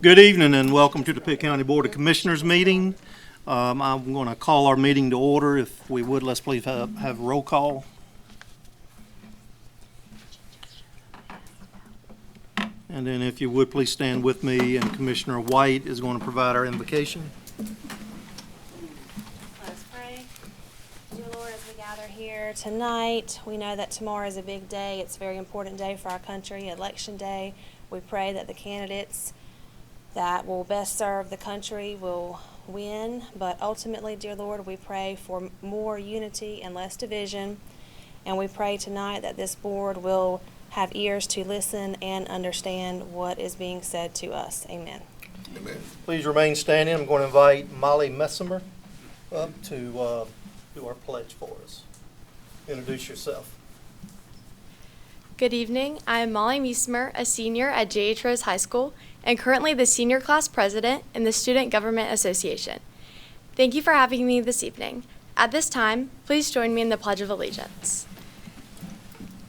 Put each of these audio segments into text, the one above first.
Good evening and welcome to the Pitt County Board of Commissioners meeting. I'm going to call our meeting to order. If we would, let's please have roll call. And then if you would, please stand with me, and Commissioner White is going to provide our invocation. Let us pray. Dear Lord, as we gather here tonight, we know that tomorrow is a big day. It's a very important day for our country, Election Day. We pray that the candidates that will best serve the country will win. But ultimately, dear Lord, we pray for more unity and less division. And we pray tonight that this board will have ears to listen and understand what is being said to us. Amen. Amen. Please remain standing. I'm going to invite Molly Messimer up to do our pledge for us. Introduce yourself. Good evening. I am Molly Messimer, a senior at J.H. Rose High School and currently the senior class president in the Student Government Association. Thank you for having me this evening. At this time, please join me in the Pledge of Allegiance.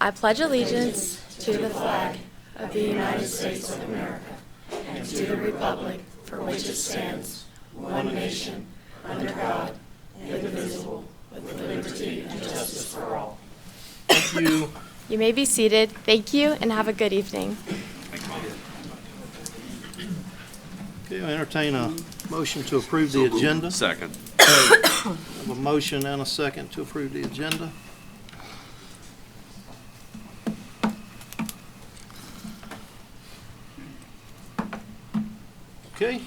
I pledge allegiance to the flag of the United States of America and to the republic for which it stands, one nation, under God, indivisible, with liberty and justice for all. Thank you. You may be seated. Thank you and have a good evening. Okay, I entertain a motion to approve the agenda. Second. I have a motion and a second to approve the agenda. Okay,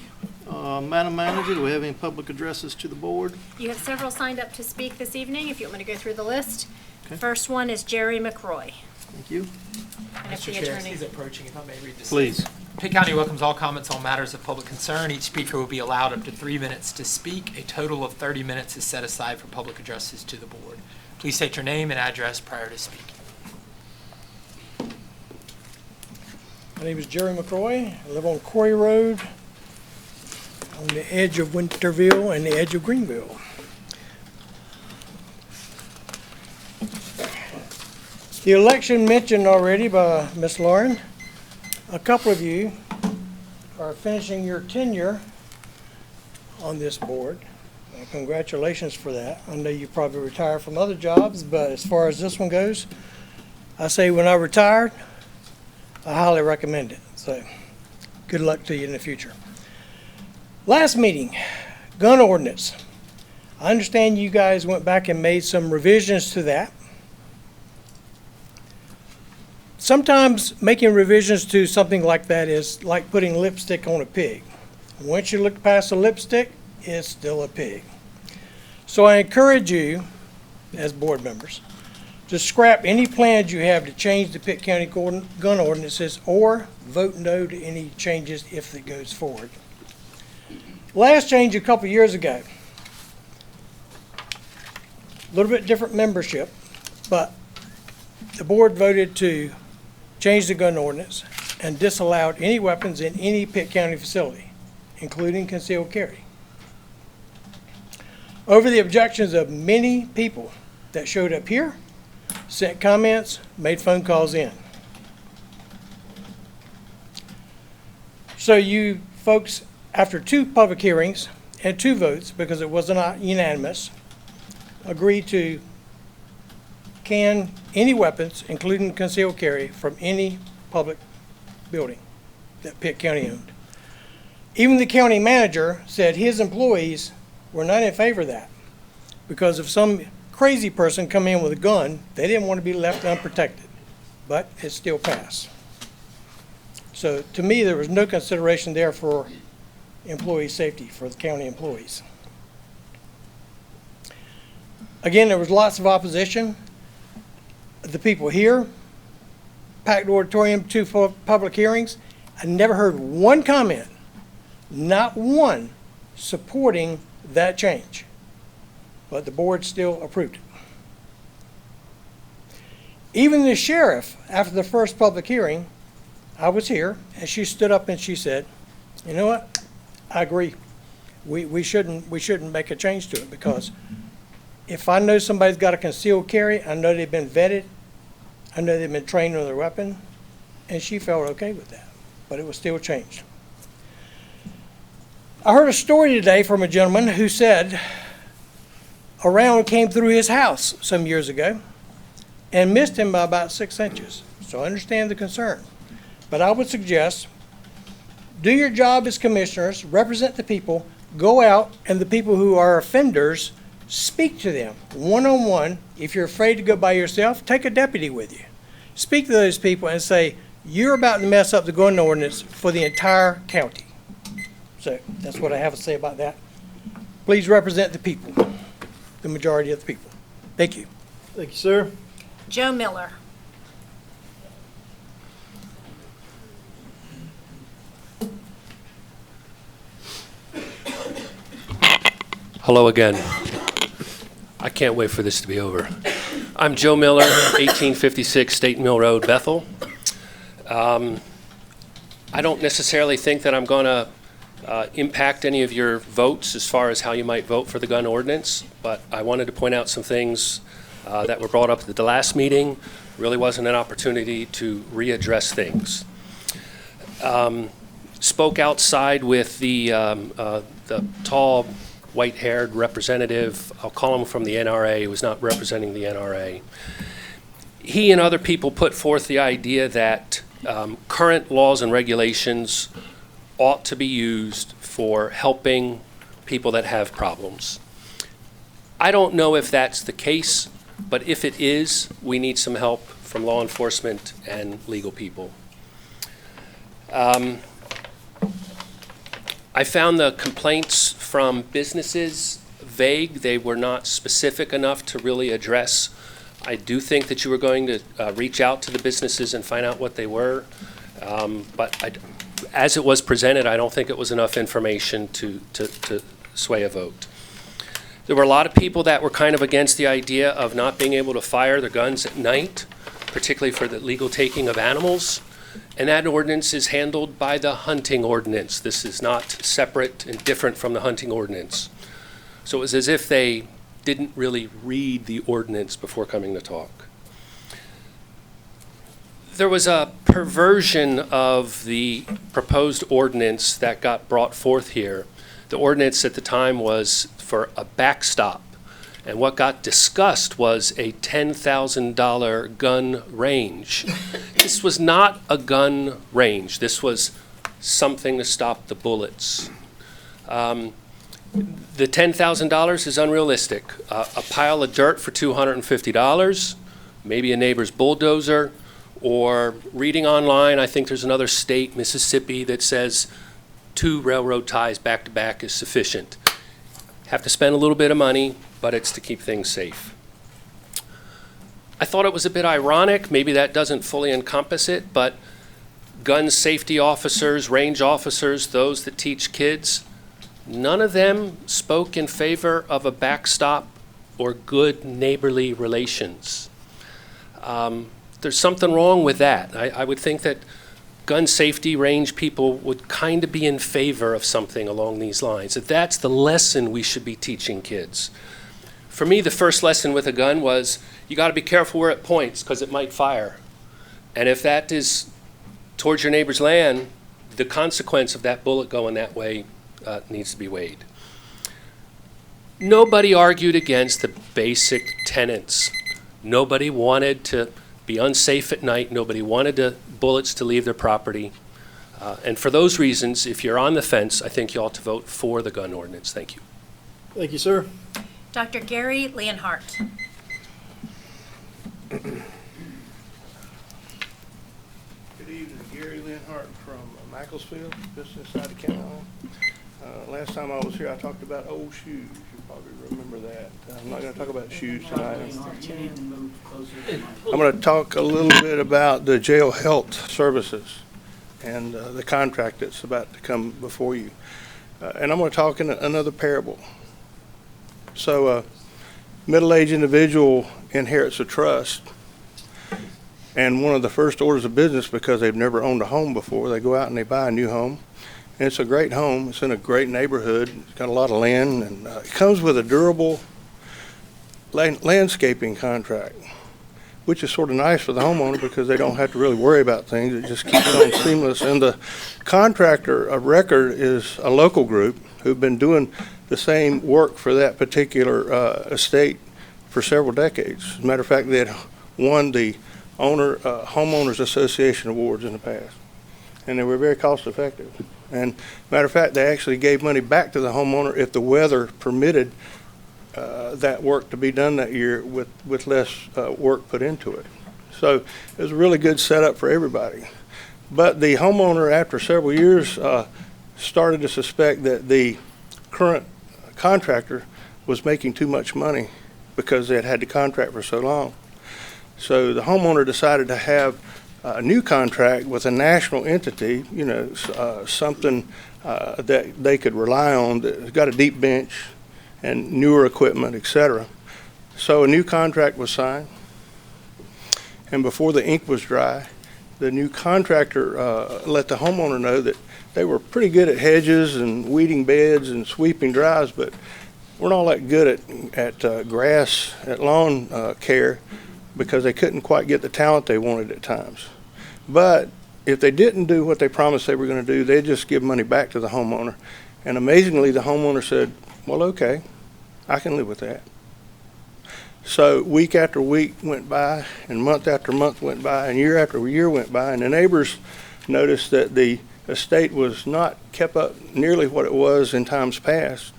Madam Manager, do we have any public addresses to the board? You have several signed up to speak this evening, if you want me to go through the list. Okay. First one is Jerry McRoy. Thank you. And if Mr. the Chair, as attorney- he's approaching, if I may read this. Please. Pitt County welcomes all comments on matters of public concern. Each speaker will be allowed up to 3 minutes to speak. A total of 30 minutes is set aside for public addresses to the board. Please state your name and address prior to speaking. My name is Jerry McRoy. I live on Quarry Road, on the edge of Winterville and the edge of Greenville. The election mentioned already by Ms. Lauren, a couple of you are finishing your tenure on this board. Congratulations for that. I know you probably retired from other jobs, but as far as this one goes, I say when I retired, I highly recommend it. So good luck to you in the future. Last meeting, gun ordinance. I understand you guys went back and made some revisions to that. Sometimes making revisions to something like that is like putting lipstick on a pig. Once you look past the lipstick, it's still a pig. So I encourage you, as board members, to scrap any plans you have to change the Pitt County gun ordinances or vote no to any changes if it goes forward. Last change a couple years ago, a little bit different membership, but the board voted to change the gun ordinance and disallowed any weapons in any Pitt County facility, including concealed carry. Over the objections of many people that showed up here, sent comments, made phone calls in. So you folks, after 2 public hearings and 2 votes, because it was not unanimous, agreed to can any weapons, including concealed carry, from any public building that Pitt County owned. Even the county manager said his employees were not in favor of that because if some crazy person come in with a gun, they didn't want to be left unprotected, but it still passed. So to me, there was no consideration there for employee safety for the county employees. Again, there was lots of opposition. The people here, packed auditorium, 2 public hearings. I never heard one comment, not one, supporting that change. But the board still approved it. Even the sheriff, after the first public hearing, I was here, and she stood up and she said, you know what, I agree. We shouldn't make a change to it because if I know somebody's got a concealed carry, I know they've been vetted, I know they've been trained on their weapon, and she felt okay with that, but it was still changed. I heard a story today from a gentleman who said a round came through his house some years ago and missed him by about 6 inches. So I understand the concern. But I would suggest, do your job as commissioners, represent the people, go out, and the people who are offenders, speak to them one-on-one. If you're afraid to go by yourself, take a deputy with you. Speak to those people and say, you're about to mess up the gun ordinance for the entire county. So that's what I have to say about that. Please represent the people, the majority of the people. Thank you. Thank you, sir. Joe Miller. Hello again. I can't wait for this to be over. I'm Joe Miller, 1856 State Mill Road, Bethel. I don't necessarily think that I'm going to impact any of your votes as far as how you might vote for the gun ordinance, but I wanted to point out some things that were brought up at the last meeting. Really wasn't an opportunity to readdress things. Spoke outside with the tall, white-haired representative. I'll call him from the NRA. He was not representing the NRA. He and other people put forth the idea that current laws and regulations ought to be used for helping people that have problems. I don't know if that's the case, but if it is, we need some help from law enforcement and legal people. I found the complaints from businesses vague. They were not specific enough to really address. I do think that you were going to reach out to the businesses and find out what they were, but as it was presented, I don't think it was enough information to sway a vote. There were a lot of people that were kind of against the idea of not being able to fire their guns at night, particularly for the legal taking of animals. And that ordinance is handled by the hunting ordinance. This is not separate and different from the hunting ordinance. So it was as if they didn't really read the ordinance before coming to talk. There was a perversion of the proposed ordinance that got brought forth here. The ordinance at the time was for a backstop. And what got discussed was a $10,000 gun range. This was not a gun range. This was something to stop the bullets. The $10,000 is unrealistic. A pile of dirt for $250, maybe a neighbor's bulldozer, or reading online, I think there's another state, Mississippi, that says 2 railroad ties back to back is sufficient. Have to spend a little bit of money, but it's to keep things safe. I thought it was a bit ironic, maybe that doesn't fully encompass it, but gun safety officers, range officers, those that teach kids, none of them spoke in favor of a backstop or good neighborly relations. There's something wrong with that. I would think that gun safety range people would kind of be in favor of something along these lines. That that's the lesson we should be teaching kids. For me, the first lesson with a gun was you got to be careful where it points because it might fire. And if that is towards your neighbor's land, the consequence of that bullet going that way needs to be weighed. Nobody argued against the basic tenets. Nobody wanted to be unsafe at night. Nobody wanted bullets to leave their property. And for those reasons, if you're on the fence, I think you ought to vote for the gun ordinance. Thank you. Thank you, sir. Dr. Gary Linhard. Good evening, Gary Linhart from Macclesfield, just inside the county line. Last time I was here, I talked about old shoes. You probably remember that. I'm not going to talk about shoes tonight. I'm going to talk a little bit about the jail health services and the contract that's about to come before you. And I'm going to talk in another parable. So a middle-aged individual inherits a trust, and one of the first orders of business, because they've never owned a home before, they go out and they buy a new home. And it's a great home. It's in a great neighborhood. It's got a lot of land, and it comes with a durable landscaping contract. which is sort of nice for the homeowner because they don't have to really worry about things. It just keeps it on seamless. And the contractor of record is a local group who've been doing the same work for that particular estate for several decades. As a matter of fact, they had won the Homeowners Association Awards in the past, and they were very cost effective. And matter of fact, they actually gave money back to the homeowner if the weather permitted that work to be done that year with less work put into it. So it was a really good setup for everybody. But the homeowner, after several years, started to suspect that the current contractor was making too much money because they had had the contract for so long. So the homeowner decided to have a new contract with a national entity, you know, something that they could rely on, that's got a deep bench and newer equipment, etc. So a new contract was signed, and before the ink was dry, the new contractor let the homeowner know that they were pretty good at hedges and weeding beds and sweeping drives, but weren't all that good at grass, at lawn care, because they couldn't quite get the talent they wanted at times. But if they didn't do what they promised they were going to do, they'd just give money back to the homeowner. And amazingly, the homeowner said, well, okay, I can live with that. So week after week went by, and month after month went by, and year after year went by, and the neighbors noticed that the estate was not kept up nearly what it was in times past.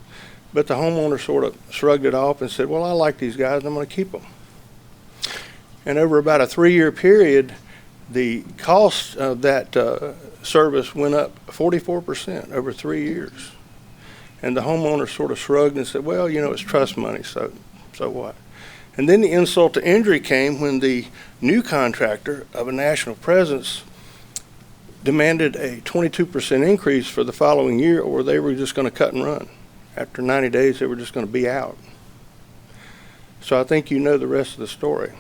But the homeowner sort of shrugged it off and said, well, I like these guys, and I'm going to keep them. And over about a 3-year period, the cost of that service went up 44% over 3 years. And the homeowner sort of shrugged and said, well, you know, it's trust money, so what? And then the insult to injury came when the new contractor of a national presence demanded a 22% increase for the following year, or they were just going to cut and run. After 90 days, they were just going to be out. So I think you know the rest of the story.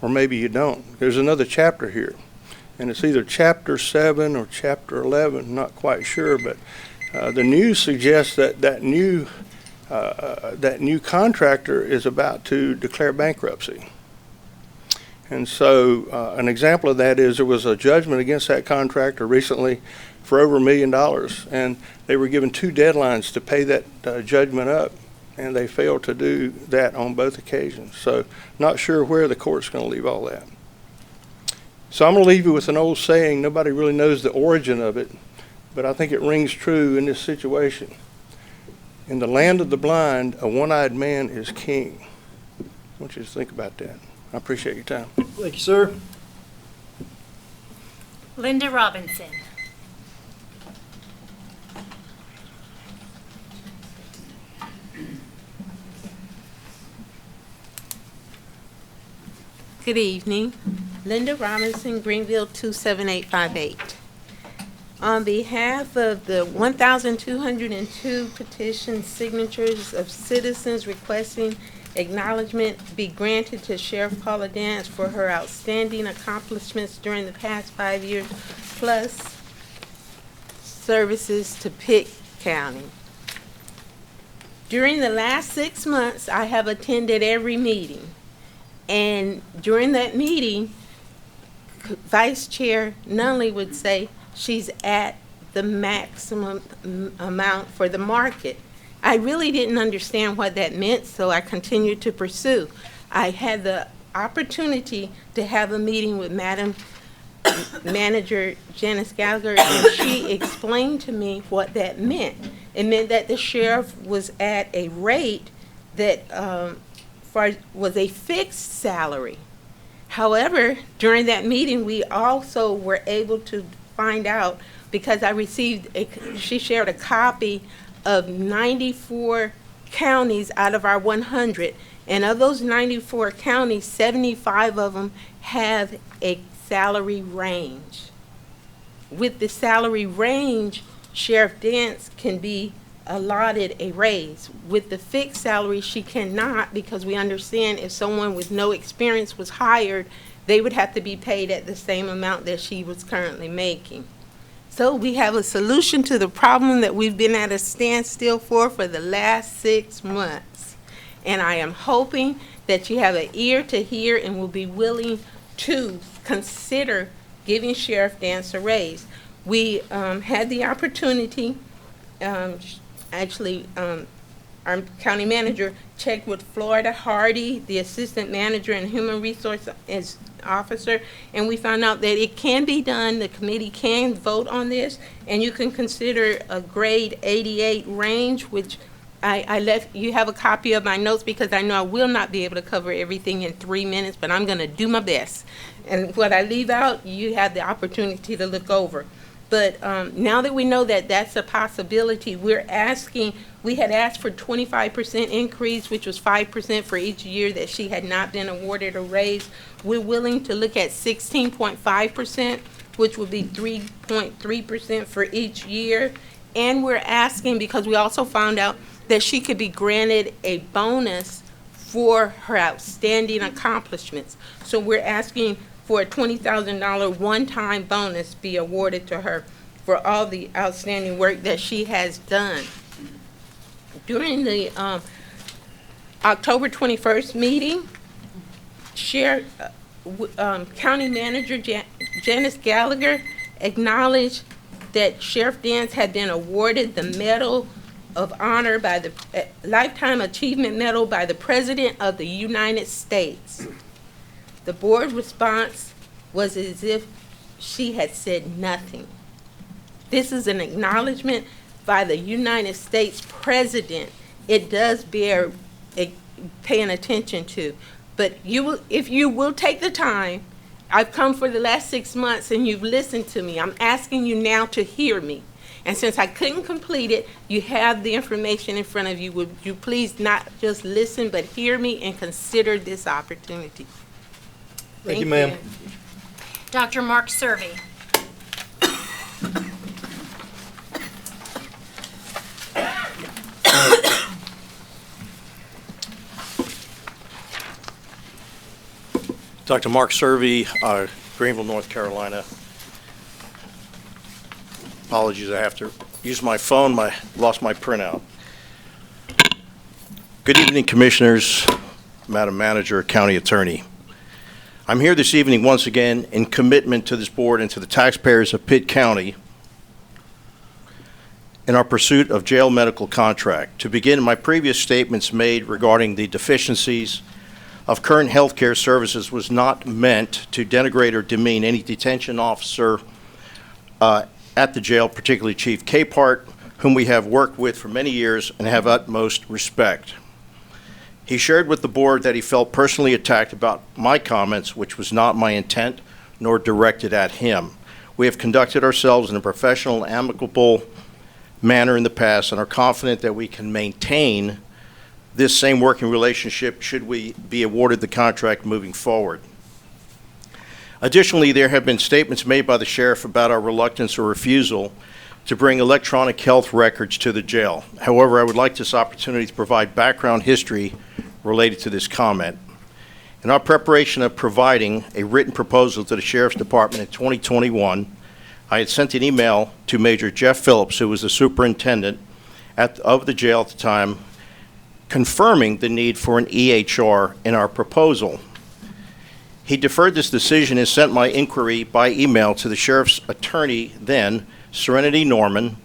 Or maybe you don't. There's another chapter here, and it's either chapter 7 or chapter 11, not quite sure, but the news suggests that that new contractor is about to declare bankruptcy. And so an example of that is there was a judgment against that contractor recently for over $1 million, and they were given 2 deadlines to pay that judgment up, and they failed to do that on both occasions. So not sure where the court's going to leave all that. So I'm going to leave you with an old saying. Nobody really knows the origin of it, but I think it rings true in this situation. In the land of the blind, a one-eyed man is king. I want you to think about that. I appreciate your time. Thank you, sir. Linda Robinson. Good evening. Linda Robinson, Greenville 27858. On behalf of the 1,202 petition signatures of citizens requesting acknowledgement be granted to Sheriff Paula Dance for her outstanding accomplishments during the past 5 years, plus services to Pitt County. During the last 6 months, I have attended every meeting. And during that meeting, Vice Chair Nunley would say she's at the maximum amount for the market. I really didn't understand what that meant, so I continued to pursue. I had the opportunity to have a meeting with Madam Manager Janice Gallagher, and she explained to me what that meant. It meant that the sheriff was at a rate that was a fixed salary. However, during that meeting, we also were able to find out, because she shared a copy of 94 counties out of our 100, and of those 94 counties, 75 of them have a salary range. With the salary range, Sheriff Dance can be allotted a raise. With the fixed salary, she cannot, because we understand if someone with no experience was hired, they would have to be paid at the same amount that she was currently making. So we have a solution to the problem that we've been at a standstill for the last 6 months. And I am hoping that you have an ear to hear and will be willing to consider giving Sheriff Dance a raise. We had the opportunity, our county manager checked with Florida Hardy, the assistant manager and human resource officer, and we found out that it can be done. The committee can vote on this, and you can consider a grade 88 range, which I left, you have a copy of my notes because I know I will not be able to cover everything in 3 minutes, but I'm going to do my best. And what I leave out, you have the opportunity to look over. But now that we know that that's a possibility, we had asked for 25% increase, which was 5% for each year that she had not been awarded a raise. We're willing to look at 16.5%, which would be 3.3% for each year. And we're asking, because we also found out that she could be granted a bonus for her outstanding accomplishments. So we're asking for a $20,000 one-time bonus be awarded to her for all the outstanding work that she has done. During the October 21st meeting, County Manager Janice Gallagher acknowledged that Sheriff Dance had been awarded the Medal of Honor by the Lifetime Achievement Medal by the President of the United States. The board response was as if she had said nothing. This is an acknowledgement by the United States President. It does bear paying attention to. But if you will take the time, I've come for the last 6 months and you've listened to me. I'm asking you now to hear me. And since I couldn't complete it, you have the information in front of you. Would you please not just listen, but hear me and consider this opportunity? Thank you, ma'am. Dr. Mark Servey. Dr. Mark Servey, Greenville, North Carolina. Apologies, I have to use my phone. Lost my printout. Good evening, Commissioners, Madam Manager, County Attorney. I'm here this evening once again in commitment to this board and to the taxpayers of Pitt County in our pursuit of jail medical contract. To begin, my previous statements made regarding the deficiencies of current health care services was not meant to denigrate or demean any detention officer at the jail, particularly Chief Capehart, whom we have worked with for many years and have utmost respect. He shared with the board that he felt personally attacked about my comments, which was not my intent nor directed at him. We have conducted ourselves in a professional, amicable manner in the past and are confident that we can maintain this same working relationship should we be awarded the contract moving forward. Additionally, there have been statements made by the sheriff about our reluctance or refusal to bring electronic health records to the jail. However, I would like this opportunity to provide background history related to this comment. In our preparation of providing a written proposal to the Sheriff's Department in 2021, I had sent an email to Major Jeff Phillips, who was the superintendent of the jail at the time, confirming the need for an EHR in our proposal. He deferred this decision and sent my inquiry by email to the sheriff's attorney then, Serenity Norman,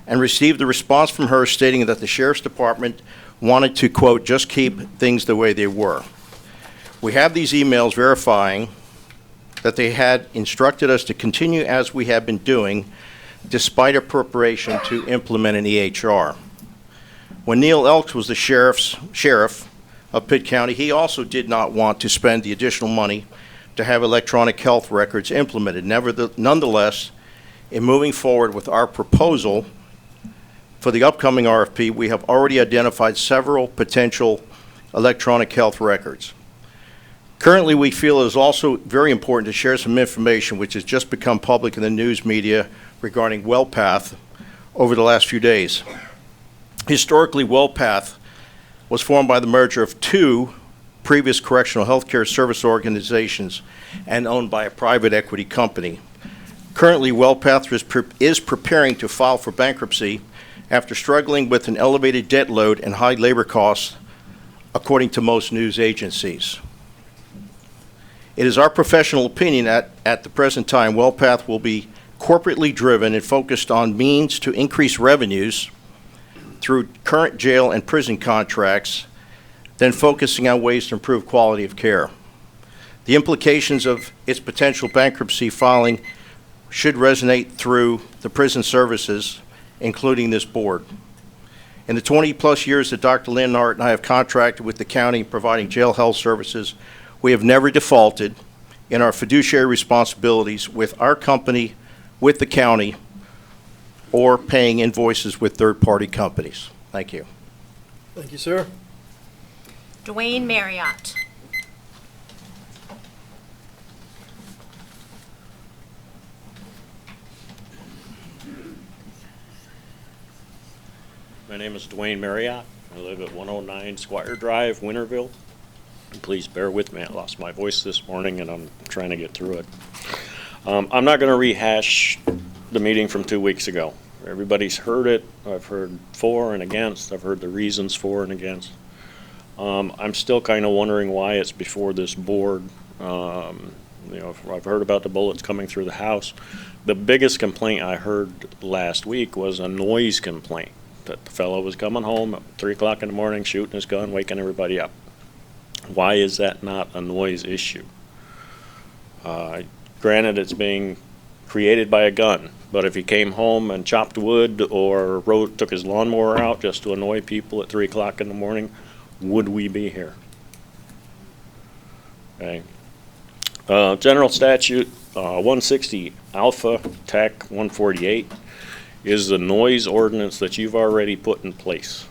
and received a response from her stating that the Sheriff's Department wanted to, quote, just keep things the way they were. We have these emails verifying that they had instructed us to continue as we have been doing despite appropriation to implement an EHR. When Neil Elks was the sheriff of Pitt County, he also did not want to spend the additional money to have electronic health records implemented. Nonetheless, in moving forward with our proposal for the upcoming RFP, we have already identified several potential electronic health records. Currently, we feel it is also very important to share some information which has just become public in the news media regarding WellPath over the last few days. Historically, WellPath was formed by the merger of two previous correctional health care service organizations and owned by a private equity company. Currently, WellPath is preparing to file for bankruptcy after struggling with an elevated debt load and high labor costs according to most news agencies. It is our professional opinion that at the present time, WellPath will be corporately driven and focused on means to increase revenues through current jail and prison contracts than focusing on ways to improve quality of care. The implications of its potential bankruptcy filing should resonate through the prison services, including this board. In the 20-plus years that Dr. Linhard and I have contracted with the county providing jail health services, we have never defaulted in our fiduciary responsibilities with our company, with the county, or paying invoices with third-party companies. Thank you. Thank you, sir. Dwayne Marriott. My name is Dwayne Marriott. I live at 109 Squire Drive, Winterville. And please bear with me. I lost my voice this morning and I'm trying to get through it. I'm not going to rehash the meeting from 2 weeks ago. Everybody's heard it. I've heard for and against. I've heard the reasons for and against. I'm still kind of wondering why it's before this board. I've heard about the bullets coming through the house. The biggest complaint I heard last week was a noise complaint, that the fellow was coming home at 3 o'clock in the morning, shooting his gun, waking everybody up. Why is that not a noise issue? Granted, it's being created by a gun, but if he came home and chopped wood or took his lawnmower out just to annoy people at 3 o'clock in the morning, would we be here? Okay. General Statute 160 Alpha Tech 148 is the noise ordinance that you've already put in place.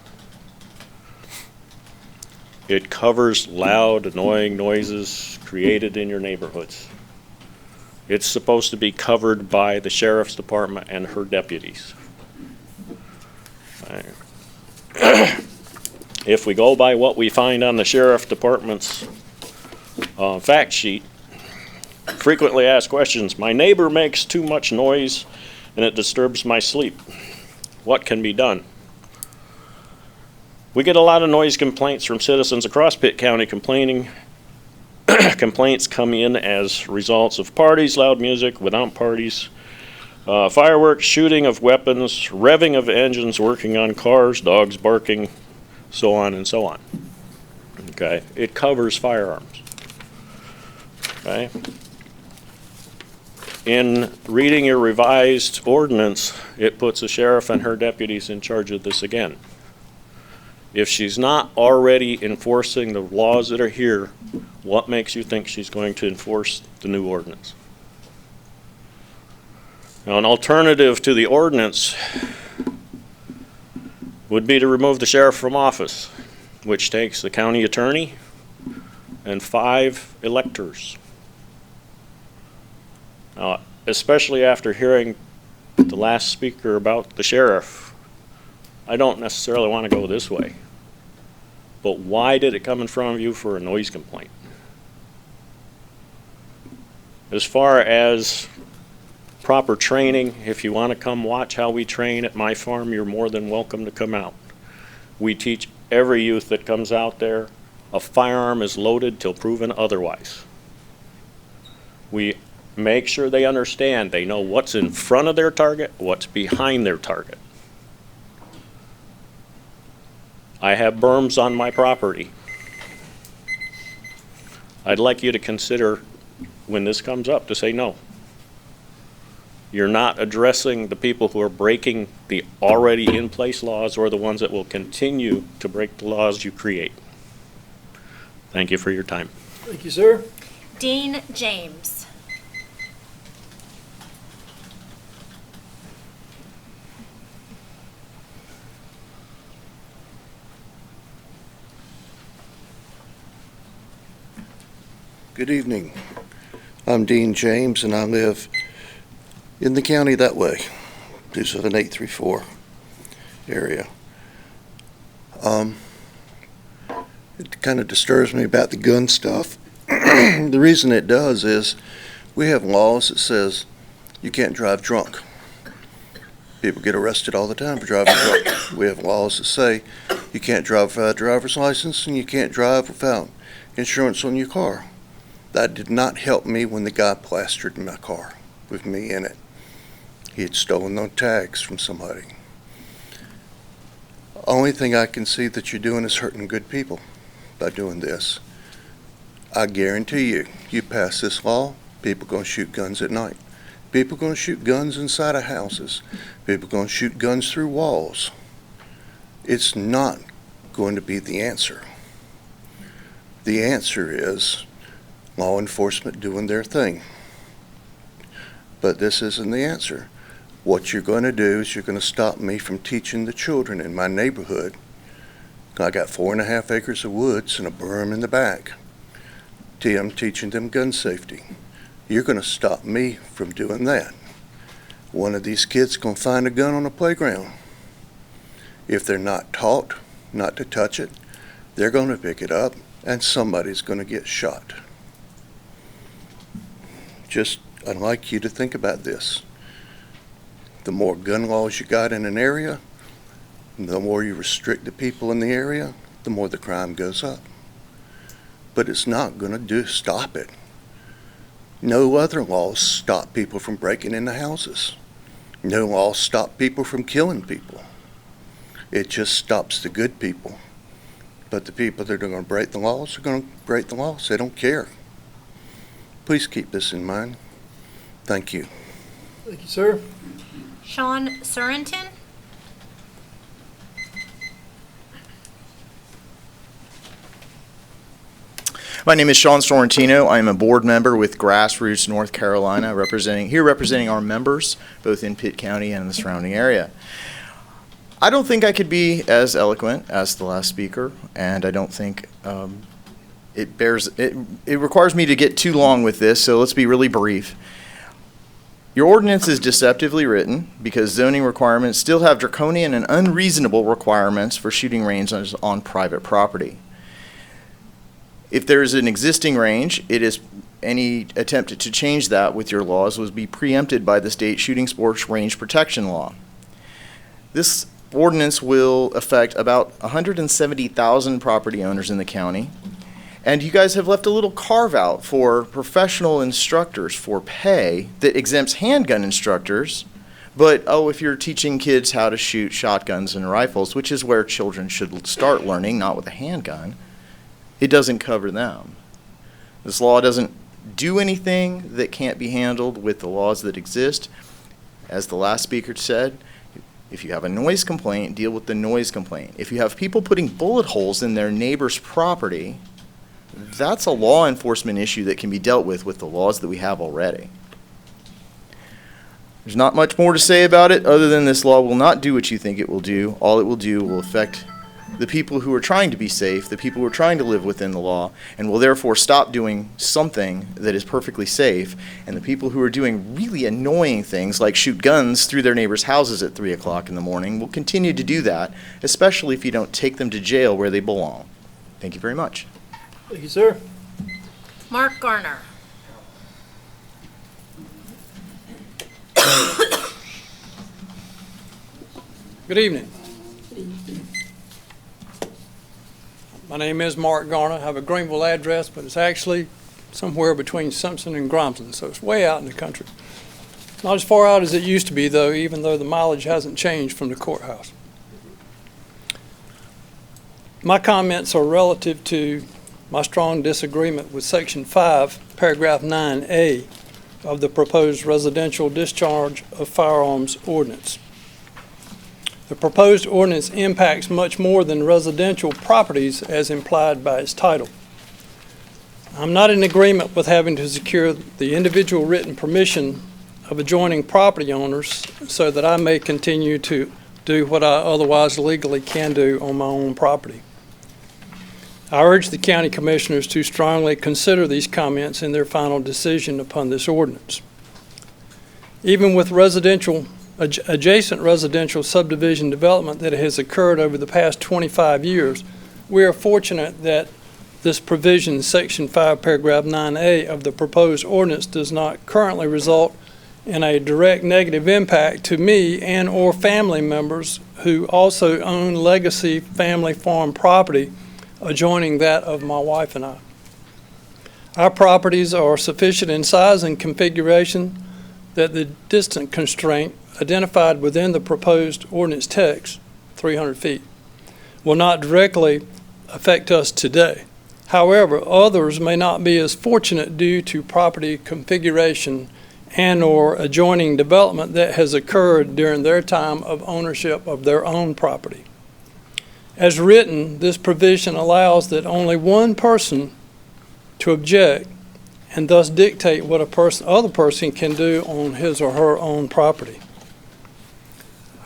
It covers loud, annoying noises created in your neighborhoods. It's supposed to be covered by the sheriff's department and her deputies. If we go by what we find on the sheriff department's fact sheet, frequently asked questions, my neighbor makes too much noise and it disturbs my sleep. What can be done? We get a lot of noise complaints from citizens across Pitt County complaining. Complaints come in as results of parties, loud music, without parties, fireworks, shooting of weapons, revving of engines, working on cars, dogs barking, so on and so on. Okay, it covers firearms. Okay. In reading your revised ordinance, it puts the sheriff and her deputies in charge of this again. If she's not already enforcing the laws that are here, what makes you think she's going to enforce the new ordinance? Now, an alternative to the ordinance would be to remove the sheriff from office, which takes the county attorney and 5 electors. Now, especially after hearing the last speaker about the sheriff, I don't necessarily want to go this way. But why did it come in front of you for a noise complaint? As far as proper training, if you want to come watch how we train at my farm, you're more than welcome to come out. We teach every youth that comes out there, a firearm is loaded till proven otherwise. We make sure they understand, they know what's in front of their target, what's behind their target. I have berms on my property. I'd like you to consider, when this comes up, to say no. You're not addressing the people who are breaking the already in place laws or the ones that will continue to break the laws you create. Thank you for your time. Thank you, sir. Dean James. Good evening. I'm Dean James, and I live in the county that way, 27834 area. It kind of disturbs me about the gun stuff. The reason it does is we have laws that says you can't drive drunk. People get arrested all the time for driving drunk. We have laws that say You can't drive without a driver's license, and you can't drive without insurance on your car. That did not help me when the guy plastered my car with me in it. He had stolen those tags from somebody. Only thing I can see that you're doing is hurting good people by doing this. I guarantee you, you pass this law, people gonna shoot guns at night. People gonna shoot guns inside of houses. People gonna shoot guns through walls. It's not going to be the answer. The answer is law enforcement doing their thing. But this isn't the answer. What you're going to do is you're going to stop me from teaching the children in my neighborhood. I got 4.5 acres of woods and a berm in the back. I'm teaching them gun safety. You're going to stop me from doing that. One of these kids going to find a gun on the playground. If they're not taught not to touch it, they're going to pick it up and somebody's going to get shot. Just, I'd like you to think about this. The more gun laws you got in an area, the more you restrict the people in the area, the more the crime goes up. But it's not going to stop it. No other laws stop people from breaking into houses. No laws stop people from killing people. It just stops the good people. But the people that are going to break the laws are going to break the laws. They don't care. Please keep this in mind. Thank you. Thank you, sir. Sean Sorantino. My name is Sean Sorantino. I am a board member with Grassroots North Carolina, representing our members both in Pitt County and in the surrounding area. I don't think I could be as eloquent as the last speaker, and I don't think it requires me to get too long with this, so let's be really brief. Your ordinance is deceptively written because zoning requirements still have draconian and unreasonable requirements for shooting ranges on private property. If there is an existing range, any attempt to change that with your laws would be preempted by the state shooting sports range protection law. This ordinance will affect about 170,000 property owners in the county. And you guys have left a little carve out for professional instructors for pay that exempts handgun instructors. But, if you're teaching kids how to shoot shotguns and rifles, which is where children should start learning, not with a handgun, it doesn't cover them. This law doesn't do anything that can't be handled with the laws that exist. As the last speaker said, if you have a noise complaint, deal with the noise complaint. If you have people putting bullet holes in their neighbor's property, that's a law enforcement issue that can be dealt with the laws that we have already. There's not much more to say about it other than this law will not do what you think it will do. All it will do will affect the people who are trying to be safe, the people who are trying to live within the law, and will therefore stop doing something that is perfectly safe. And the people who are doing really annoying things like shoot guns through their neighbors' houses at 3 o'clock in the morning will continue to do that, especially if you don't take them to jail where they belong. Thank you very much. Thank you, sir. Mark Garner. Good evening. My name is Mark Garner. I have a Greenville address, but it's actually somewhere between Simpson and Grompton, so it's way out in the country. Not as far out as it used to be, though, even though the mileage hasn't changed from the courthouse. My comments are relative to my strong disagreement with Section 5, Paragraph 9A of the proposed residential discharge of firearms ordinance. The proposed ordinance impacts much more than residential properties as implied by its title. I'm not in agreement with having to secure the individual written permission of adjoining property owners so that I may continue to do what I otherwise legally can do on my own property. I urge the county commissioners to strongly consider these comments in their final decision upon this ordinance. Even with adjacent residential subdivision development that has occurred over the past 25 years, we are fortunate that this provision, Section 5, Paragraph 9A of the proposed ordinance, does not currently result in a direct negative impact to me and or family members who also own legacy family farm property adjoining that of my wife and I. Our properties are sufficient in size and configuration that the distance constraint identified within the proposed ordinance text, 300 feet, will not directly affect us today. However, others may not be as fortunate due to property configuration and or adjoining development that has occurred during their time of ownership of their own property. As written, this provision allows that only one person to object and thus dictate what other person can do on his or her own property.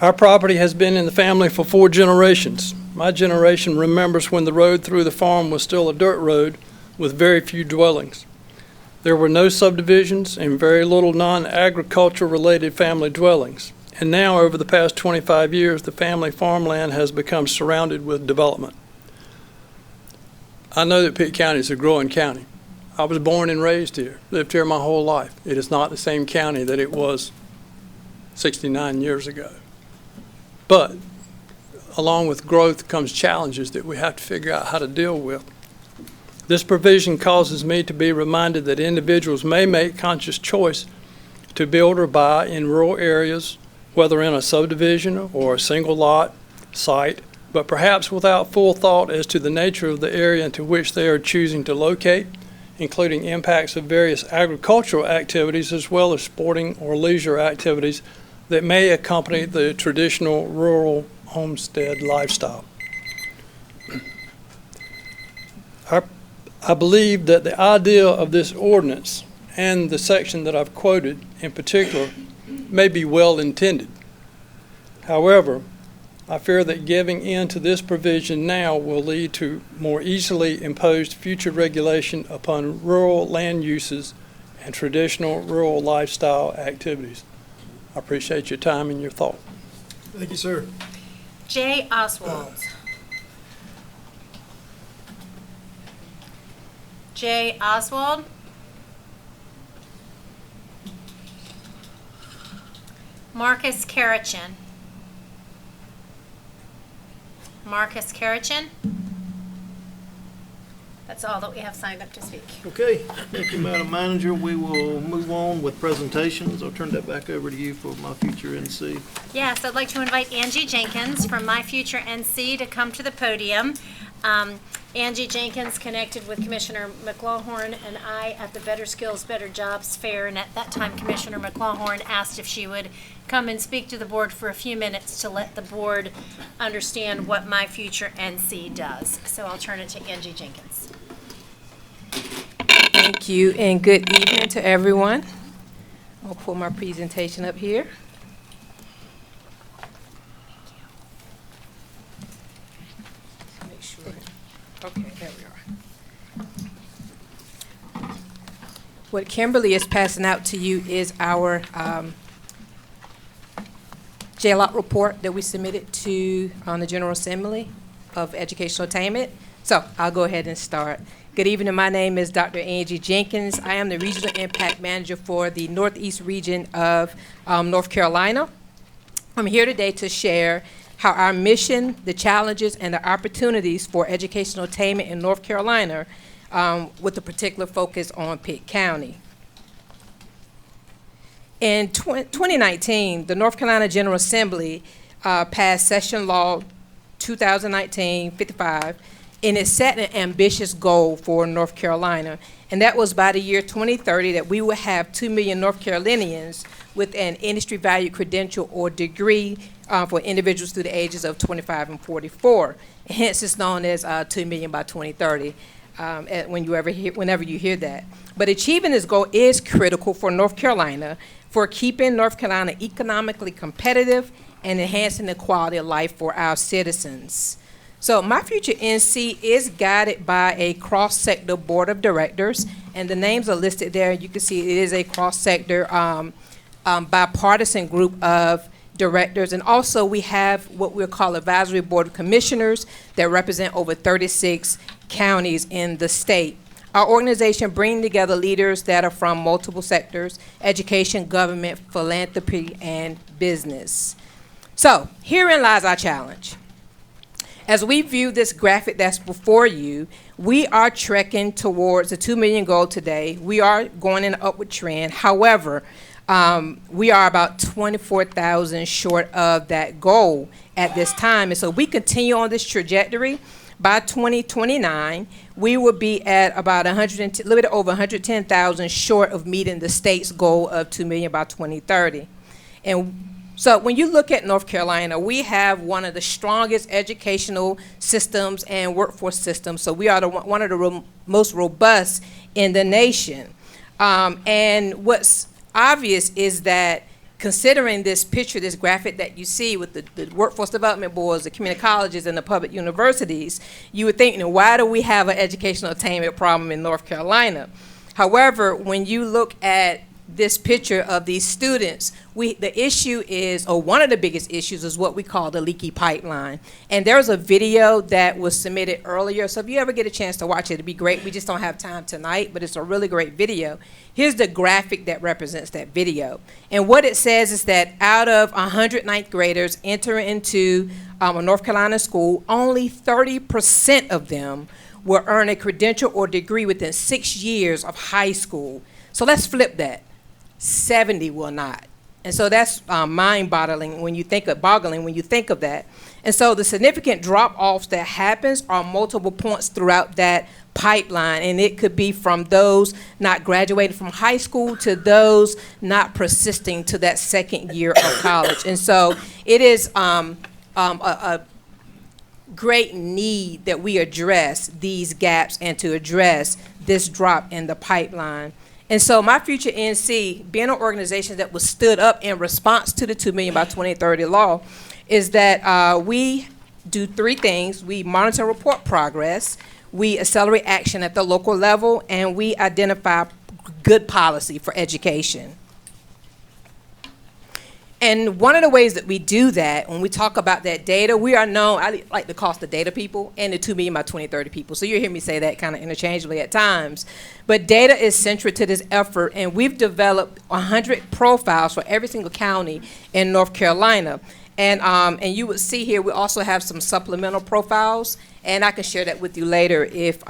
Our property has been in the family for 4 generations. My generation remembers when the road through the farm was still a dirt road with very few dwellings. There were no subdivisions and very little non-agriculture related family dwellings. And now, over the past 25 years, the family farmland has become surrounded with development. I know that Pitt County is a growing county. I was born and raised here, lived here my whole life. It is not the same county that it was 69 years ago. But along with growth comes challenges that we have to figure out how to deal with. This provision causes me to be reminded that individuals may make conscious choice to build or buy in rural areas, whether in a subdivision or a single lot site, but perhaps without full thought as to the nature of the area into which they are choosing to locate, including impacts of various agricultural activities as well as sporting or leisure activities that may accompany the traditional rural homestead lifestyle. I believe that the idea of this ordinance and the section that I've quoted in particular may be well intended. However, I fear that giving in to this provision now will lead to more easily imposed future regulation upon rural land uses and traditional rural lifestyle activities. I appreciate your time and your thought. Thank you, sir. Jay Oswald. Jay Oswald. Marcus Carrichin. Marcus Carrichin. That's all that we have signed up to speak. Okay, thank you, Madam Manager. We will move on with presentations. I'll turn that back over to you for My Future NC. Yes, I'd like to invite Angie Jenkins from My Future NC to come to the podium. Angie Jenkins connected with Commissioner McLawhorn and I at the Better Skills, Better Jobs Fair, and at that time Commissioner McLawhorn asked if she would come and speak to the board for a few minutes to let the board understand what My Future NC does. So I'll turn it to Angie Jenkins. Thank you and good evening to everyone. I'll pull my presentation up here. Make sure. Okay, there we are. What Kimberly is passing out to you is our JLOT report that we submitted to the General Assembly of Educational Attainment. So I'll go ahead and start. Good evening. My name is Dr. Angie Jenkins. I am the Regional Impact Manager for the Northeast region of North Carolina. I'm here today to share how our mission, the challenges, and the opportunities for educational attainment in North Carolina with a particular focus on Pitt County. In 2019, the North Carolina General Assembly passed Session Law 2019-55, and it set an ambitious goal for North Carolina, and that was by the year 2030 that we would have 2 million North Carolinians with an industry valued credential or degree for individuals through the ages of 25 and 44. Hence, it's known as 2 million by 2030. Whenever you hear that. But achieving this goal is critical for North Carolina for keeping North Carolina economically competitive and enhancing the quality of life for our citizens. So My Future NC is guided by a cross-sector board of directors, and the names are listed there. You can see it is a cross-sector bipartisan group of directors, and also we have what we'll call advisory board of commissioners that represent over 36 counties in the state. Our organization brings together leaders that are from multiple sectors: education, government, philanthropy, and business. So herein lies our challenge. As we view this graphic that's before you, we are trekking towards the 2 million goal today. We are going in an upward trend. However, we are about 24,000 short of that goal at this time. And so we continue on this trajectory. By 2029, we will be at about a little bit over 110,000 short of meeting the state's goal of 2 million by 2030. And so when you look at North Carolina, we have one of the strongest educational systems and workforce systems. So we are one of the most robust in the nation. And what's obvious is that, considering this picture, this graphic that you see with the workforce development boards, the community colleges, and the public universities, you would think, why do we have an educational attainment problem in North Carolina? However, when you look at this picture of these students, the issue is, or one of the biggest issues is what we call the leaky pipeline. And there's a video that was submitted earlier, so if you ever get a chance to watch it, it'd be great. We just don't have time tonight, but it's a really great video. Here's the graphic that represents that video. And what it says is that out of 100 ninth graders entering into a North Carolina school, only 30% of them will earn a credential or degree within 6 years of high school. So let's flip that. 70 will not. And so that's mind-boggling when you think of that. And so the significant drop-offs that happens are multiple points throughout that pipeline, and it could be from those not graduating from high school to those not persisting to that second year of college. And so it is a great need that we address these gaps and to address this drop in the pipeline. And so My Future NC, being an organization that was stood up in response to the 2 million by 2030 law, is that we do 3 things. We monitor and report progress, we accelerate action at the local level, and we identify good policy for education. And one of the ways that we do that, when we talk about that data, we are known, I like to call us the data people and the 2 million by 2030 people. So you'll hear me say that kind of interchangeably at times. But data is central to this effort, and we've developed 100 profiles for every single county in North Carolina. And you would see here, we also have some supplemental profiles, and I can share that with you later if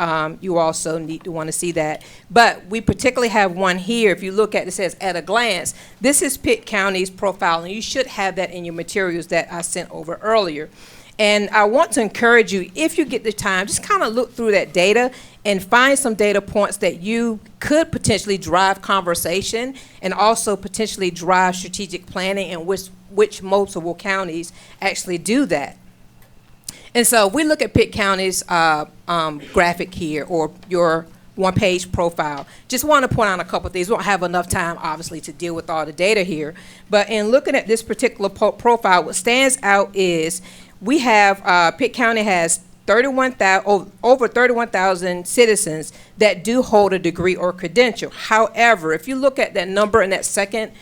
you also want to see that. But we particularly have one here. If you look at it, it says at a glance. This is Pitt County's profile, and you should have that in your materials that I sent over earlier. And I want to encourage you, if you get the time, just kind of look through that data and find some data points that you could potentially drive conversation and also potentially drive strategic planning, and which multiple counties actually do that. And so we look at Pitt County's graphic here, or your one-page profile. Just want to point out a couple of things. We don't have enough time, obviously, to deal with all the data here. But in looking at this particular profile, what stands out is we have, Pitt County has over 31,000 citizens that do hold a degree or credential. However, if you look at that number in that second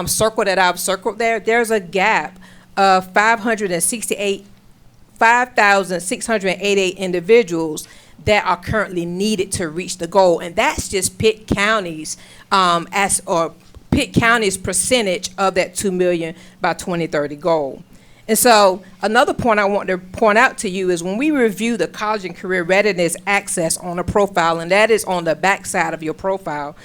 circle that I've circled there, there's a gap of 5,688 individuals that are currently needed to reach the goal, and that's just Pitt County's Pitt County's percentage of that 2 million by 2030 goal. And so another point I want to point out to you is when we review the college and career readiness access on a profile, and that is on the back side of your profile,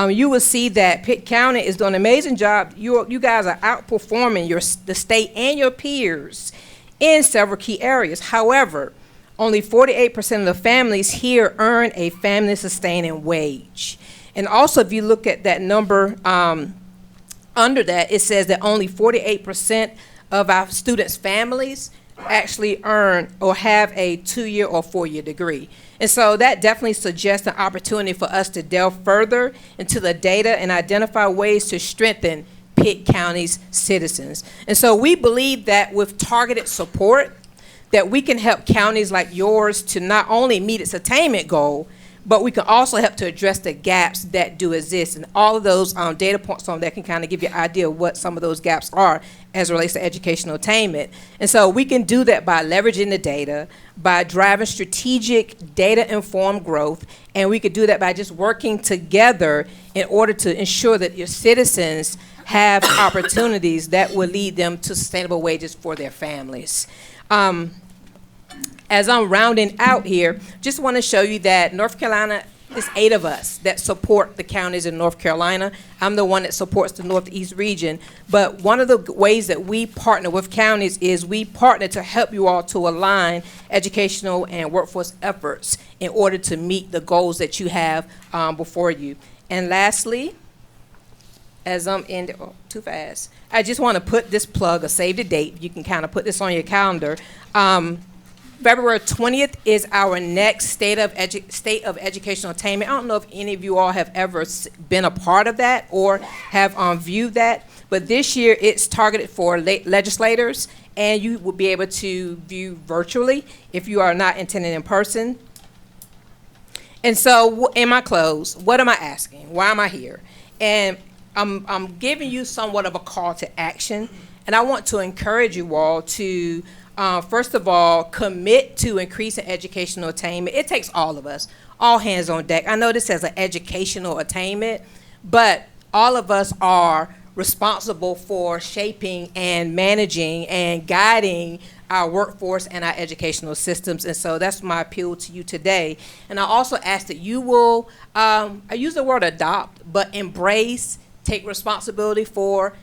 you will see that Pitt County is doing an amazing job. You guys are outperforming the state and your peers in several key areas. However, only 48% of the families here earn a family-sustaining wage. And also, if you look at that number under that, it says that only 48% of our students' families actually earn or have a 2-year or 4-year degree. And so that definitely suggests an opportunity for us to delve further into the data and identify ways to strengthen Pitt County's citizens. And so we believe that with targeted support, that we can help counties like yours to not only meet its attainment goal, but we can also help to address the gaps that do exist. And all of those data points on that can kind of give you an idea of what some of those gaps are as it relates to educational attainment. And so we can do that by leveraging the data, by driving strategic data-informed growth, and we could do that by just working together in order to ensure that your citizens have opportunities that will lead them to sustainable wages for their families. As I'm rounding out here, just want to show you that North Carolina, there's 8 of us that support the counties in North Carolina. I'm the one that supports the Northeast region. But one of the ways that we partner with counties is we partner to help you all to align educational and workforce efforts in order to meet the goals that you have before you. And lastly, as I'm ending, too fast, I just want to put this plug, a save the date. You can kind of put this on your calendar. February 20th is our next State of Educational Attainment. I don't know if any of you all have ever been a part of that or have viewed that, but this year it's targeted for legislators, and you will be able to view virtually if you are not attending in person. And so in my close, what am I asking? Why am I here? And I'm giving you somewhat of a call to action, and I want to encourage you all to first of all, commit to increasing educational attainment. It takes all of us, all hands on deck. I know this says an educational attainment, but all of us are responsible for shaping and managing and guiding our workforce and our educational systems. And so that's my appeal to you today. And I also ask that you will, I use the word adopt, but embrace, take responsibility for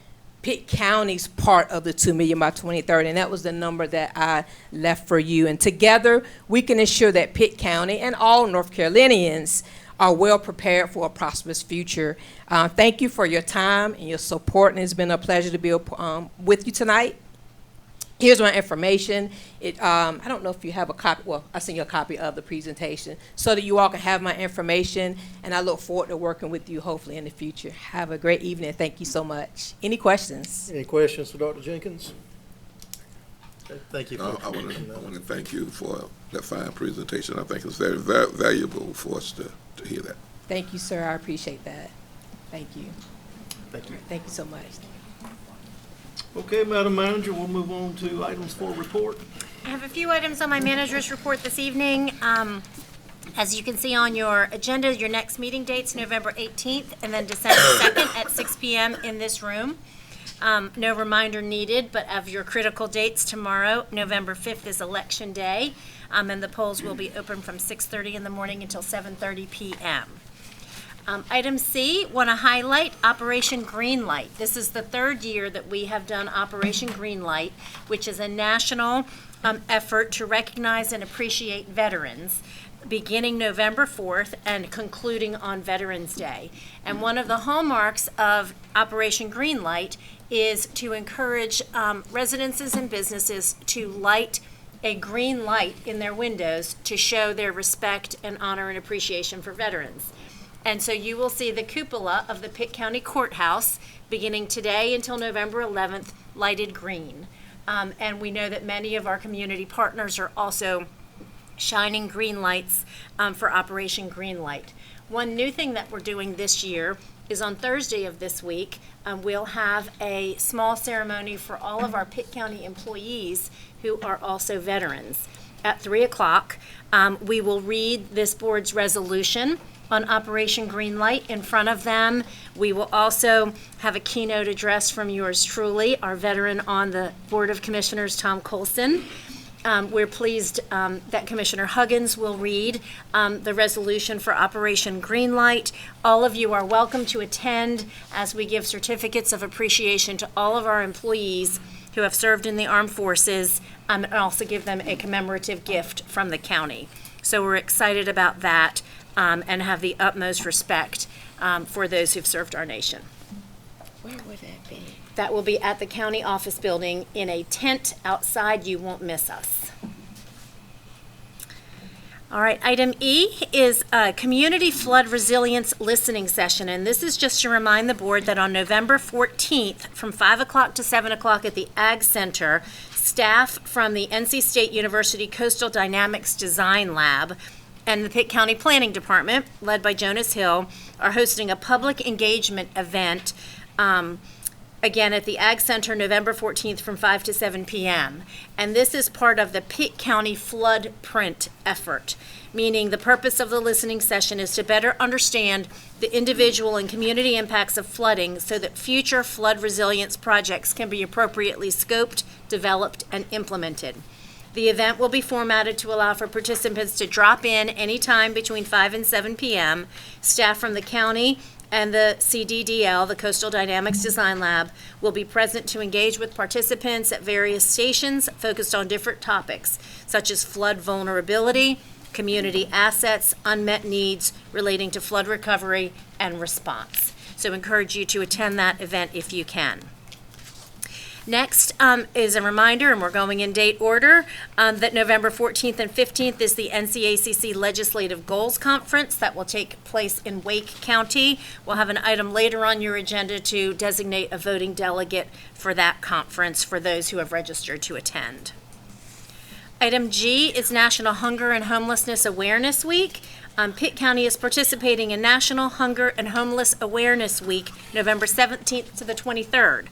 Pitt County's part of the 2 million by 2030, and that was the number that I left for you. And together, we can ensure that Pitt County and all North Carolinians are well prepared for a prosperous future. Thank you for your time and your support, and it's been a pleasure to be with you tonight. Here's my information. I don't know if you have a copy. Well, I sent you a copy of the presentation so that you all can have my information, and I look forward to working with you hopefully in the future. Have a great evening. Thank you so much. Any questions? Any questions for Dr. Jenkins? Okay, thank you. I want to thank you for that fine presentation. I think it's very valuable for us to hear that. Thank you, sir. I appreciate that. Thank you. Thank you. Thank you so much. Okay, Madam Manager, we'll move on to items for report. I have a few items on my manager's report this evening. As you can see on your agenda, your next meeting date's November 18th and then December 2nd at 6 p.m. in this room. No reminder needed, but of your critical dates tomorrow, November 5th is Election Day, and the polls will be open from 6:30 in the morning until 7:30 p.m. Item C, want to highlight Operation Greenlight. This is the 3rd year that we have done Operation Greenlight, which is a national effort to recognize and appreciate veterans, beginning November 4th and concluding on Veterans Day. And one of the hallmarks of Operation Greenlight is to encourage residences and businesses to light a green light in their windows to show their respect and honor and appreciation for veterans. And so you will see the cupola of the Pitt County Courthouse beginning today until November 11th lighted green. And we know that many of our community partners are also shining green lights for Operation Greenlight. One new thing that we're doing this year is on Thursday of this week, we'll have a small ceremony for all of our Pitt County employees who are also veterans. At 3 o'clock, we will read this board's resolution on Operation Greenlight in front of them. We will also have a keynote address from yours truly, our veteran on the Board of Commissioners, Tom Colson. We're pleased that Commissioner Huggins will read the resolution for Operation Greenlight. All of you are welcome to attend as we give certificates of appreciation to all of our employees who have served in the armed forces, and also give them a commemorative gift from the county. So we're excited about that. And have the utmost respect for those who've served our nation. Where would that be? That will be at the county office building in a tent outside. You won't miss us. All right, item E is a community flood resilience listening session. And this is just to remind the board that on November 14th from 5 o'clock to 7 o'clock at the Ag Center, staff from the NC State University Coastal Dynamics Design Lab and the Pitt County Planning Department, led by Jonas Hill, are hosting a public engagement event, again at the Ag Center, November 14th from 5 to 7 p.m. And this is part of the Pitt County Flood Print effort, meaning the purpose of the listening session is to better understand the individual and community impacts of flooding so that future flood resilience projects can be appropriately scoped, developed, and implemented. The event will be formatted to allow for participants to drop in anytime between 5 and 7 p.m. Staff from the county and the CDDL, the Coastal Dynamics Design Lab, will be present to engage with participants at various stations focused on different topics, such as flood vulnerability, community assets, unmet needs relating to flood recovery and response. So encourage you to attend that event if you can. Next is a reminder, and we're going in date order, that November 14th and 15th is the NCACC Legislative Goals Conference that will take place in Wake County. We'll have an item later on your agenda to designate a voting delegate for that conference for those who have registered to attend. Item G is National Hunger and Homelessness Awareness Week. Pitt County is participating in National Hunger and Homeless Awareness Week, November 17th to the 23rd.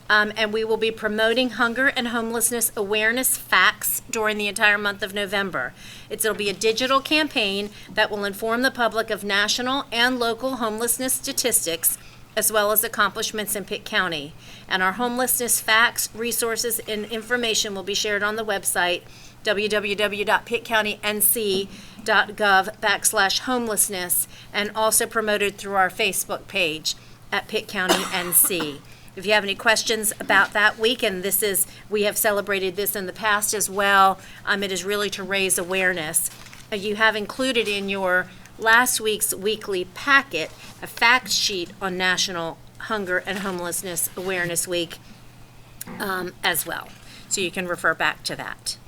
And we will be promoting hunger and homelessness awareness facts during the entire month of November. It'll be a digital campaign that will inform the public of national and local homelessness statistics, as well as accomplishments in Pitt County. And our homelessness facts, resources, and information will be shared on the website, www.pittcountync.gov/homelessness, and also promoted through our Facebook page at Pitt County NC. If you have any questions about that week, and we have celebrated this in the past as well, it is really to raise awareness. You have included in your last week's weekly packet a fact sheet on National Hunger and Homelessness Awareness Week as well, so you can refer back to that.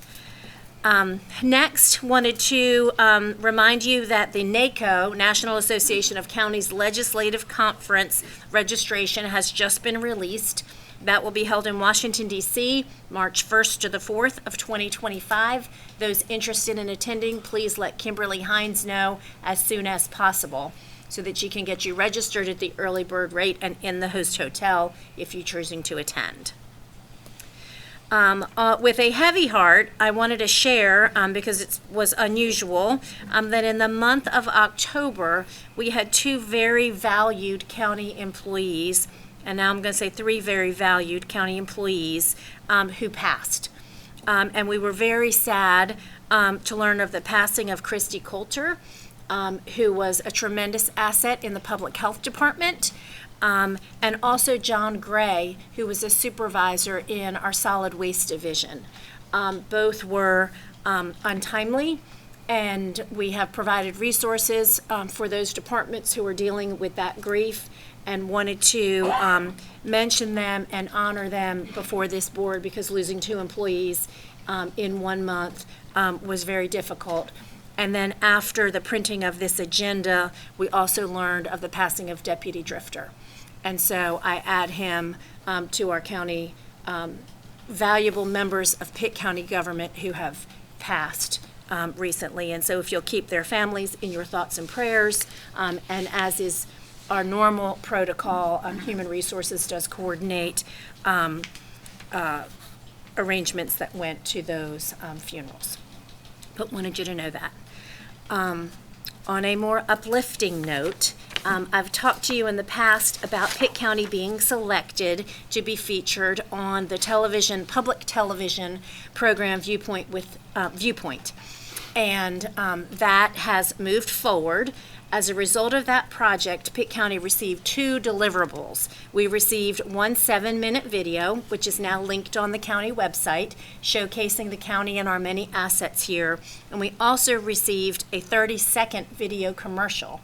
Next, wanted to remind you that the NACO, National Association of Counties Legislative Conference registration has just been released. That will be held in Washington, D.C., March 1st to the 4th of 2025. Those interested in attending, please let Kimberly Hines know as soon as possible so that she can get you registered at the early bird rate and in the host hotel if you're choosing to attend. With a heavy heart, I wanted to share, because it was unusual, that in the month of October, we had two very valued county employees, and now I'm going to say three very valued county employees who passed. And we were very sad to learn of the passing of Christy Coulter, who was a tremendous asset in the public health department. And also John Gray, who was a supervisor in our solid waste division. Both were untimely, and we have provided resources for those departments who are dealing with that grief, and wanted to mention them and honor them before this board, because losing two employees in 1 month was very difficult. And then after the printing of this agenda, we also learned of the passing of Deputy Drifter. And so I add him to our county valuable members of Pitt County government who have passed recently. And so if you'll keep their families in your thoughts and prayers, and as is our normal protocol, Human Resources does coordinate arrangements that went to those funerals. But wanted you to know that. On a more uplifting note, I've talked to you in the past about Pitt County being selected to be featured on the public television program Viewpoint with Viewpoint. And that has moved forward. As a result of that project, Pitt County received 2 deliverables. We received one 7-minute video, which is now linked on the county website, showcasing the county and our many assets here. And we also received a 30-second video commercial.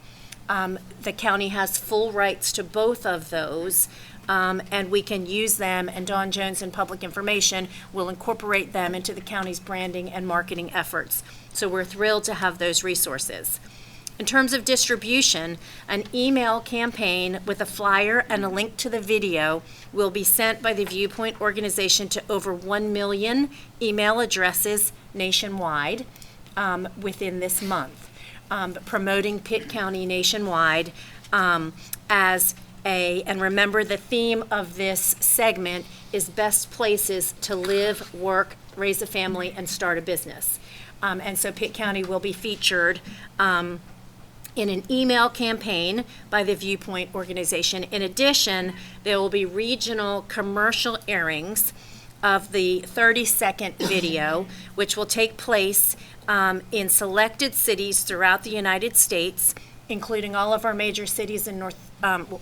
The county has full rights to both of those, and we can use them, and Dawn Jones and Public Information will incorporate them into the county's branding and marketing efforts. So we're thrilled to have those resources. In terms of distribution, an email campaign with a flyer and a link to the video will be sent by the Viewpoint organization to over 1 million email addresses nationwide within this month. promoting Pitt County nationwide and remember the theme of this segment is best places to live, work, raise a family, and start a business. And so Pitt County will be featured in an email campaign by the Viewpoint organization. In addition, there will be regional commercial airings of the 30-second video, which will take place in selected cities throughout the United States, including all of our major cities in North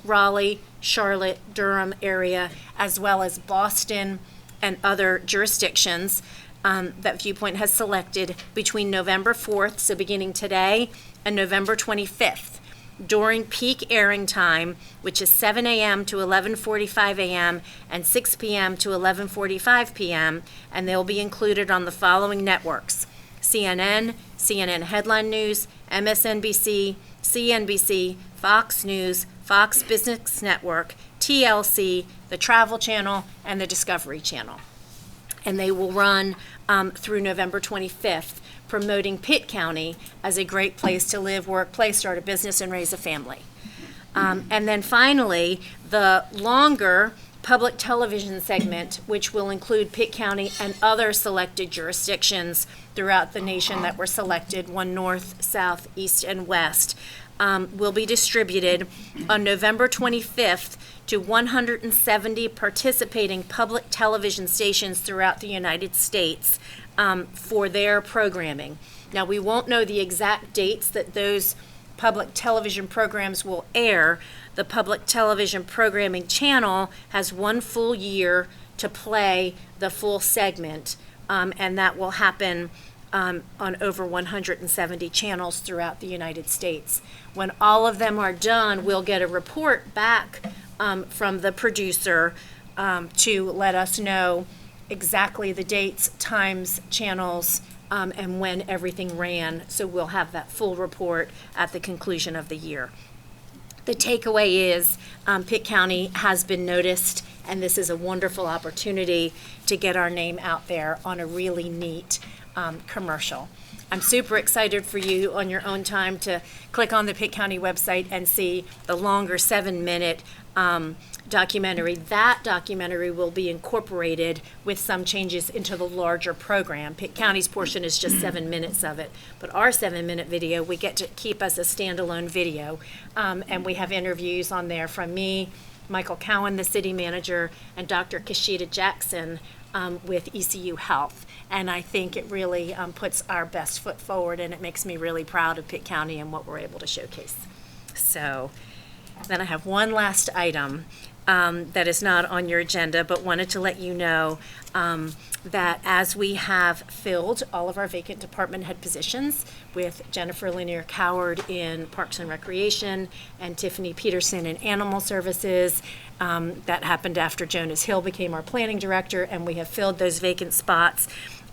Raleigh, Charlotte, Durham area, as well as Boston and other jurisdictions that Viewpoint has selected between November 4th, so beginning today, and November 25th, during peak airing time, which is 7 a.m. to 11:45 a.m. and 6 p.m. to 11:45 p.m., and they'll be included on the following networks: CNN, CNN Headline News, MSNBC, CNBC, Fox News, Fox Business Network, TLC, the Travel Channel, and the Discovery Channel. And they will run through November 25th, promoting Pitt County as a great place to live, work, play, start a business, and raise a family. And then finally, the longer public television segment, which will include Pitt County and other selected jurisdictions throughout the nation that were selected, one north, south, east, and west, will be distributed on November 25th to 170 participating public television stations throughout the United States for their programming. Now, we won't know the exact dates that those public television programs will air. The public television programming channel has 1 full year to play the full segment, and that will happen on over 170 channels throughout the United States. When all of them are done, we'll get a report back from the producer to let us know exactly the dates, times, channels, and when everything ran. So we'll have that full report at the conclusion of the year. The takeaway is Pitt County has been noticed, and this is a wonderful opportunity to get our name out there on a really neat commercial. I'm super excited for you on your own time to click on the Pitt County website and see the longer 7-minute documentary. That documentary will be incorporated with some changes into the larger program. Pitt County's portion is just 7 minutes of it, but our 7-minute video we get to keep as a standalone video, and we have interviews on there from me, Michael Cowan, the city manager, and Dr. Kashida Jackson with ECU Health. And I think it really puts our best foot forward, and it makes me really proud of Pitt County and what we're able to showcase. So then I have one last item that is not on your agenda, but wanted to let you know that as we have filled all of our vacant department head positions with Jennifer Lanier Coward in Parks and Recreation and Tiffany Peterson in Animal Services, that happened after Jonas Hill became our planning director, and we have filled those vacant spots.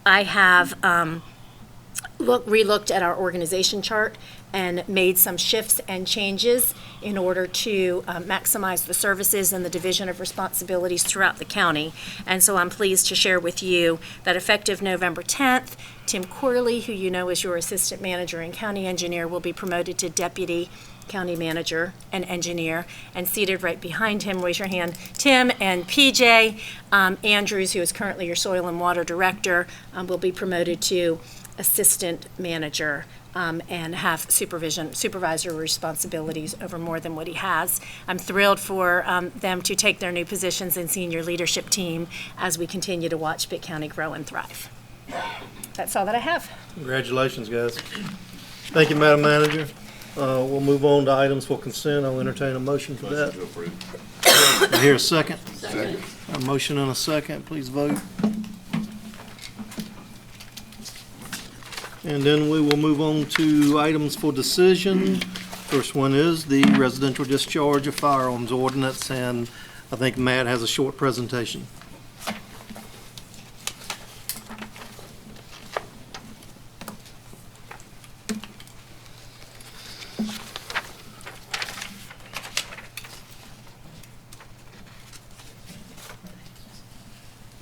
I have relooked at our organization chart and made some shifts and changes in order to maximize the services and the division of responsibilities throughout the county. And so I'm pleased to share with you that effective November 10th, Tim Corley, who you know is your assistant manager and county engineer, will be promoted to deputy county manager and engineer, and seated right behind him, raise your hand, Tim, and PJ Andrews, who is currently your soil and water director, will be promoted to assistant manager and have supervisory responsibilities over more than what he has. I'm thrilled for them to take their new positions in senior leadership team as we continue to watch Pitt County grow and thrive. That's all that I have. Congratulations, guys. Thank you, Madam Manager. We'll move on to items for consent. I'll entertain a motion for that. I hear a second. Second. A motion and a second. Please vote. And then we will move on to items for decision. First one is the residential discharge of firearms ordinance, and I think Matt has a short presentation.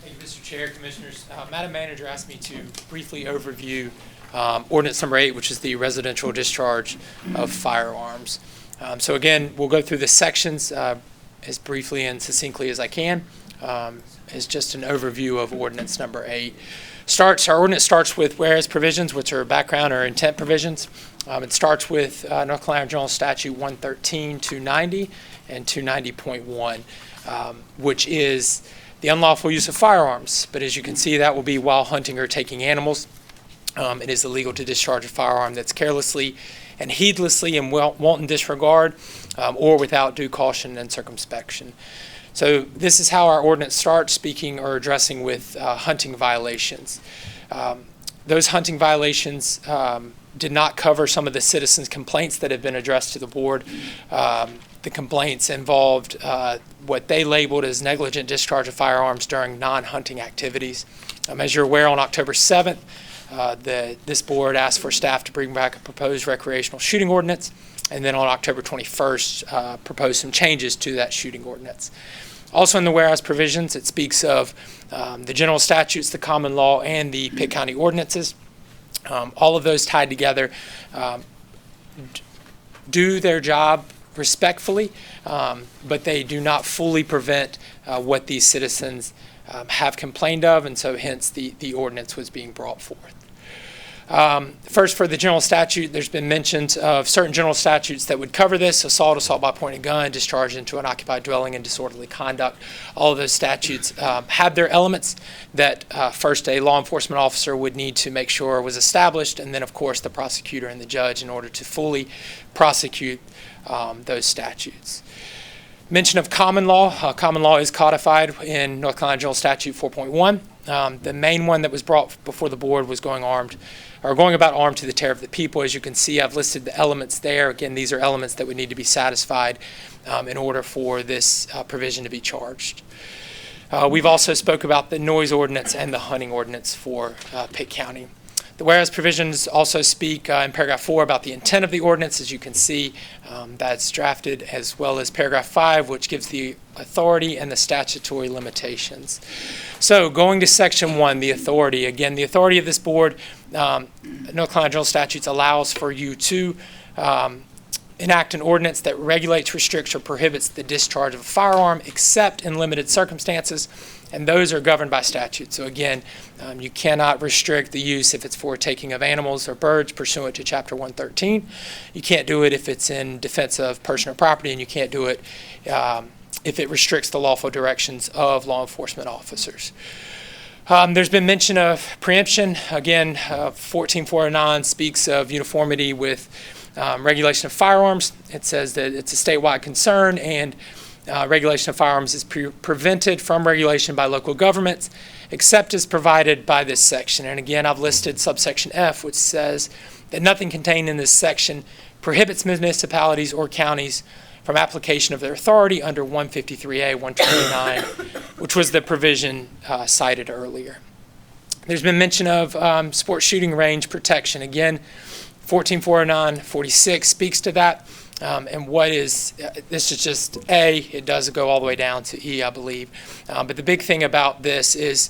Thank you, Mr. Chair, Commissioners. Madam Manager asked me to briefly overview Ordinance number 8, which is the residential discharge of firearms. So again, we'll go through the sections as briefly and succinctly as I can. Is just an overview of ordinance number 8. Our ordinance starts with whereas provisions, which are background or intent provisions. It starts with North Carolina General Statute 113, 290, and 290.1, which is the unlawful use of firearms. But as you can see, that will be while hunting or taking animals. It is illegal to discharge a firearm that's carelessly and heedlessly in wanton disregard or without due caution and circumspection. So this is how our ordinance starts, speaking or addressing with hunting violations. Those hunting violations did not cover some of the citizens' complaints that have been addressed to the board. The complaints involved what they labeled as negligent discharge of firearms during non-hunting activities. As you're aware, on October 7th, this board asked for staff to bring back a proposed recreational shooting ordinance, and then on October 21st, proposed some changes to that shooting ordinance. Also in the whereas provisions, it speaks of the general statutes, the common law, and the Pitt County ordinances. All of those tied together do their job respectfully, but they do not fully prevent what these citizens have complained of, and so hence the ordinance was being brought forth. First, for the general statute, there's been mentions of certain general statutes that would cover this: assault by pointing gun, discharge into an occupied dwelling, and disorderly conduct. All of those statutes have their elements that first a law enforcement officer would need to make sure was established, and then of course the prosecutor and the judge in order to fully prosecute those statutes. Mention of common law. Common law is codified in North Carolina General Statute 4.1. The main one that was brought before the board was going about armed to the terror of the people. As you can see, I've listed the elements there. Again, these are elements that would need to be satisfied in order for this provision to be charged. We've also spoke about the noise ordinance and the hunting ordinance for Pitt County. The whereas provisions also speak in paragraph 4 about the intent of the ordinance. As you can see, that's drafted, as well as paragraph 5, which gives the authority and the statutory limitations. So going to section 1, the authority. Again, the authority of this board, North Carolina General Statutes allows for you to enact an ordinance that regulates, restricts, or prohibits the discharge of a firearm except in limited circumstances, and those are governed by statute. So again, you cannot restrict the use if it's for taking of animals or birds pursuant to Chapter 113. You can't do it if it's in defense of person or property, and you can't do it if it restricts the lawful directions of law enforcement officers. There's been mention of preemption. Again, 14409 speaks of uniformity with regulation of firearms. It says that it's a statewide concern, and regulation of firearms is prevented from regulation by local governments, except as provided by this section. And again, I've listed subsection F, which says that nothing contained in this section prohibits municipalities or counties from application of their authority under 153A, 129, which was the provision cited earlier. There's been mention of sports shooting range protection. Again, 14409-46 speaks to that. And what is, this is just A, it does go all the way down to E, I believe. But the big thing about this is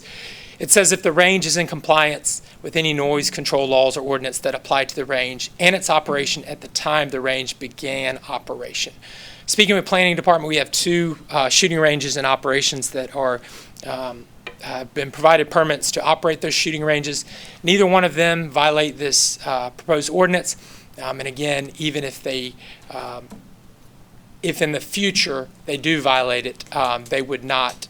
it says if the range is in compliance with any noise control laws or ordinance that apply to the range and its operation at the time the range began operation. Speaking with Planning Department, we have 2 shooting ranges in operations that are have been provided permits to operate those shooting ranges. Neither one of them violate this proposed ordinance. And again, even if they, if in the future they do violate it, they would not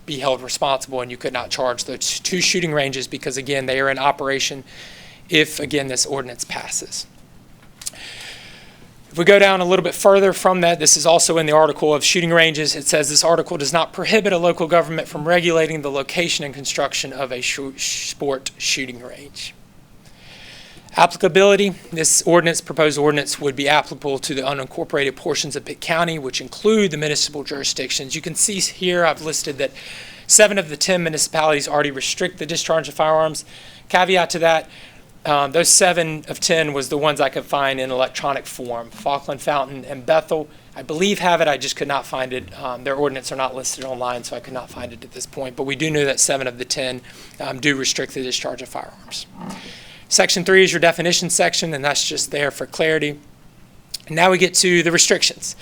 be held responsible, and you could not charge those 2 shooting ranges because, again, they are in operation if, again, this ordinance passes. If we go down a little bit further from that, this is also in the article of shooting ranges. It says this article does not prohibit a local government from regulating the location and construction of a sport shooting range. Applicability, this ordinance, proposed ordinance, would be applicable to the unincorporated portions of Pitt County, which include the municipal jurisdictions. You can see here I've listed that 7 of the 10 municipalities already restrict the discharge of firearms. Caveat to that, those 7 of 10 was the ones I could find in electronic form. Falkland, Fountain, and Bethel, I believe, have it. I just could not find it. Their ordinance are not listed online, so I could not find it at this point. But we do know that 7 of the 10 do restrict the discharge of firearms. Section 3 is your definition section, and that's just there for clarity. And now we get to the restrictions.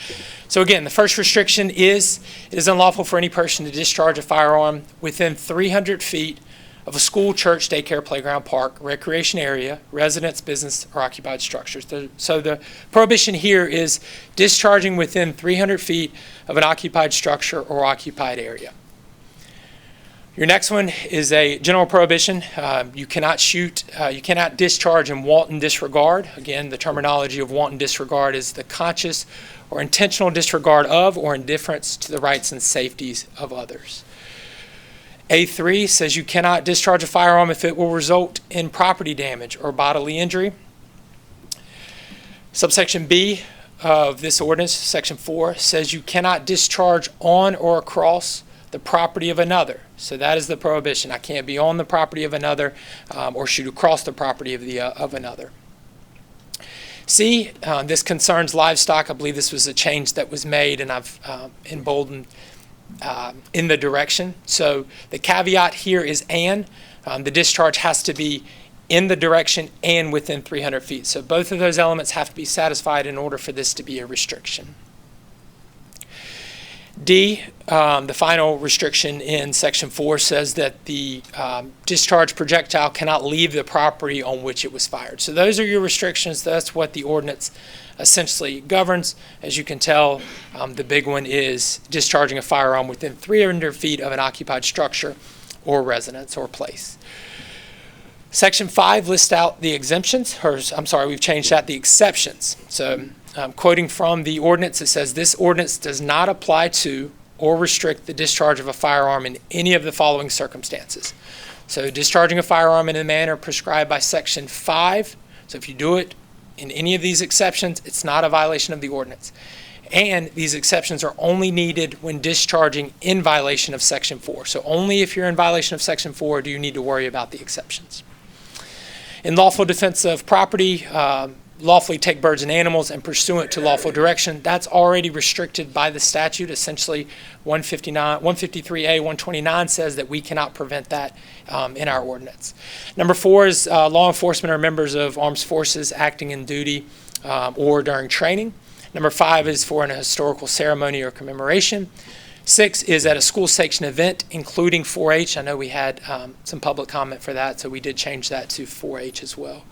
So again, the first restriction is, it is unlawful for any person to discharge a firearm within 300 feet of a school, church, daycare, playground, park, recreation area, residence, business, or occupied structures. So the prohibition here is discharging within 300 feet of an occupied structure or occupied area. Your next one is a general prohibition. You cannot discharge in wanton disregard. Again, the terminology of wanton disregard is the conscious or intentional disregard of or indifference to the rights and safeties of others. A3 says you cannot discharge a firearm if it will result in property damage or bodily injury. Subsection B of this ordinance, section 4, says you cannot discharge on or across the property of another. So that is the prohibition. I can't be on the property of another or shoot across the property of another. C, this concerns livestock. I believe this was a change that was made, and I've emboldened in the direction. So the caveat here is and. The discharge has to be in the direction and within 300 feet. So both of those elements have to be satisfied in order for this to be a restriction. D, the final restriction in section 4 says that the discharged projectile cannot leave the property on which it was fired. So those are your restrictions. That's what the ordinance essentially governs. As you can tell, the big one is discharging a firearm within 300 feet of an occupied structure or residence or place. Section 5 lists out the exemptions, we've changed that, the exceptions. So quoting from the ordinance, it says, this ordinance does not apply to or restrict the discharge of a firearm in any of the following circumstances. So discharging a firearm in a manner prescribed by section 5. So if you do it in any of these exceptions, it's not a violation of the ordinance. And these exceptions are only needed when discharging in violation of section 4. So only if you're in violation of section 4 do you need to worry about the exceptions. In lawful defense of property, lawfully take birds and animals and pursuant to lawful direction, that's already restricted by the statute. Essentially, 153A, 129 says that we cannot prevent that in our ordinance. Number 4 is law enforcement or members of armed forces acting in duty or during training. Number 5 is for an historical ceremony or commemoration. 6 is at a school sanctioned event, including 4-H. I know we had some public comment for that, so we did change that to 4-H as well.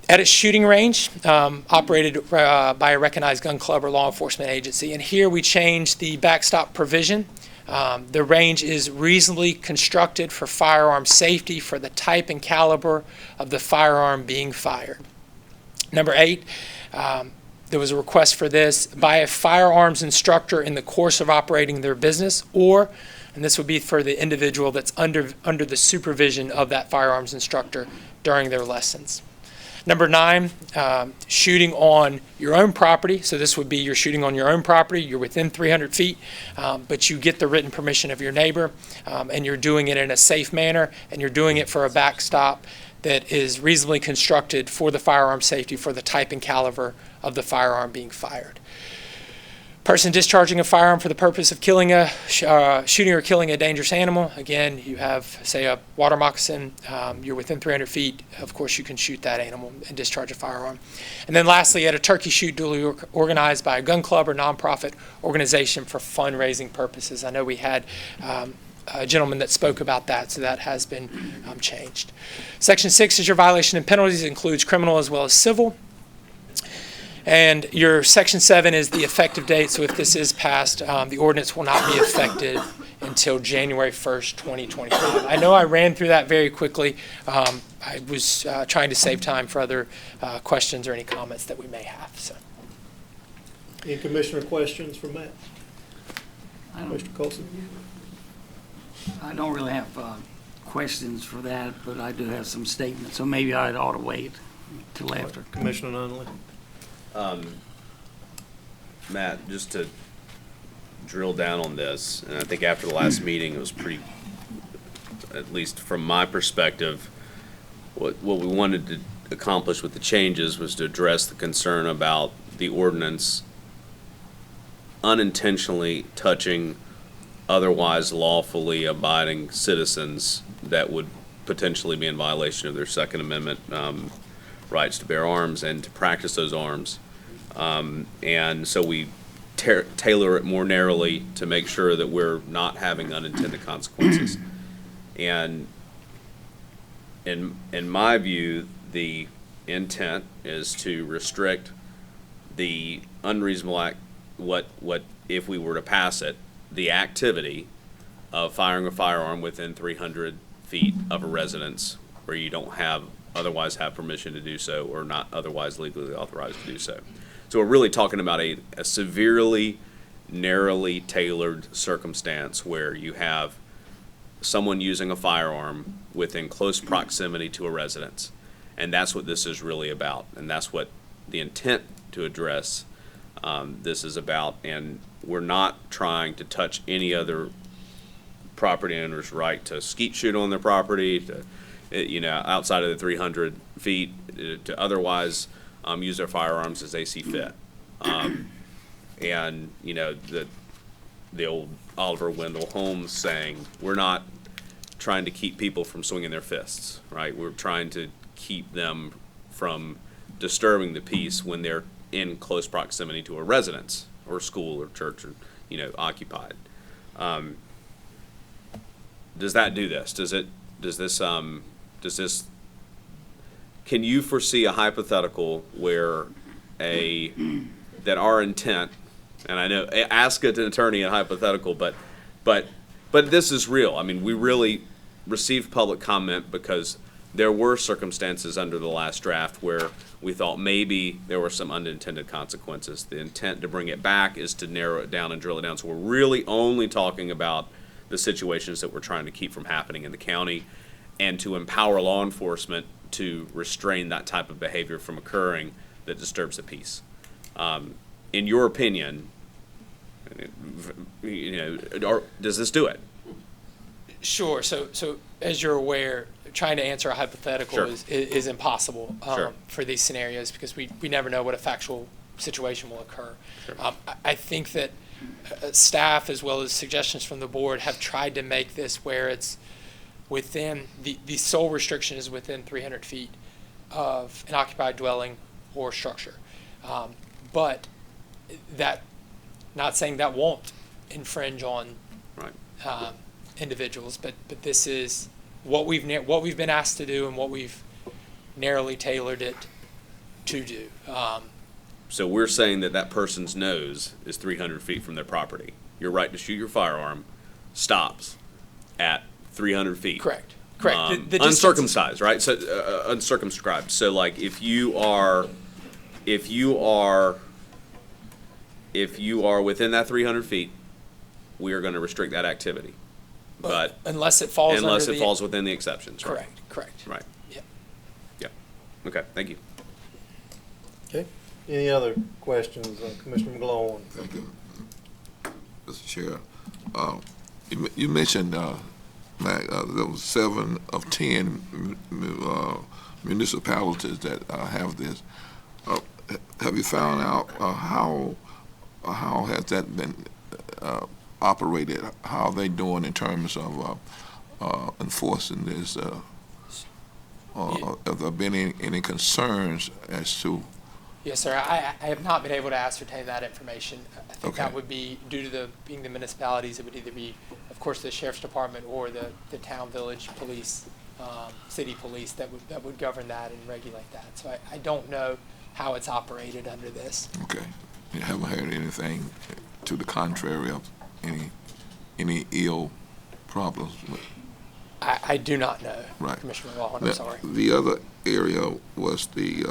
At a shooting range operated by a recognized gun club or law enforcement agency. And here we changed the backstop provision. The range is reasonably constructed for firearm safety for the type and caliber of the firearm being fired. Number 8, there was a request for this by a firearms instructor in the course of operating their business, or, and this would be for the individual that's under the supervision of that firearms instructor during their lessons. Number 9, shooting on your own property. So this would be you're shooting on your own property, you're within 300 feet, but you get the written permission of your neighbor, and you're doing it in a safe manner, and you're doing it for a backstop that is reasonably constructed for the firearm safety for the type and caliber of the firearm being fired. Person discharging a firearm for the purpose of killing shooting or killing a dangerous animal. Again, you have, say, a water moccasin. You're within 300 feet. Of course, you can shoot that animal and discharge a firearm. And then lastly, at a turkey shoot duly organized by a gun club or nonprofit organization for fundraising purposes. I know we had a gentleman that spoke about that, so that has been changed. Section 6 is your violation and penalties. It includes criminal as well as civil. And your section 7 is the effective date. So if this is passed, the ordinance will not be effective until January 1st, 2025. I know I ran through that very quickly. I was trying to save time for other questions or any comments that we may have. So. Any commissioner questions for Matt? Mr. Colson? I don't really have questions for that, but I do have some statements. So maybe I ought to wait till after. Commissioner Nunley? Matt, just to drill down on this, and I think after the last meeting, it was pretty, at least from my perspective, what we wanted to accomplish with the changes was to address the concern about the ordinance unintentionally touching otherwise lawfully abiding citizens that would potentially be in violation of their Second Amendment rights to bear arms and to practice those arms. And so we tailor it more narrowly to make sure that we're not having unintended consequences. And in my view, the intent is to restrict the unreasonable act, what if we were to pass it, the activity of firing a firearm within 300 feet of a residence where you don't otherwise have permission to do so or not otherwise legally authorized to do so. So we're really talking about a severely, narrowly tailored circumstance where you have someone using a firearm within close proximity to a residence. And that's what this is really about. And that's what the intent to address this is about. And we're not trying to touch any other property owner's right to skeet shoot on their property, to, outside of the 300 feet, to otherwise use their firearms as they see fit. And, the old Oliver Wendell Holmes saying, we're not trying to keep people from swinging their fists, right? We're trying to keep them from disturbing the peace when they're in close proximity to a residence or school or church or, occupied. Does that do this? Can you foresee a hypothetical where that our intent, and I know, ask an attorney a hypothetical, but this is real. I mean, we really received public comment because there were circumstances under the last draft where we thought maybe there were some unintended consequences. The intent to bring it back is to narrow it down and drill it down. So we're really only talking about the situations that we're trying to keep from happening in the county and to empower law enforcement to restrain that type of behavior from occurring that disturbs the peace. In your opinion, does this do it? Sure. So as you're aware, trying to answer a hypothetical Sure. is impossible Sure. for these scenarios because we never know what a factual situation will occur. Sure. I think that staff, as well as suggestions from the board, have tried to make this where it's within, the sole restriction is within 300 feet of an occupied dwelling or structure. But that, not saying that won't infringe on Right. individuals, but this is what we've been asked to do and what we've narrowly tailored it to do. So we're saying that person's nose is 300 feet from their property. Your right to shoot your firearm stops at 300 feet. Correct. The distance- Uncircumcised, right? So uncircumscribed. So like if you are within that 300 feet, we are going to restrict that activity. But unless it falls within the exceptions. Right? Correct. Right. Yep. Yeah. Okay. Thank you. Okay. Any other questions, Commissioner McGlone? Thank you. Mr. Chair, you mentioned, Mac, there was 7 of 10 municipalities that have this. Have you found out how has that been operated? How are they doing in terms of enforcing this? Have there been any concerns as to? Yes, sir. I have not been able to ascertain that information. I think Okay. that would be due to being the municipalities. It would either be, of course, the sheriff's department or the town, village police, city police that would govern that and regulate that. So I don't know how it's operated under this. Okay. You haven't heard anything to the contrary of any ill problems with? I do not know, Right. Commissioner Lawhorn. I'm sorry. The other area was the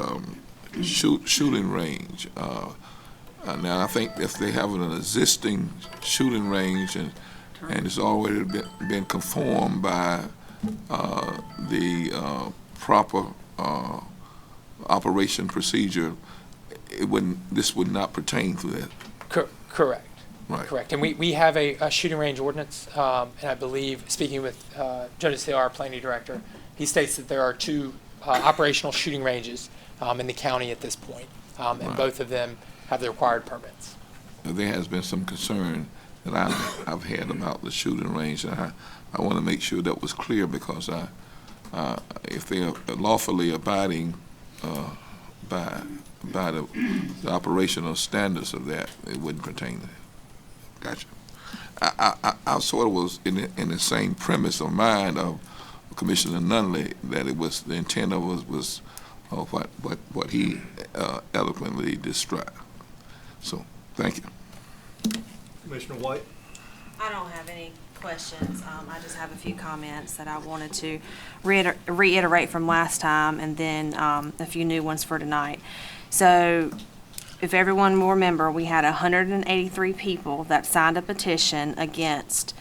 shooting range. Now, I think if they have an existing shooting range and it's already been conformed by the proper operation procedure, this would not pertain to that. Correct. Right. Correct. And we have a shooting range ordinance, and I believe, speaking with Jonas Thiel, our planning director, he states that there are 2 operational shooting ranges in the county at this point, and Right. both of them have the required permits. There has been some concern that I've had about the shooting range, and I want to make sure that was clear because if they are lawfully abiding by the operational standards of that, it wouldn't pertain to that. Gotcha. I sort of was in the same premise of mine of Commissioner Nunley, that it was the intent of was what he eloquently described. So, thank you. Commissioner White? I don't have any questions. I just have a few comments that I wanted to reiterate from last time, and then a few new ones for tonight. So, if everyone will remember, we had 183 people that signed a petition against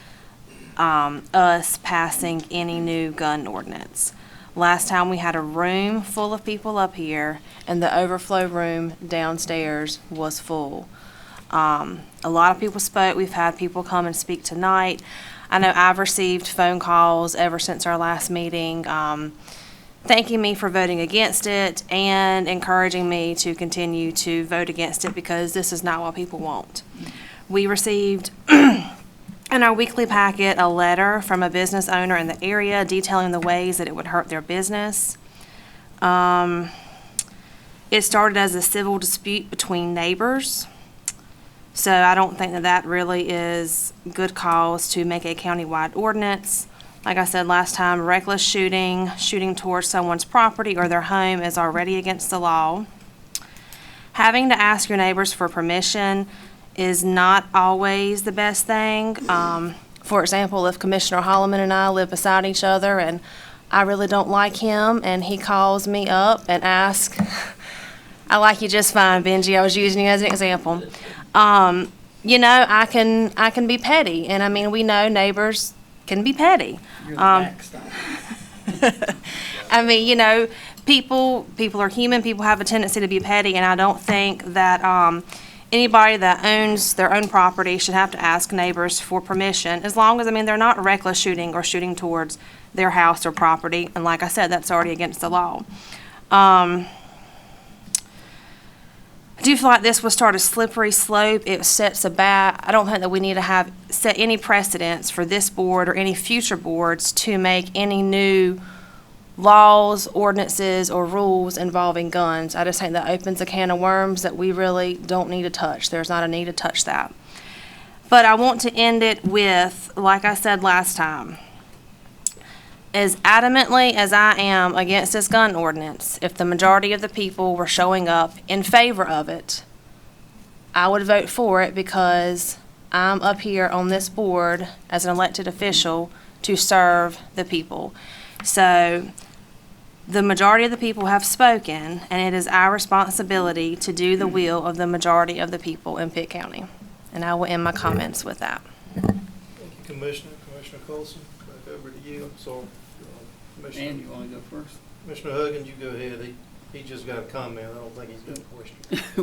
us passing any new gun ordinance. Last time we had a room full of people up here, and the overflow room downstairs was full. A lot of people spoke. We've had people come and speak tonight. I know I've received phone calls ever since our last meeting, thanking me for voting against it and encouraging me to continue to vote against it, because this is not what people want. We received in our weekly packet a letter from a business owner in the area detailing the ways that it would hurt their business. It started as a civil dispute between neighbors. So I don't think that that really is good cause to make a countywide ordinance. Like I said last time, reckless shooting towards someone's property or their home is already against the law. Having to ask your neighbors for permission is not always the best thing. For example, if Commissioner Holloman and I live beside each other and I really don't like him and he calls me up and asks, I like you just fine, Benji, I was using you as an example. You know, I can be petty, and I mean, we know neighbors can be petty. I mean, you know, people are human, people have a tendency to be petty, and I don't think that anybody that owns their own property should have to ask neighbors for permission, as long as, I mean, they're not reckless shooting or shooting towards their house or property, and like I said, that's already against the law. I do feel like this will start a slippery slope. It sets a I don't think that we need to set any precedents for this board or any future boards to make any new laws, ordinances, or rules involving guns. I just think that opens a can of worms that we really don't need to touch. There's not a need to touch that. But I want to end it with, like I said last time, as adamantly as I am against this gun ordinance, if the majority of the people were showing up in favor of it, I would vote for it, because I'm up here on this board as an elected official to serve the people. So the majority of the people have spoken, and it is our responsibility to do the will of the majority of the people in Pitt County. And I will end my comments with that. Thank you, Commissioner. Commissioner Colson, back over to you. So, Commissioner. And you want to go first? Commissioner Huggins, you go ahead. He just got a comment. I don't think he's got a question.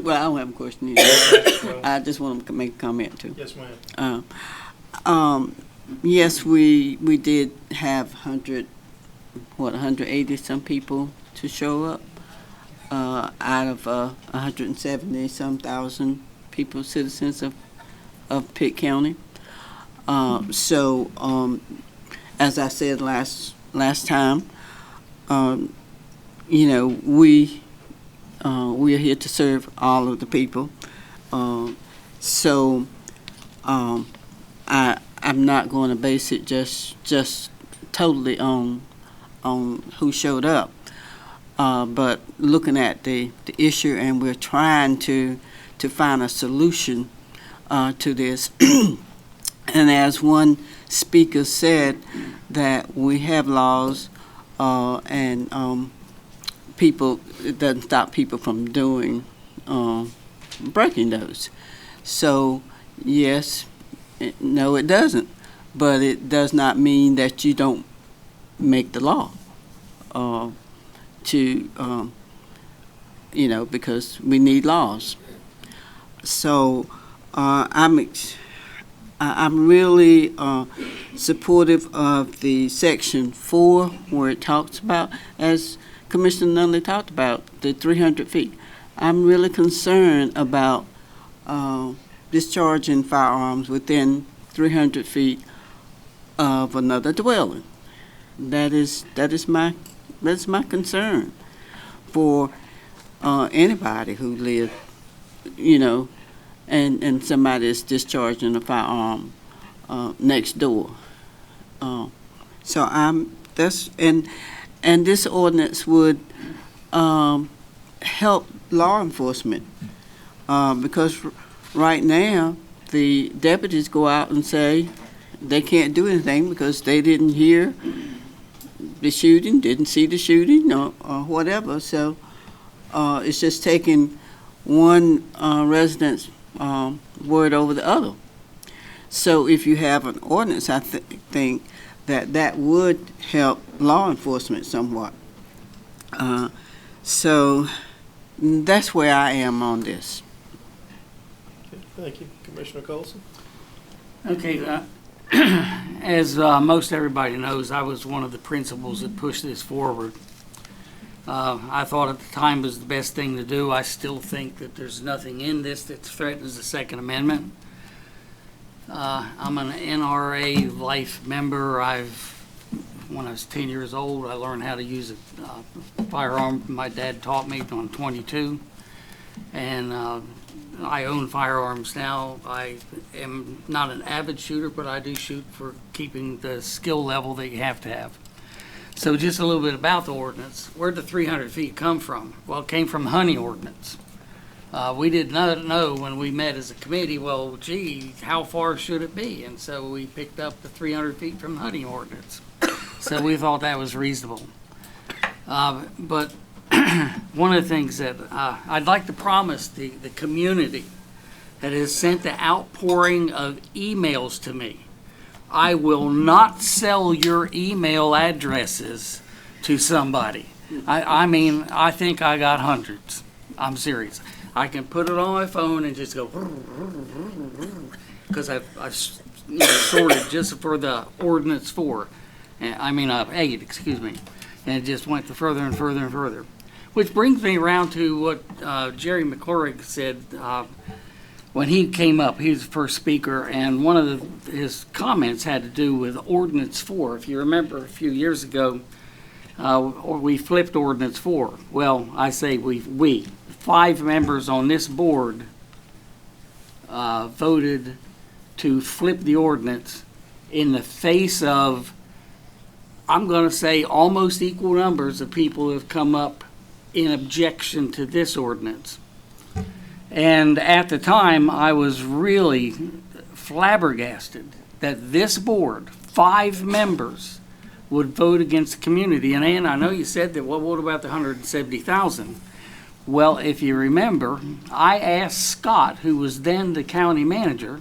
Well, I don't have a question either. I just want to make a comment too. Yes, ma'am. Yes, we did have 180 some people to show up out of 170 some thousand people, citizens of Pitt County. As I said last time, you know, we are here to serve all of the people. I'm not going to base it just totally on who showed up, but looking at the issue, and we're trying to find a solution to this. And as one speaker said, that we have laws, and people, it doesn't stop people from breaking those. So yes, no, it doesn't, but it does not mean that you don't make the law you know, because we need laws. So I'm really supportive of the Section 4, where it talks about, as Commissioner Nunley talked about, the 300 feet. I'm really concerned about discharging firearms within 300 feet of another dwelling. that's my concern for anybody who lives, and somebody is discharging a firearm next door. So and this ordinance would help law enforcement because right now the deputies go out and say they can't do anything because they didn't hear the shooting, didn't see the shooting, or whatever. So it's just taking one resident's word over the other. So if you have an ordinance, I think that would help law enforcement somewhat. So that's where I am on this. Thank you. Commissioner Colson? Okay, as most everybody knows, I was one of the principals that pushed this forward. I thought at the time was the best thing to do. I still think that there's nothing in this that threatens the Second Amendment. I'm an NRA life member. When I was 10 years old, I learned how to use a firearm. My dad taught me on 22, and I own firearms now. I am not an avid shooter, but I do shoot for keeping the skill level that you have to have. So just a little bit about the ordinance. Where'd the 300 feet come from? Well, it came from the hunting ordinance. We did not know when we met as a committee, well, gee, how far should it be? And so we picked up the 300 feet from the hunting ordinance. So we thought that was reasonable. But one of the things that I'd like to promise the community that has sent the outpouring of emails to me, I will not sell your email addresses to somebody. I mean, I think I got hundreds. I'm serious. I can put it on my phone and just go, because I've sorted just for the Ordinance 4. I mean, 8, excuse me. And it just went further and further and further. Which brings me around to what Jerry McClurg said when he came up. He was the first speaker, and one of his comments had to do with Ordinance 4. If you remember a few years ago, we flipped Ordinance 4. Well, I say we 5 members on this board voted to flip the ordinance in the face of, I'm going to say, almost equal numbers of people who have come up in objection to this ordinance. And at the time, I was really flabbergasted that this board, 5 members, would vote against the community. And Ann, I know you said that, well, what about the 170,000? Well, if you remember, I asked Scott, who was then the county manager,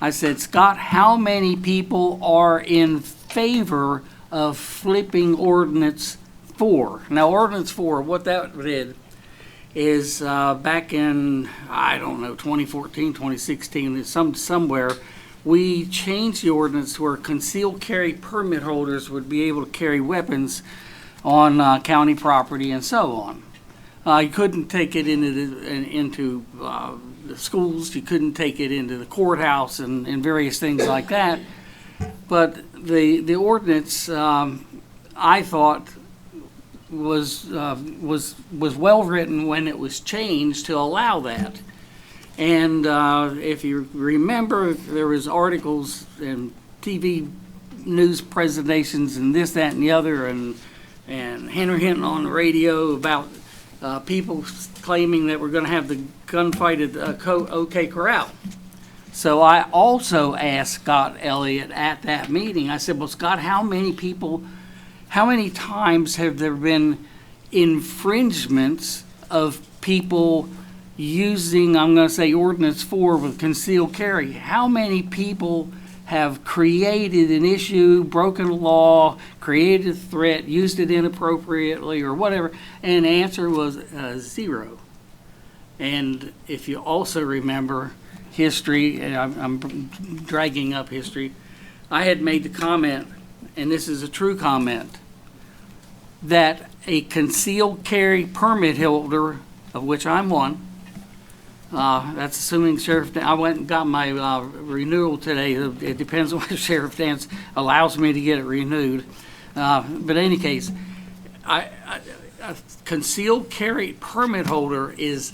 I said, Scott, how many people are in favor of flipping Ordinance 4? Now, Ordinance 4, what that did is back in, I don't know, 2014, 2016, somewhere, we changed the ordinance where concealed carry permit holders would be able to carry weapons on county property and so on. You couldn't take it into the schools, you couldn't take it into the courthouse and various things like that. But the ordinance, I thought, was well written when it was changed to allow that. And if you remember, there was articles and TV news presentations and this, that, and the other, and Henry Hinton on the radio about people claiming that we're going to have the gunfight at OK Corral. So I also asked Scott Elliott at that meeting, I said, well, Scott, how many times have there been infringements of people using, I'm going to say, Ordinance 4 with concealed carry? How many people have created an issue, broken a law, created a threat, used it inappropriately or whatever? And the answer was 0. And if you also remember history, and I'm dragging up history, I had made the comment, and this is a true comment, that a concealed carry permit holder, of which I'm one, that's assuming Sheriff, I went and got my renewal today. It depends on what Sheriff Dance allows me to get it renewed. But in any case, a concealed carry permit holder is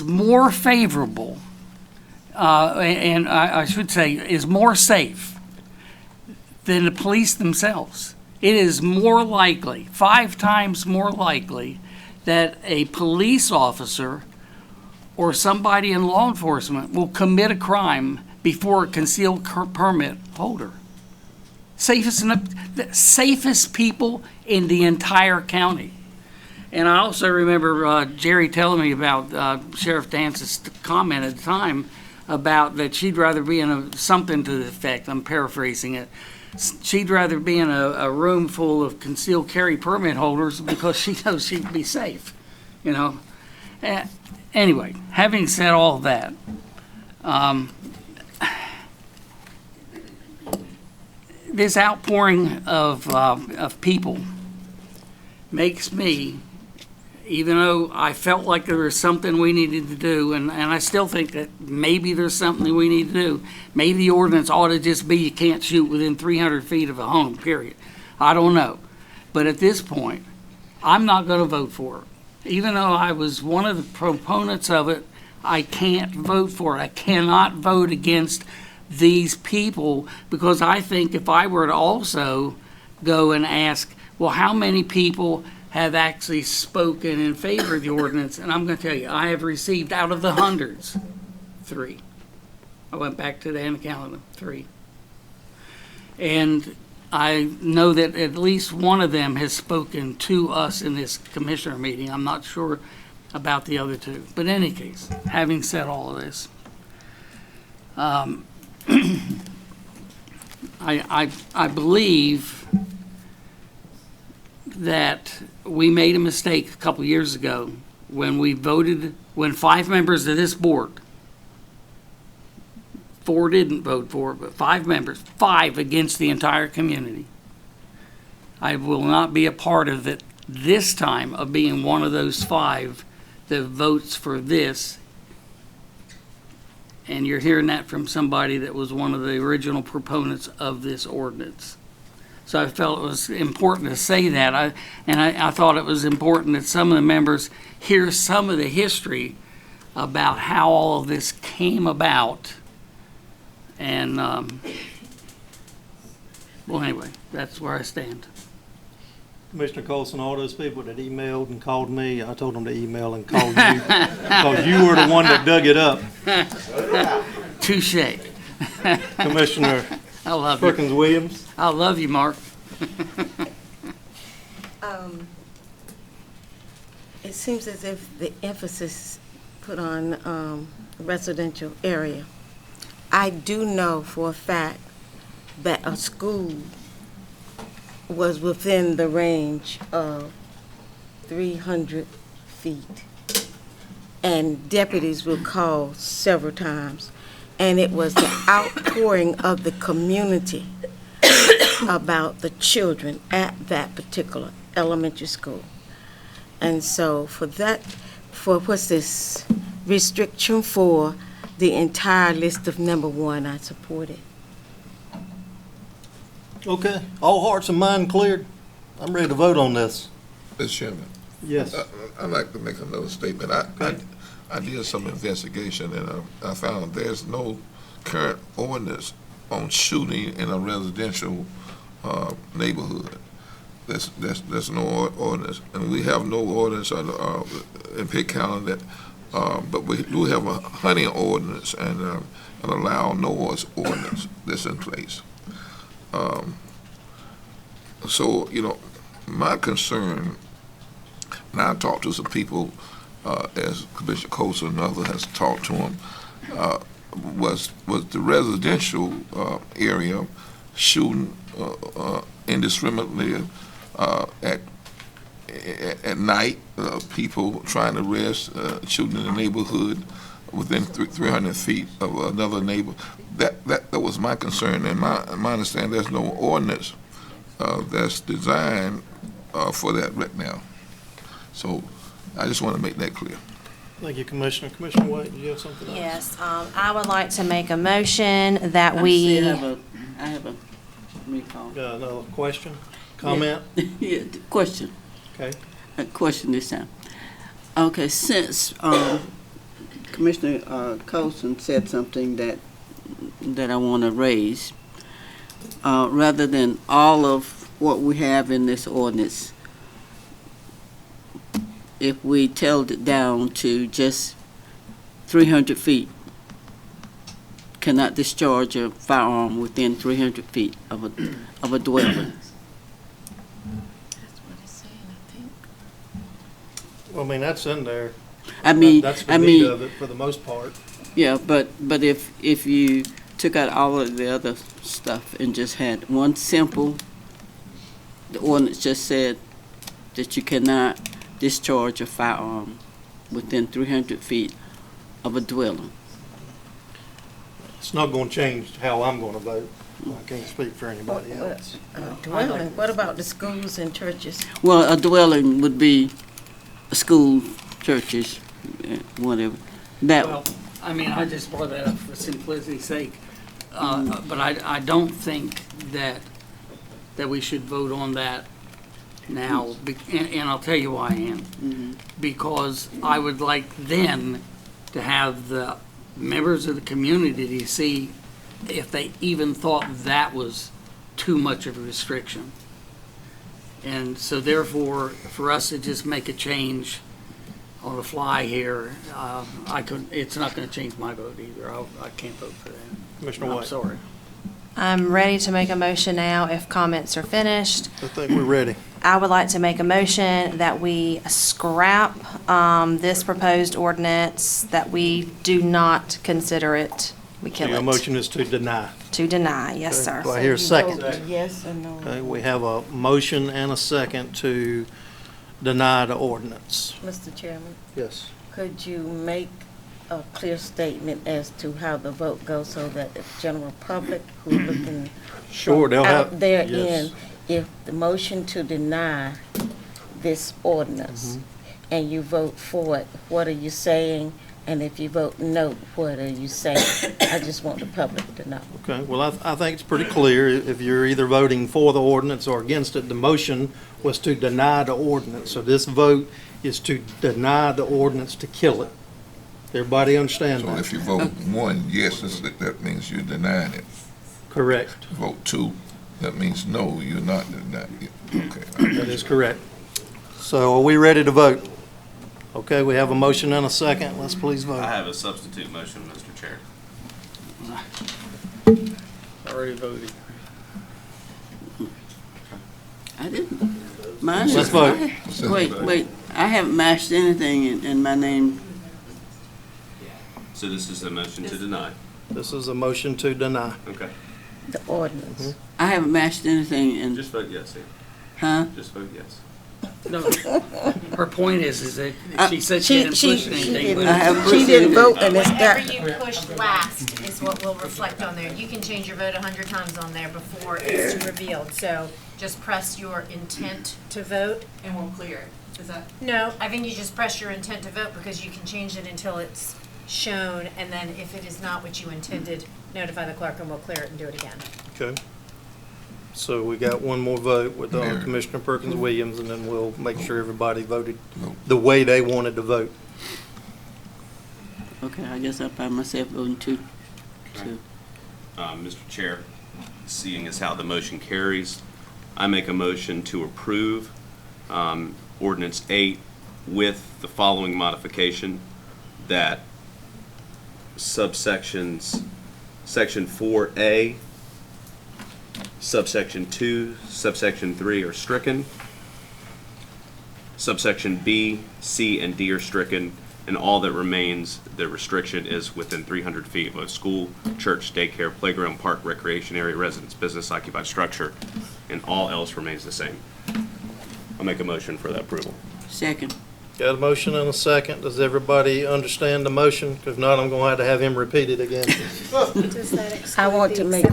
more favorable, and I should say, is more safe than the police themselves. It is more likely, 5 times more likely, that a police officer or somebody in law enforcement will commit a crime before a concealed permit holder. The safest people in the entire county. And I also remember Jerry telling me about Sheriff Dance's comment at the time about that she'd rather be in something to the effect, I'm paraphrasing it, she'd rather be in a room full of concealed carry permit holders because she knows she'd be safe, you know. Anyway, having said all that, this outpouring of people makes me, even though I felt like there was something we needed to do, and I still think that maybe there's something we need to do. Maybe the ordinance ought to just be you can't shoot within 300 feet of a home, period. I don't know. But at this point, I'm not going to vote for it. Even though I was one of the proponents of it, I can't vote for it. I cannot vote against these people because I think if I were to also go and ask, well, how many people have actually spoken in favor of the ordinance? And I'm going to tell you, I have received out of the hundreds, 3. I went back to the end of counting them, 3. And I know that at least one of them has spoken to us in this commissioner meeting. I'm not sure about the other 2. But in any case, having said all of this, I believe that we made a mistake a couple years ago when we voted, when 5 members of this board, 4 didn't vote for it, but 5 members, 5 against the entire community. I will not be a part of it this time of being one of those 5 that votes for this. And you're hearing that from somebody that was one of the original proponents of this ordinance. So I felt it was important to say that. I thought it was important that some of the members hear some of the history about how all of this came about. And, well, anyway, that's where I stand. Commissioner Colson, all those people that emailed and called me, I told them to email and call you because you were the one that dug it up. Touche. Commissioner I love Perkins Williams. I love you, Mark. It seems as if the emphasis put on residential area. I do know for a fact that a school was within the range of 300 feet. And deputies were called several times. And it was the outpouring of the community about the children at that particular elementary school. And so for that, for what's this restriction for the entire list of number 1, I support it. Okay, all hearts and mind cleared. I'm ready to vote on this. Mr. Chairman. Yes. I'd like to make another statement. I did some investigation and I found there's no current ordinance on shooting in a residential neighborhood. There's no ordinance, and we have no ordinance in Pitt County that, but we do have a hunting ordinance and an allow noise ordinance that's in place. So, you know, my concern, and I talked to some people, as Commissioner Colson and others has talked to them, was the residential area shooting indiscriminately at night, people trying to rest, shooting in the neighborhood within 300 feet of another neighbor. That was my concern, and my understanding there's no ordinance that's designed for that right now. So I just want to make that clear. Thank you, Commissioner. Commissioner White, do you have something else? Yes, I would like to make a motion that we. I have a recall. No question? Comment? Yeah, question. Okay. A question this time. Okay, since Commissioner Colson said something that I want to raise, rather than all of what we have in this ordinance, if we tailed it down to just 300 feet, cannot discharge a firearm within 300 feet of a dwelling. Well, I mean, that's in there. I mean, That's the meat of it for the most part. Yeah, but if you took out all of the other stuff and just had one simple, the ordinance just said that you cannot discharge a firearm within 300 feet of a dwelling. It's not going to change how I'm going to vote. I can't speak for anybody else. Dwelling, what about the schools and churches? Well, a dwelling would be a school, churches, whatever. Well, I mean, I just brought that up for simplicity's sake. But I don't think that we should vote on that now, and I'll tell you why I am. Because I would like then to have the members of the community to see if they even thought that was too much of a restriction. And so therefore, for us to just make a change on the fly here, it's not going to change my vote either. I can't vote for that. Commissioner I'm White. sorry. I'm ready to make a motion now if comments are finished. I think we're ready. I would like to make a motion that we scrap this proposed ordinance, that we do not consider it, we kill Your it. motion is to deny. To deny, yes, Okay. sir. Do I hear a second? Yes or no? Okay, we have a motion and a second to deny the ordinance. Mr. Chairman, Yes. could you make a clear statement as to how the vote goes so that the general public who are looking Sure, they'll have. out there yes. in, if the motion to deny this ordinance and you vote for it, what are you saying? And if you vote no, what are you saying? I just want the public to know. Okay, well, I think it's pretty clear. If you're either voting for the ordinance or against it, the motion was to deny the ordinance. So this vote is to deny the ordinance, to kill it. Everybody understand So that? if you vote one, yes, that means you're denying it. Correct. Vote two, that means no, you're not denying it. Okay. That is correct. So are we ready to vote? Okay, we have a motion and a second. Let's please vote. I have a substitute motion, Mr. Chair. Already voted. I didn't. Mine Let's is- vote. Wait, I haven't matched anything in my name. So this is a motion to deny. This is a motion to deny. Okay. The ordinance. I haven't matched anything in, Just vote yes, Sam. huh? Just vote yes. No, her point is that she said she didn't push anything. but- I haven't She didn't vote and it's Whatever got, you pushed last is what will reflect on there. You can change your vote 100 times on there before it's revealed. So just press your intent to vote. And we'll clear it. Is that? No, I think you just press your intent to vote because you can change it until it's shown. And then if it is not what you intended, notify the clerk and we'll clear it and do it again. Okay. So we got one more vote with Mayor. Commissioner Perkins Williams, and then we'll make sure everybody voted the way they wanted to vote. Okay, I guess I find myself voting two. Mr. Chair, seeing as how the motion carries, I make a motion to approve Ordinance 8 with the following modification, that subsections, Section 4A, subsection 2, subsection 3 are stricken. Subsection B, C, and D are stricken, and all that remains, the restriction is within 300 feet of a school, church, daycare, playground, park, recreation area, residence, business, occupied structure, and all else remains the same. I'll make a motion for that approval. Second. Got a motion and a second. Does everybody understand the motion? If not, I'm going to have him repeat it again. Does that I want to make,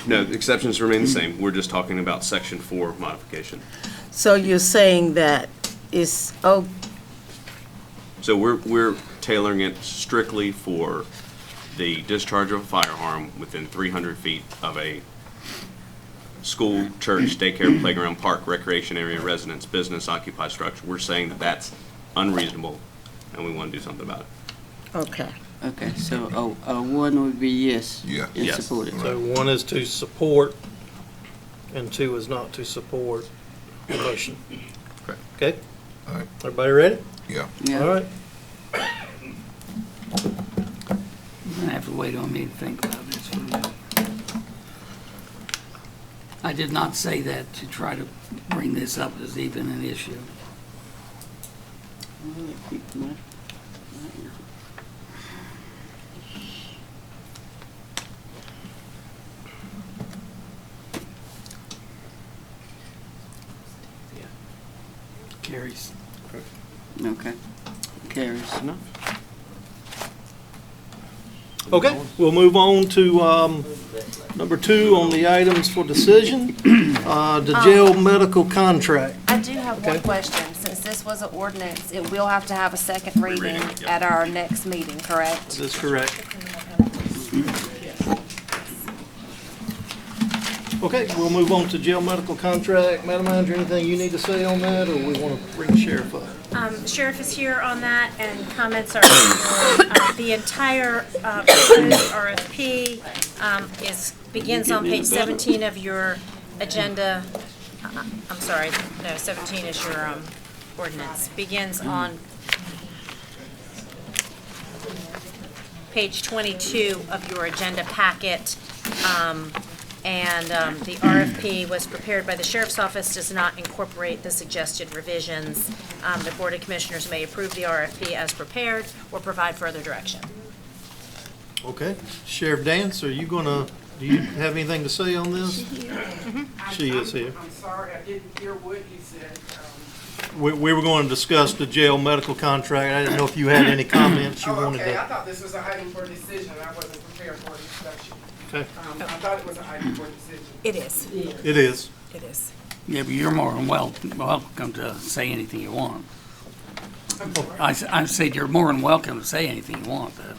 No, exceptions remain the same. We're just talking about Section 4 modification. so you're saying that it's, oh, So we're tailoring it strictly for the discharge of a firearm within 300 feet of a school, church, daycare, playground, park, recreation area, residence, business, occupied structure. We're saying that that's unreasonable, and we want to do something about it. Okay. Okay, so one would be yes. Yeah. It's Yes. supported. So 1 is to support, and 2 is not to support the motion. Correct. Okay? All right. Everybody ready? Yeah. Yeah. All right. You're gonna have to wait on me to think about this for a minute. I did not say that to try to bring this up as even an issue. Carries. Okay. Carries. Okay, we'll move on to number 2 on the items for decision, the jail medical contract. I do have one Okay. question. Since this was an ordinance, it will have to have a second reading at our next meeting, correct? That's correct. Okay, we'll move on to jail medical contract. Madam Manager, anything you need to say on that, or we want to bring the sheriff up? Sheriff is here on that, and comments are the entire proposed RFP begins on page 17 of your agenda. I'm sorry, no, 17 is your ordinance. Begins on page 22 of your agenda packet. The RFP was prepared by the Sheriff's Office, does not incorporate the suggested revisions. The Board of Commissioners may approve the RFP as prepared or provide further direction. Okay, Sheriff Dance, do you have anything to say on this? She is here. I'm sorry, I didn't hear what you said. We were going to discuss the jail medical contract. I didn't know if you had any comments you wanted Okay, I to. thought this was an item for decision. I wasn't prepared for a discussion. Okay. I thought it was an item for decision. It is. It is. It is. Yeah, but you're more than welcome to say anything you want. I said you're more than welcome to say anything you want, though.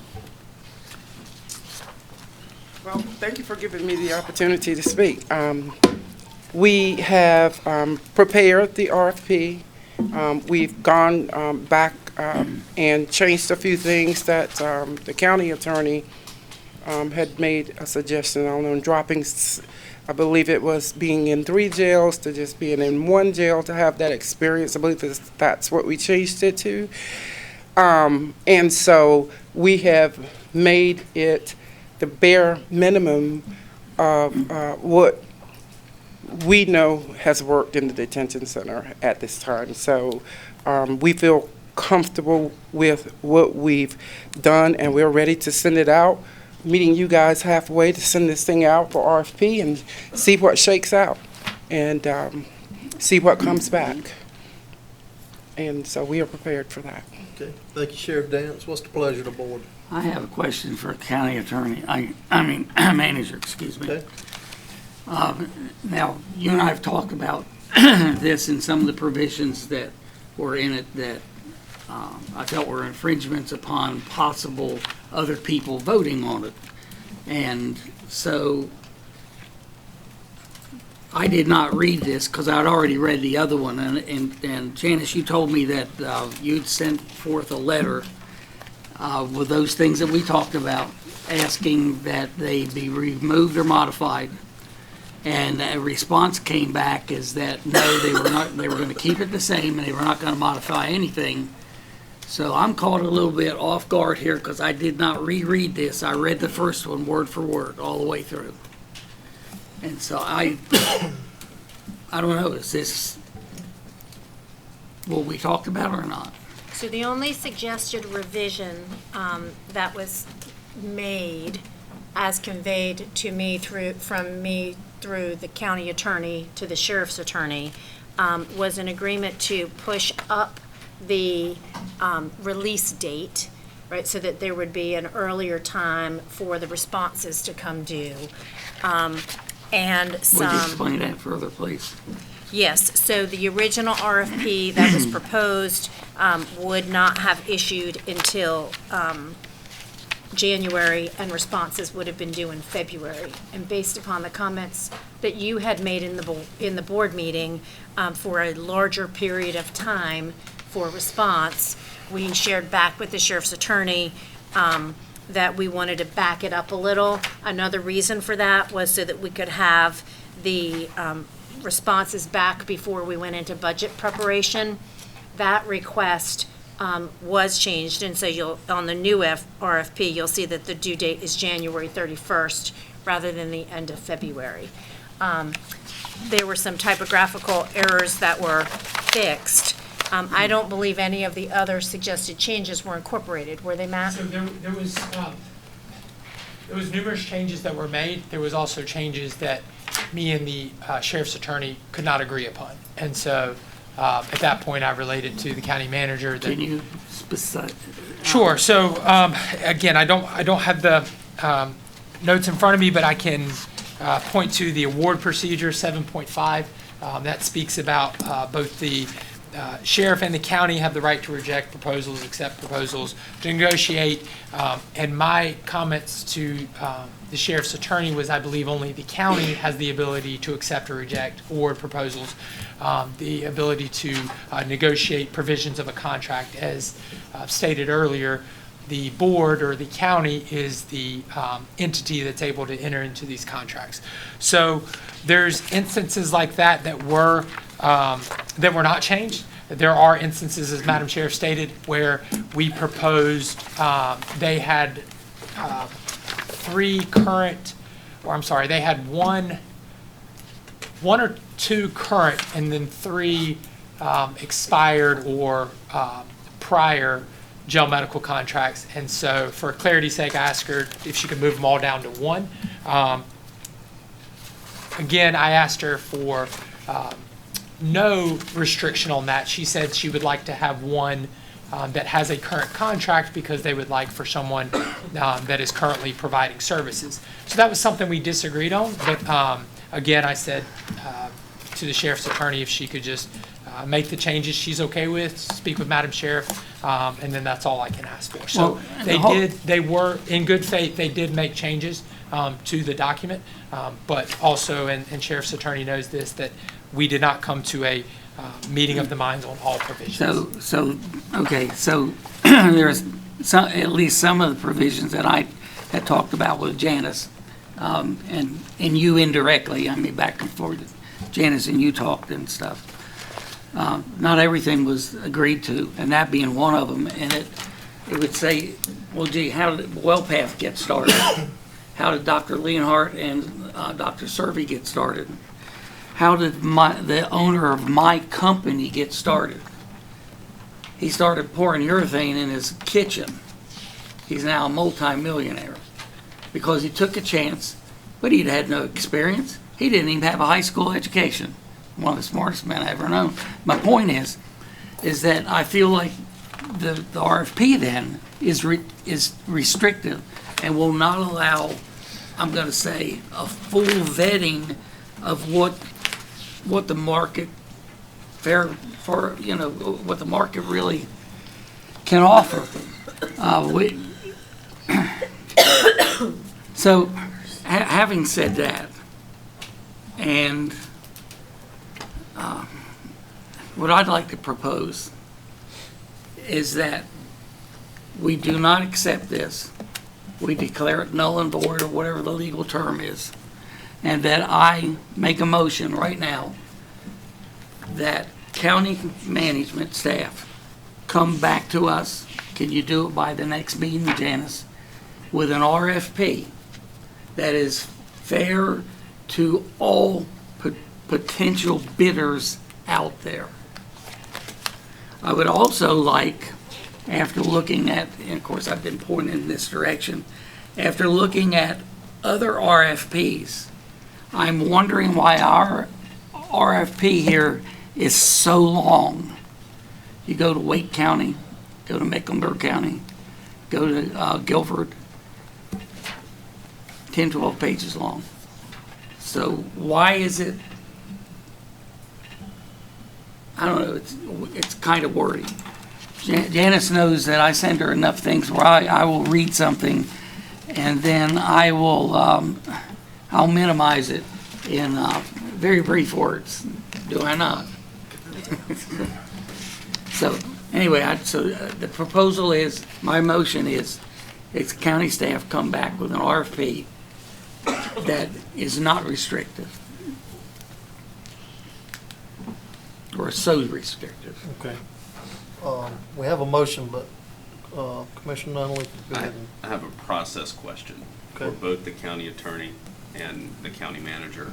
Well, thank you for giving me the opportunity to speak. We have prepared the RFP. We've gone back and changed a few things that the county attorney had made a suggestion on dropping, I believe it was being in 3 jails to just being in 1 jail to have that experience. I believe that's what we changed it to. And so we have made it the bare minimum of what we know has worked in the detention center at this time. So we feel comfortable with what we've done, and we're ready to send it out, meeting you guys halfway to send this thing out for RFP and see what shakes out and see what comes back. And so we are prepared for that. Okay, thank you, Sheriff Dance. What's the pleasure of the board? I have a question for county attorney, manager, excuse me. Okay. Now, you and I have talked about this and some of the provisions that were in it that I felt were infringements upon possible other people voting on it. And so I did not read this because I'd already read the other one. And Janice, you told me that you'd sent forth a letter with those things that we talked about, asking that they be removed or modified. And a response came back is that no, they were going to keep it the same and they were not going to modify anything. So I'm caught a little bit off guard here because I did not reread this. I read the first one word for word all the way through. And so I don't know, is this what we talked about or not? So the only suggested revision that was made as conveyed to me from me through the county attorney to the sheriff's attorney was an agreement to push up the release date, right, so that there would be an earlier time for the responses to come due. And some. Would you explain that further, please? Yes, so the original RFP that was proposed would not have issued until January, and responses would have been due in February. And based upon the comments that you had made in the board meeting, for a larger period of time for response, we shared back with the sheriff's attorney that we wanted to back it up a little. Another reason for that was so that we could have the responses back before we went into budget preparation. That request was changed, and so on the new RFP, you'll see that the due date is January 31st rather than the end of February. There were some typographical errors that were fixed. I don't believe any of the other suggested changes were incorporated. Were they, Matt? So there was numerous changes that were made. There was also changes that me and the sheriff's attorney could not agree upon. And so at that point, I related to the county manager. Can you specify? Sure. So again, I don't have the notes in front of me, but I can point to the award procedure 7.5. That speaks about both the sheriff and the county have the right to reject proposals, accept proposals, to negotiate. And my comments to the sheriff's attorney was, I believe only the county has the ability to accept or reject award proposals, the ability to negotiate provisions of a contract. As stated earlier, the board or the county is the entity that's able to enter into these contracts. So there's instances like that that were not changed. There are instances, as Madam Chair stated, where we proposed, they had they had one or two current and then three expired or prior jail medical contracts. And so for clarity's sake, I asked her if she could move them all down to one. Again, I asked her for no restriction on that. She said she would like to have one that has a current contract because they would like for someone that is currently providing services. So that was something we disagreed on. But again, I said to the sheriff's attorney if she could just make the changes she's okay with, speak with Madam Sheriff, and then that's all I can ask for. So they were, in good faith, they did make changes to the document, but also, and Sheriff's attorney knows this, that we did not come to a meeting of the minds on all provisions. So there's at least some of the provisions that I had talked about with Janice, and you indirectly, I mean, back and forth, Janice and you talked and stuff. Not everything was agreed to, and that being one of them. And it would say, well, gee, how did WellPath get started? How did Dr. Linhard and Dr. Servey get started? How did the owner of my company get started? He started pouring urethane in his kitchen. He's now a multi-millionaire because he took a chance, but he'd had no experience. He didn't even have a high school education. One of the smartest men I ever known. My point is that I feel like the RFP then is restrictive and will not allow, I'm going to say, a full vetting of what the market what the market really can offer. So, having said that, and what I'd like to propose is that we do not accept this. We declare it null and void, or whatever the legal term is, and that I make a motion right now that county management staff come back to us. Can you do it by the next meeting, Janice, with an RFP that is fair to all potential bidders out there? I would also like, after looking at, and of course I've been pointing in this direction, after looking at other RFPs, I'm wondering why our RFP here is so long. You go to Wake County, go to Mecklenburg County, go to Guilford, 10, 12 pages long. So why is it, I don't know, it's kind of wordy. Janice knows that I send her enough things where I will read something and then I will, I'll minimize it in very brief words. Do I not? So anyway, the proposal is, my motion is, it's county staff come back with an RFP that is not restrictive. Or so restrictive. Okay. We have a motion, but Commissioner Nunley, go ahead. I have a process question for both the county attorney and the county manager.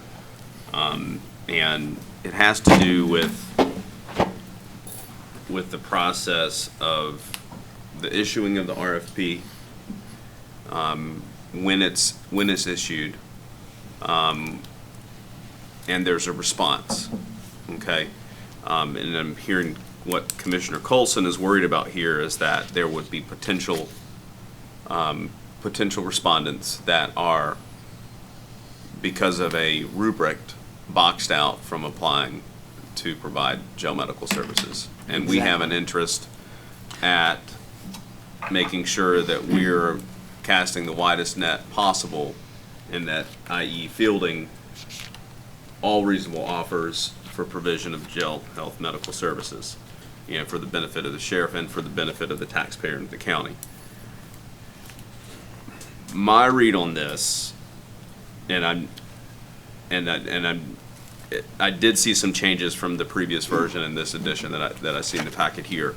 And it has to do with the process of the issuing of the RFP, when it's issued, and there's a response, okay? And I'm hearing what Commissioner Colson is worried about here is that there would be potential respondents that are, because of a rubric, boxed out from applying to provide jail medical services. And we have an interest at making sure that we're casting the widest net possible in that, i.e. fielding all reasonable offers for provision of jail health medical services, you know, for the benefit of the sheriff and for the benefit of the taxpayer in the county. My read on this, I did see some changes from the previous version in this edition that I see in the packet here,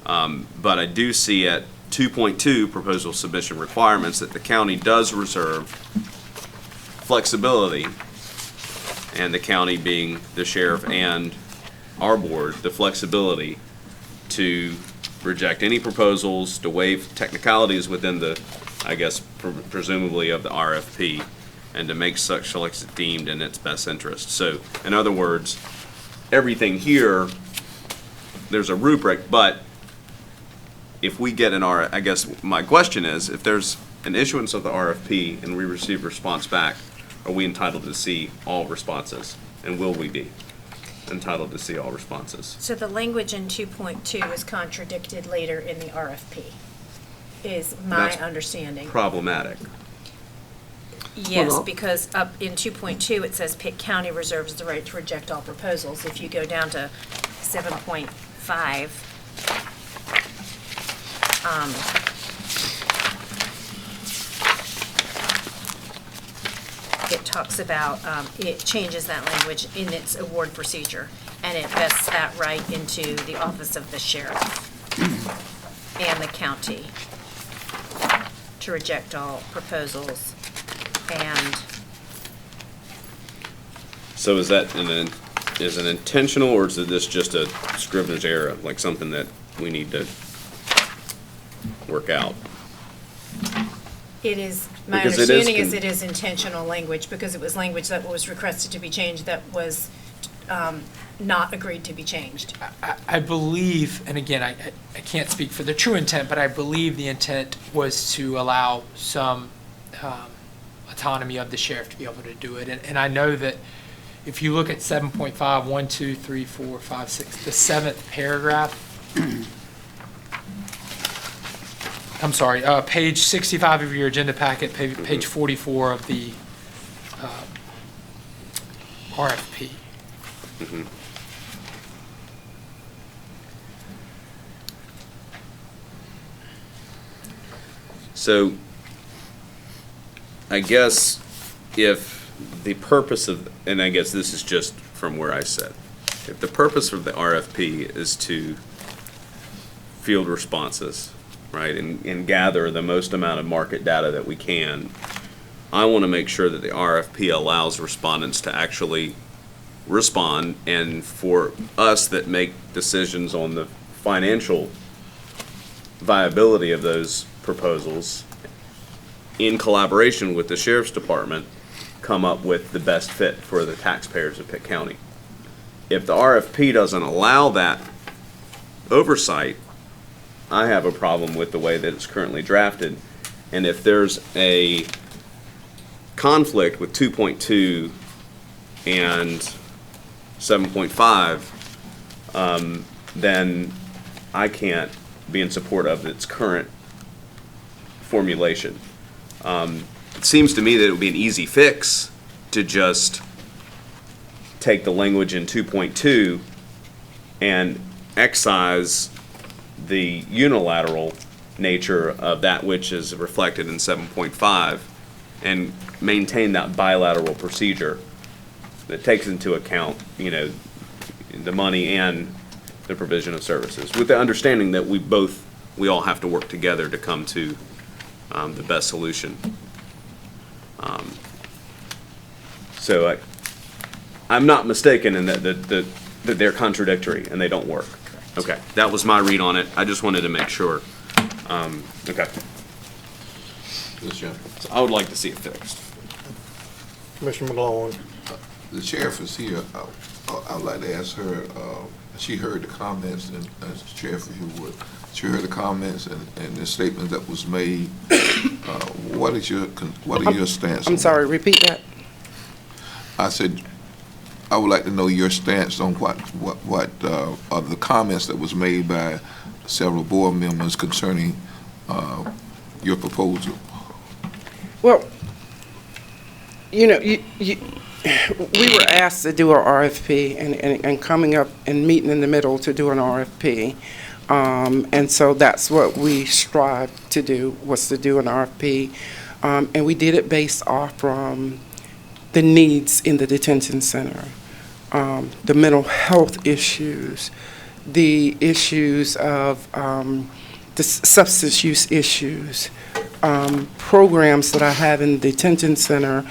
but I do see at 2.2 proposal submission requirements that the county does reserve flexibility, and the county being the sheriff and our board, the flexibility to reject any proposals, to waive technicalities within the, I guess, presumably of the RFP, and to make such selections deemed in its best interest. So, in other words, everything here, there's a rubric, but if we get I guess my question is, if there's an issuance of the RFP and we receive response back, are we entitled to see all responses? And will we be entitled to see all responses? So the language in 2.2 is contradicted later in the RFP, is my That's understanding. Problematic. Yes, because up in 2.2, it says Pitt County reserves the right to reject all proposals. If you go down to 7.5, it talks about, it changes that language in its award procedure, and it vests that right into the office of the sheriff and the county to reject all proposals. And So is that is it intentional, or is this just a scrivener's error, like something that we need to work out? it is, my Because understanding is it is intentional language, because it was language that was requested to be changed that was not agreed to be changed. I believe, and again, I can't speak for the true intent, but I believe the intent was to allow some autonomy of the sheriff to be able to do it. And I know that if you look at 7.5, 1, 2, 3, 4, 5, 6, the seventh paragraph, I'm sorry, page 65 of your agenda packet, page 44 of the RFP. Mm-hmm. So, I guess if the purpose of, and I guess this is just from where I sit, if the purpose of the RFP is to field responses, right, and gather the most amount of market data that we can, I want to make sure that the RFP allows respondents to actually respond, and for us that make decisions on the financial viability of those proposals, in collaboration with the Sheriff's Department, come up with the best fit for the taxpayers of Pitt County. If the RFP doesn't allow that oversight, I have a problem with the way that it's currently drafted. And if there's a conflict with 2.2 and 7.5, then I can't be in support of its current formulation. It seems to me that it would be an easy fix to just take the language in 2.2 and excise the unilateral nature of that which is reflected in 7.5 and maintain that bilateral procedure that takes into account, the money and the provision of services, with the understanding that we all have to work together to come to the best solution. So I'm not mistaken in that they're contradictory and they don't work. Okay, that was my read on it. I just wanted to make sure. Okay. So I would like to see it fixed. Commissioner McGlaughlin. The sheriff is here. I would like to ask her, she heard the comments, and Sheriff, if you would, she heard the comments and the statement that was made. What are your stance? I'm sorry, repeat that. I said, I would like to know your stance on what are the comments that was made by several board members concerning your proposal. Well, we were asked to do an RFP and coming up and meeting in the middle to do an RFP. And so that's what we strived to do, was to do an RFP. And we did it based off from the needs in the detention center, the mental health issues, the issues of the substance use issues, programs that I have in the detention center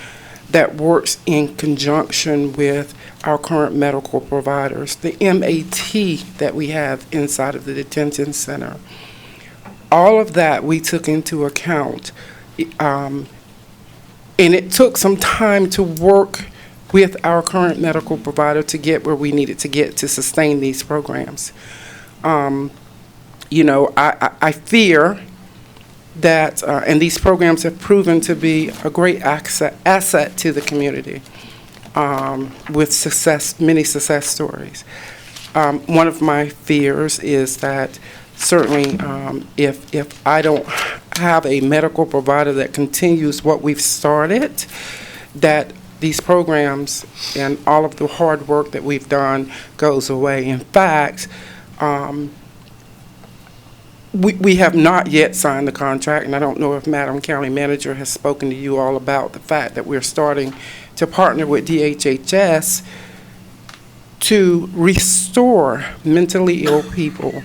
that works in conjunction with our current medical providers, the MAT that we have inside of the detention center. All of that we took into account. And it took some time to work with our current medical provider to get where we needed to get to sustain these programs. I fear that, and these programs have proven to be a great asset to the community with many success stories. One of my fears is that certainly if I don't have a medical provider that continues what we've started, that these programs and all of the hard work that we've done goes away. In fact, we have not yet signed the contract, and I don't know if Madam County Manager has spoken to you all about the fact that we're starting to partner with DHHS to restore mentally ill people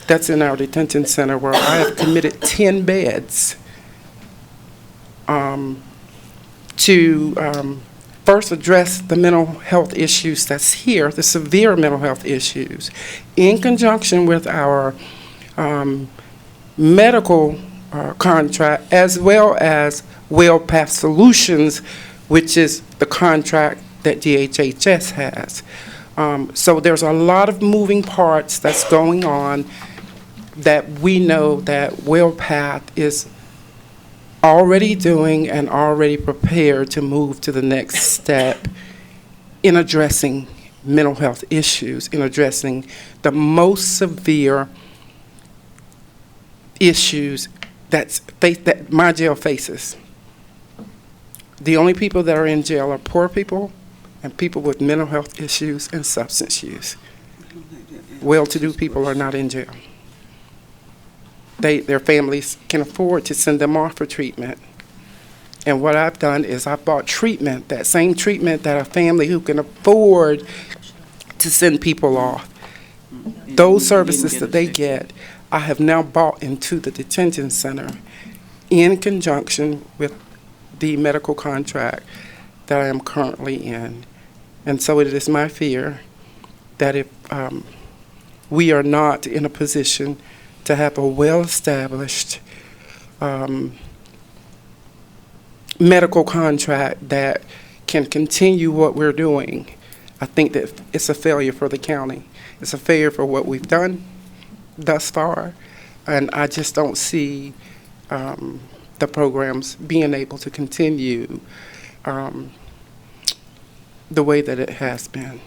that's in our detention center, where I have committed 10 beds to first address the mental health issues that's here, the severe mental health issues, in conjunction with our medical contract, as well as WellPath Solutions, which is the contract that DHHS has. So there's a lot of moving parts that's going on that we know that WellPath is already doing and already prepared to move to the next step in addressing mental health issues, in addressing the most severe issues that my jail faces. The only people that are in jail are poor people and people with mental health issues and substance use. Well-to-do people are not in jail. Their families can afford to send them off for treatment. And what I've done is I've bought treatment, that same treatment that a family who can afford to send people off. Those services that they get, I have now bought into the detention center in conjunction with the medical contract that I am currently in. And so it is my fear that if we are not in a position to have a well-established medical contract that can continue what we're doing, I think that it's a failure for the county. It's a failure for what we've done thus far, and I just don't see the programs being able to continue the way that it has been.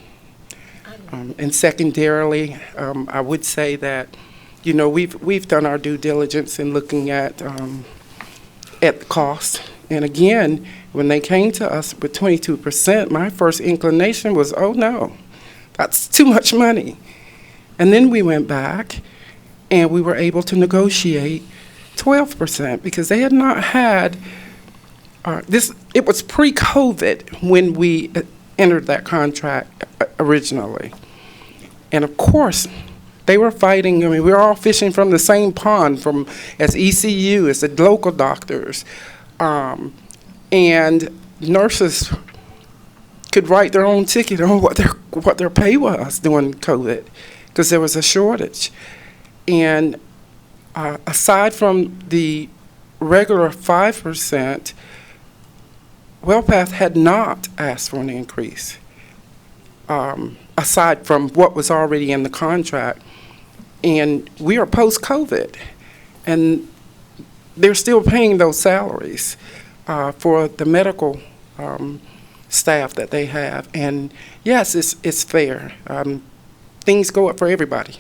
And secondarily, I would say that you know, we've done our due diligence in looking at the cost. And again, when they came to us with 22%, my first inclination was, oh no, that's too much money. And then we went back and we were able to negotiate 12% because they had not had this. It was pre-COVID when we entered that contract originally. And of course, they were fighting. I mean, we were all fishing from the same pond, as ECU, as the local doctors. And nurses could write their own ticket on what their pay was during COVID because there was a shortage. And aside from the regular 5%, WellPath had not asked for an increase, aside from what was already in the contract. And we are post-COVID, and they're still paying those salaries for the medical staff that they have. And yes, it's fair. Things go up for everybody.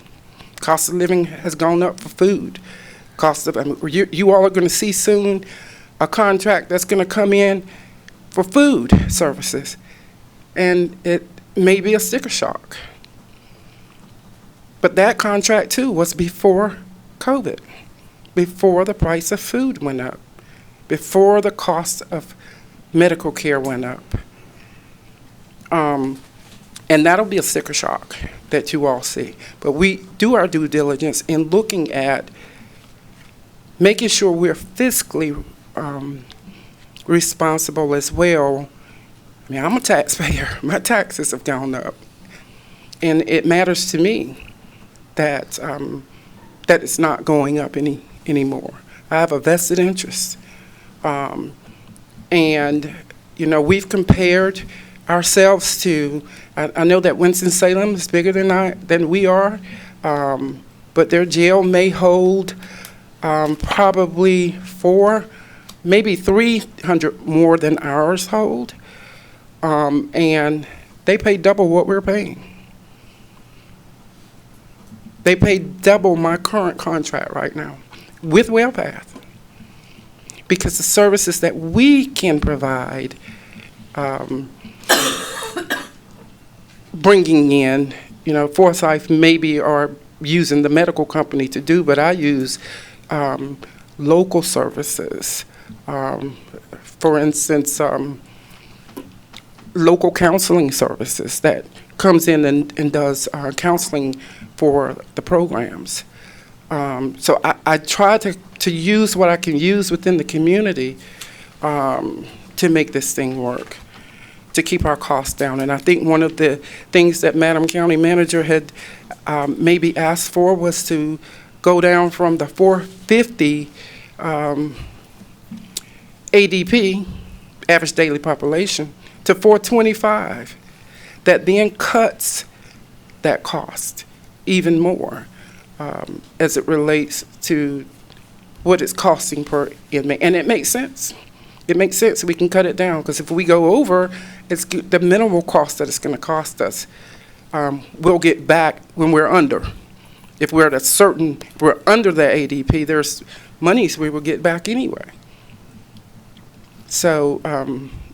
Cost of living has gone up for food. You all are going to see soon a contract that's going to come in for food services, and it may be a sticker shock. But that contract too was before COVID, before the price of food went up, before the cost of medical care went up. And that'll be a sticker shock that you all see. But we do our due diligence in looking at making sure we're fiscally responsible as well. I mean, I'm a taxpayer. My taxes have gone up. And it matters to me that that it's not going up anymore. I have a vested interest. And, you know, we've compared ourselves to, I know that Winston-Salem is bigger than we are, but their jail may hold probably 400, maybe 300 more than ours hold. And they pay double what we're paying. They pay double my current contract right now with WellPath because the services that we can provide, bringing in, you know, Forsyth maybe are using the medical company to do, but I use local services. For instance, local counseling services that comes in and does counseling for the programs. So I try to use what I can use within the community to make this thing work, to keep our costs down. And I think one of the things that Madam County Manager had maybe asked for was to go down from the 450 ADP, average daily population, to 425. That then cuts that cost even more as it relates to what it's costing per inmate. And it makes sense. It makes sense. We can cut it down because if we go over, it's the minimal cost that it's going to cost us. We'll get back when we're under. If we're we're under the ADP, there's monies we will get back anyway. So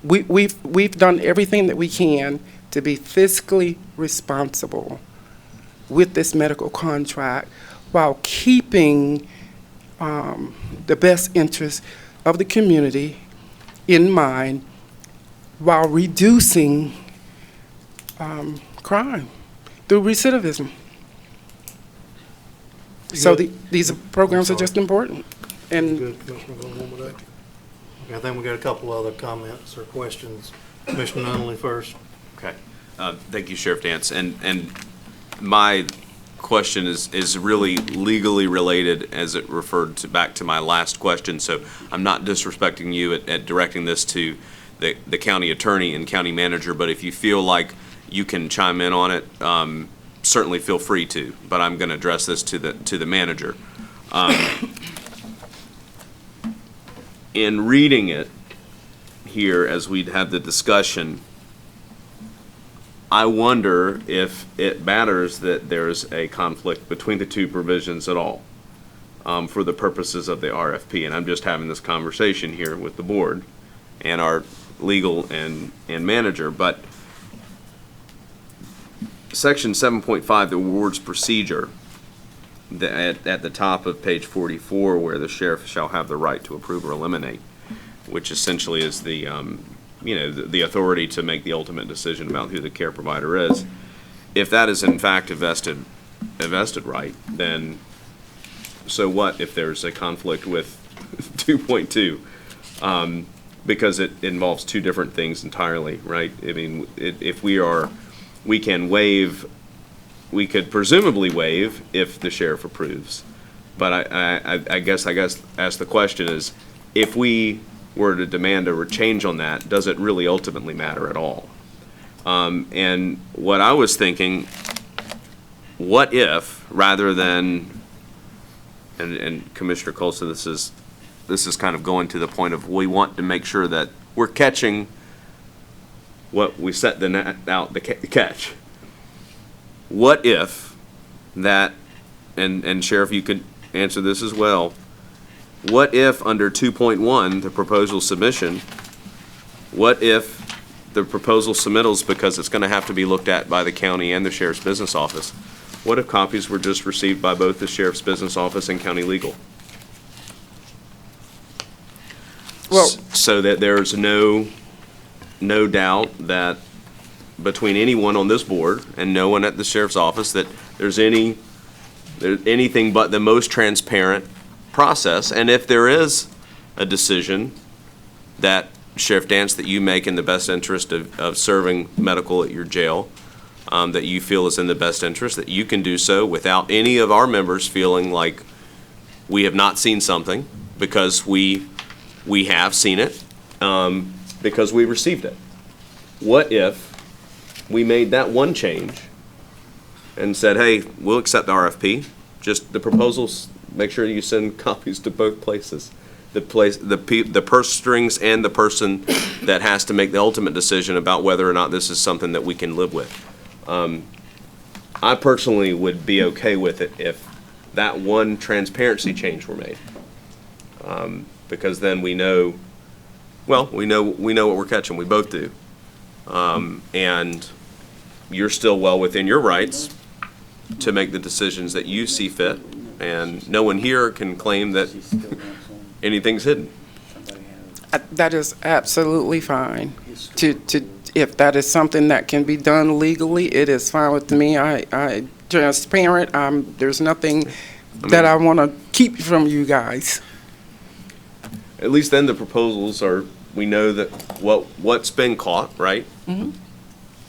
we've done everything that we can to be fiscally responsible with this medical contract while keeping the best interests of the community in mind while reducing crime through recidivism. So these programs are just important. And good, Commissioner, going on with that? Okay, I think we got a couple other comments or questions. Commissioner Nunley first. Okay. Thank you, Sheriff Dance. And my question is really legally related as it referred to back to my last question. So I'm not disrespecting you at directing this to the county attorney and county manager, but if you feel like you can chime in on it, certainly feel free to. But I'm going to address this to the manager. In reading it here as we'd have the discussion, I wonder if it matters that there's a conflict between the two provisions at all, for the purposes of the RFP. And I'm just having this conversation here with the board and our legal and manager. But Section 7.5, the awards procedure, at the top of page 44, where the sheriff shall have the right to approve or eliminate, which essentially is the the authority to make the ultimate decision about who the care provider is. If that is in fact a vested right, then so what if there's a conflict with 2.2? Because it involves two different things entirely, right? I mean, if we can waive, we could presumably waive if the sheriff approves. But I guess ask the question is, if we were to demand a change on that, does it really ultimately matter at all? And what I was thinking, what if, rather than, and Commissioner Colson, this is kind of going to the point of, we want to make sure that we're catching what we set the net out to catch. What if that, and Sheriff, you could answer this as well, what if under 2.1, the proposal submission, what if the proposal submittals, because it's going to have to be looked at by the county and the sheriff's business office, what if copies were just received by both the sheriff's business office and county legal? Well, so that there's no doubt that between anyone on this board and no one at the sheriff's office that there's anything but the most transparent process. And if there is a decision that, Sheriff Dance, that you make in the best interest of serving medical at your jail, that you feel is in the best interest, that you can do so without any of our members feeling like we have not seen something, because we have seen it, because we received it. What if we made that one change and said, hey, we'll accept the RFP, just the proposals, make sure you send copies to both places. The purse strings and the person that has to make the ultimate decision about whether or not this is something that we can live with. I personally would be okay with it if that one transparency change were made. Because then we know what we're catching. We both do. And you're still well within your rights to make the decisions that you see fit. And no one here can claim that anything's hidden. That is absolutely fine. If that is something that can be done legally, it is fine with me. I transparent. There's nothing that I want to keep from you guys. At least then the proposals are, we know that what's been caught, right? Mm-hmm.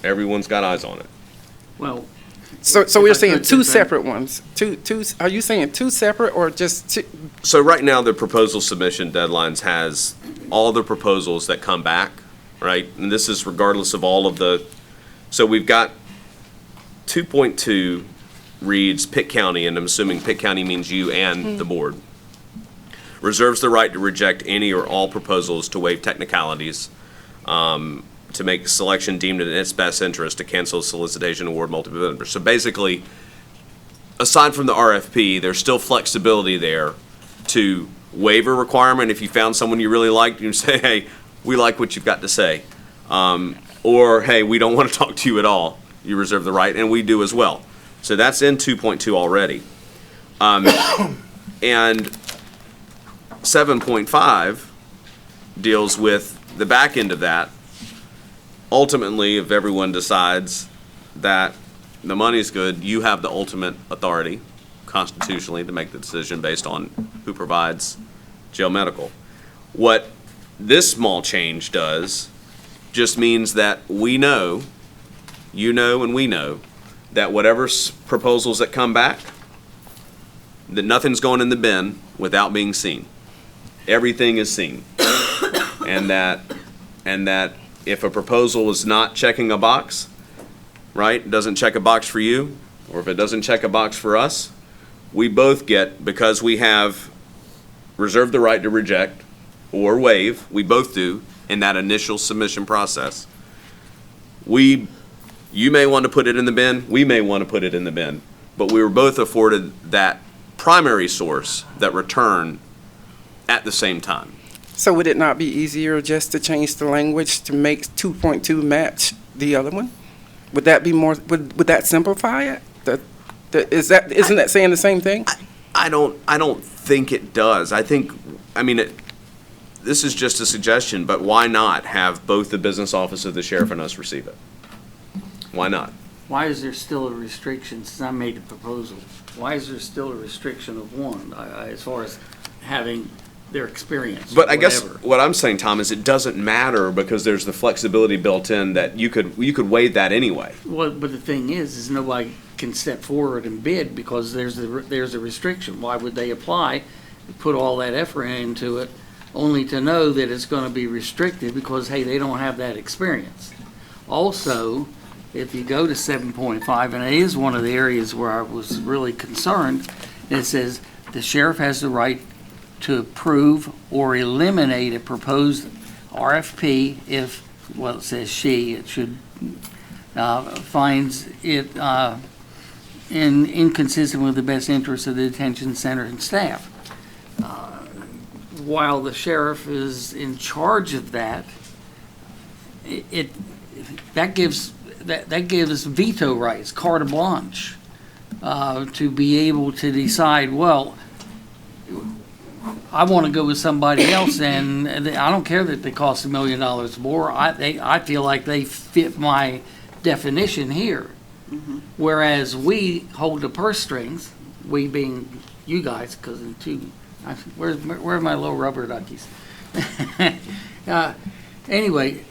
Everyone's got eyes on it. Well, so we're saying two separate ones. Two. Are you saying two separate or just two? So right now, the proposal submission deadlines has all the proposals that come back, right? And this is regardless of all of the, so we've got 2.2 reads Pitt County, and I'm assuming Pitt County means you and the board. Reserves the right to reject any or all proposals to waive technicalities, to make selection deemed in its best interest, to cancel solicitation, award multiple vendors. So basically, aside from the RFP, there's still flexibility there to waive a requirement. If you found someone you really liked, you say, hey, we like what you've got to say. Or, hey, we don't want to talk to you at all. You reserve the right, and we do as well. So that's in 2.2 already. And 7.5 deals with the back end of that. Ultimately, if everyone decides that the money's good, you have the ultimate authority constitutionally to make the decision based on who provides jail medical. What this small change does just means that we know, you know, and we know that whatever proposals that come back, that nothing's going in the bin without being seen. Everything is seen. And that if a proposal is not checking a box, right, doesn't check a box for you, or if it doesn't check a box for us, we both get, because we have reserved the right to reject or waive, we both do in that initial submission process. We You may want to put it in the bin, we may want to put it in the bin, but we were both afforded that primary source, that return, at the same time. So would it not be easier just to change the language to make 2.2 match the other one? Would that be more, would that simplify it? Isn't that saying the same thing? I don't think it does. This is just a suggestion, but why not have both the business office of the sheriff and us receive it? Why not? Why is there still a restriction, since I made the proposal? Why is there still a restriction of one, as far as having their experience? But I guess what I'm saying, Tom, is it doesn't matter because there's the flexibility built in that you could waive that anyway. Well, but the thing is nobody can step forward and bid because there's a restriction. Why would they apply, put all that effort into it, only to know that it's going to be restricted because, hey, they don't have that experience? Also, if you go to 7.5, and it is one of the areas where I was really concerned, it says the sheriff has the right to approve or eliminate a proposed RFP if, well, it says she, it should, finds it inconsistent with the best interests of the detention center and staff. While the sheriff is in charge of that, that gives veto rights, carte blanche, to be able to decide, well, I want to go with somebody else, and I don't care that they cost $1 million more. I feel like they fit my definition here. Mm-hmm. Whereas we hold the purse strings, we being you guys, because where are my little rubber duckies? Anyway,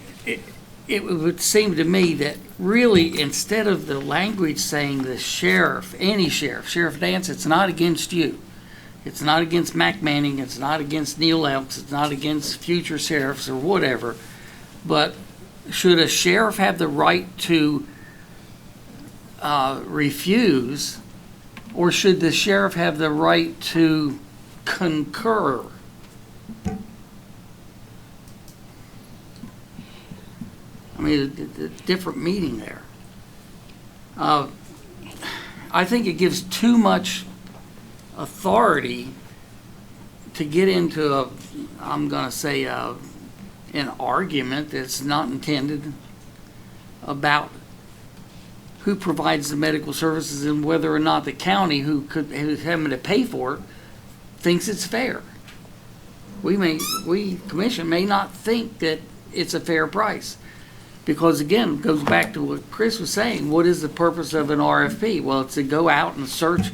it would seem to me that really, instead of the language saying the sheriff, any sheriff, Sheriff Dance, it's not against you. It's not against Mac Manning, it's not against Neil Elks, it's not against future sheriffs or whatever. But should a sheriff have the right to refuse, or should the sheriff have the right to concur? I mean, a different meaning there. I think it gives too much authority to get into I'm going to say, an argument that's not intended about who provides the medical services and whether or not the county who's having to pay for it thinks it's fair. We commission may not think that it's a fair price. Because again, it goes back to what Chris was saying. What is the purpose of an RFP? Well, it's to go out and search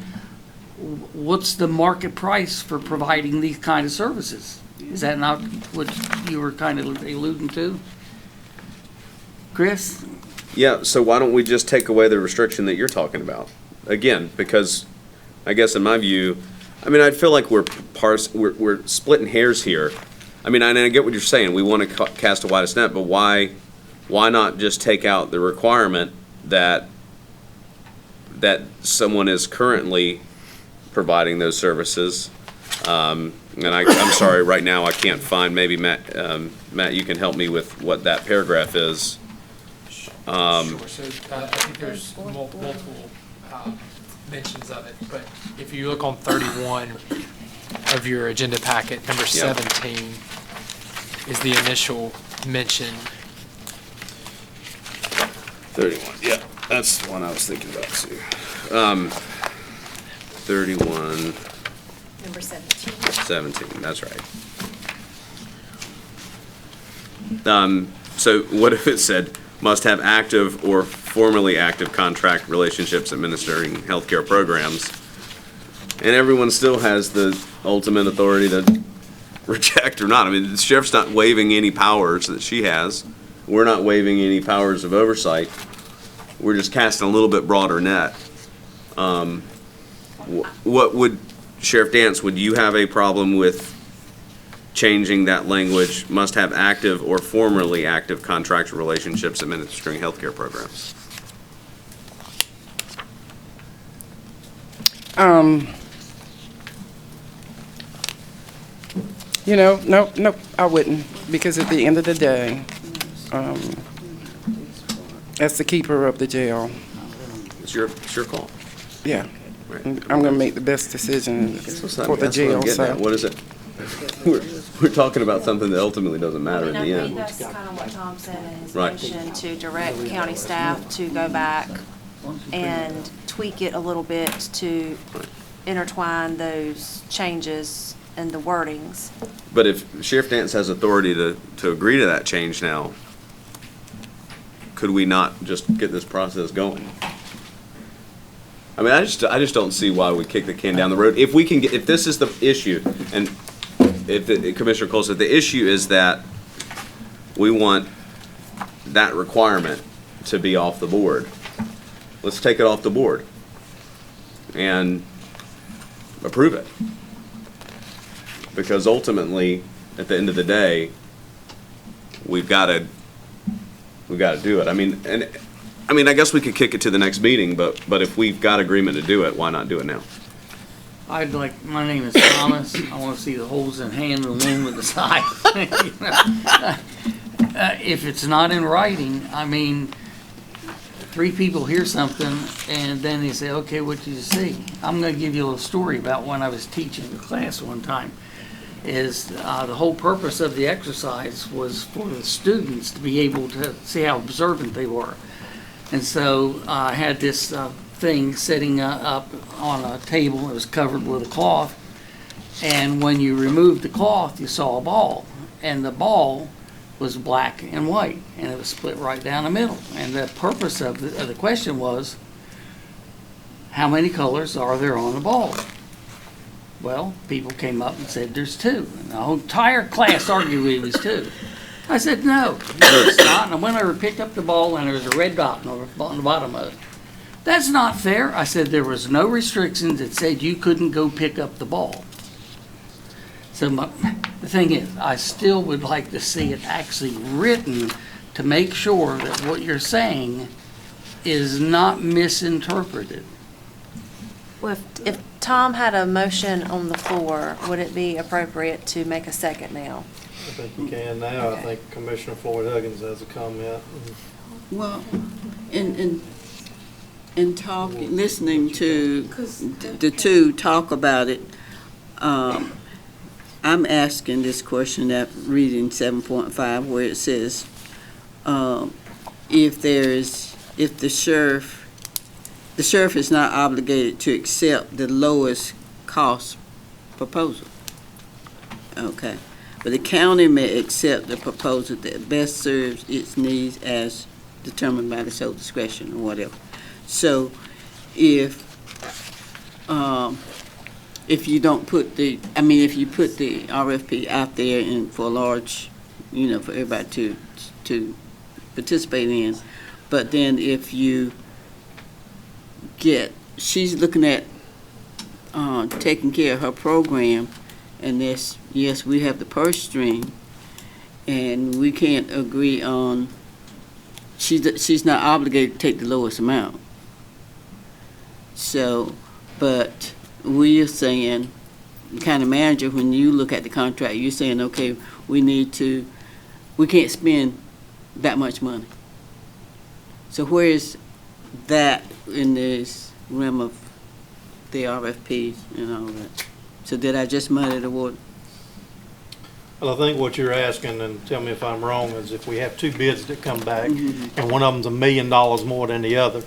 what's the market price for providing these kind of services. Is that not what you were kind of alluding to, Chris? Yeah, so why don't we just take away the restriction that you're talking about? Again, because I guess in my view, I feel like we're splitting hairs here. And I get what you're saying. We want to cast a widest net, but why not just take out the requirement that someone is currently providing those services? And I'm sorry, right now I can't find, maybe Matt, you can help me with what that paragraph is. Sure, so I think there's multiple mentions of it, but if you look on 31 of your agenda packet, number 17 is the initial mention. 31, yeah, that's the one I was thinking about too. 31. Number 17. 17, that's right. So what if it said, must have active or formerly active contract relationships administering healthcare programs, and everyone still has the ultimate authority to reject or not? The sheriff's not waiving any powers that she has. We're not waiving any powers of oversight. We're just casting a little bit broader net. What would, Sheriff Dance, would you have a problem with changing that language, must have active or formerly active contractual relationships administering healthcare programs? No, I wouldn't, because at the end of the day, as the keeper of the jail. It's your call. Yeah. I'm going to make the best decision for the jail. So. What is it? We're talking about something that ultimately doesn't matter in I the think end. that's kind of what Tom said in his Right. motion, to direct county staff to go back and tweak it a little bit to intertwine those changes and the wordings. But if Sheriff Dance has authority to agree to that change now, could we not just get this process going? I mean, I just don't see why we kick the can down the road. If we can get, if this is the issue, and if Commissioner Cole said the issue is that we want that requirement to be off the board, let's take it off the board and approve it. Because ultimately, at the end of the day, we've got to do it. I mean, I guess we could kick it to the next meeting, but if we've got agreement to do it, why not do it now? My name is Thomas. I want to see the holes in hand and the moon with the side. If it's not in writing, I mean, 3 people hear something and then they say, okay, what did you see? I'm going to give you a little story about when I was teaching a class one time. The whole purpose of the exercise was for the students to be able to see how observant they were. And so I had this thing sitting up on a table. It was covered with a cloth. And when you removed the cloth, you saw a ball. And the ball was black and white. And it was split right down the middle. And the purpose of the question was, how many colors are there on the ball? Well, people came up and said there's 2. And the whole entire class argued it was 2. I said, no, it's not. And I went over and picked up the ball, and there was a red dot on the bottom of it. That's not fair. I said there was no restrictions that said you couldn't go pick up the ball. So the thing is, I still would like to see it actually written to make sure that what you're saying is not misinterpreted. Well, if Tom had a motion on the floor, would it be appropriate to make a second now? I think you can now. I think Commissioner Floyd Huggins has a comment. Well, in talking, listening to the 2 talk about it, I'm asking this question at reading 7.5 where it says, if the sheriff is not obligated to accept the lowest cost proposal. Okay. But the county may accept the proposal that best serves its needs as determined by the sole discretion or whatever. So if you don't put if you put the RFP out there and for a large, for everybody to participate in, but then if you she's looking at taking care of her program, and yes, we have the purse string, and we can't agree on, she's not obligated to take the lowest amount. So, but we are saying, the county manager, when you look at the contract, you're saying, okay, we can't spend that much money. So where is that in this realm of the RFPs and all that? So did I just muddy the water? Well, I think what you're asking, and tell me if I'm wrong, is if we have 2 bids that come back, and one of them's $1 million more than the other,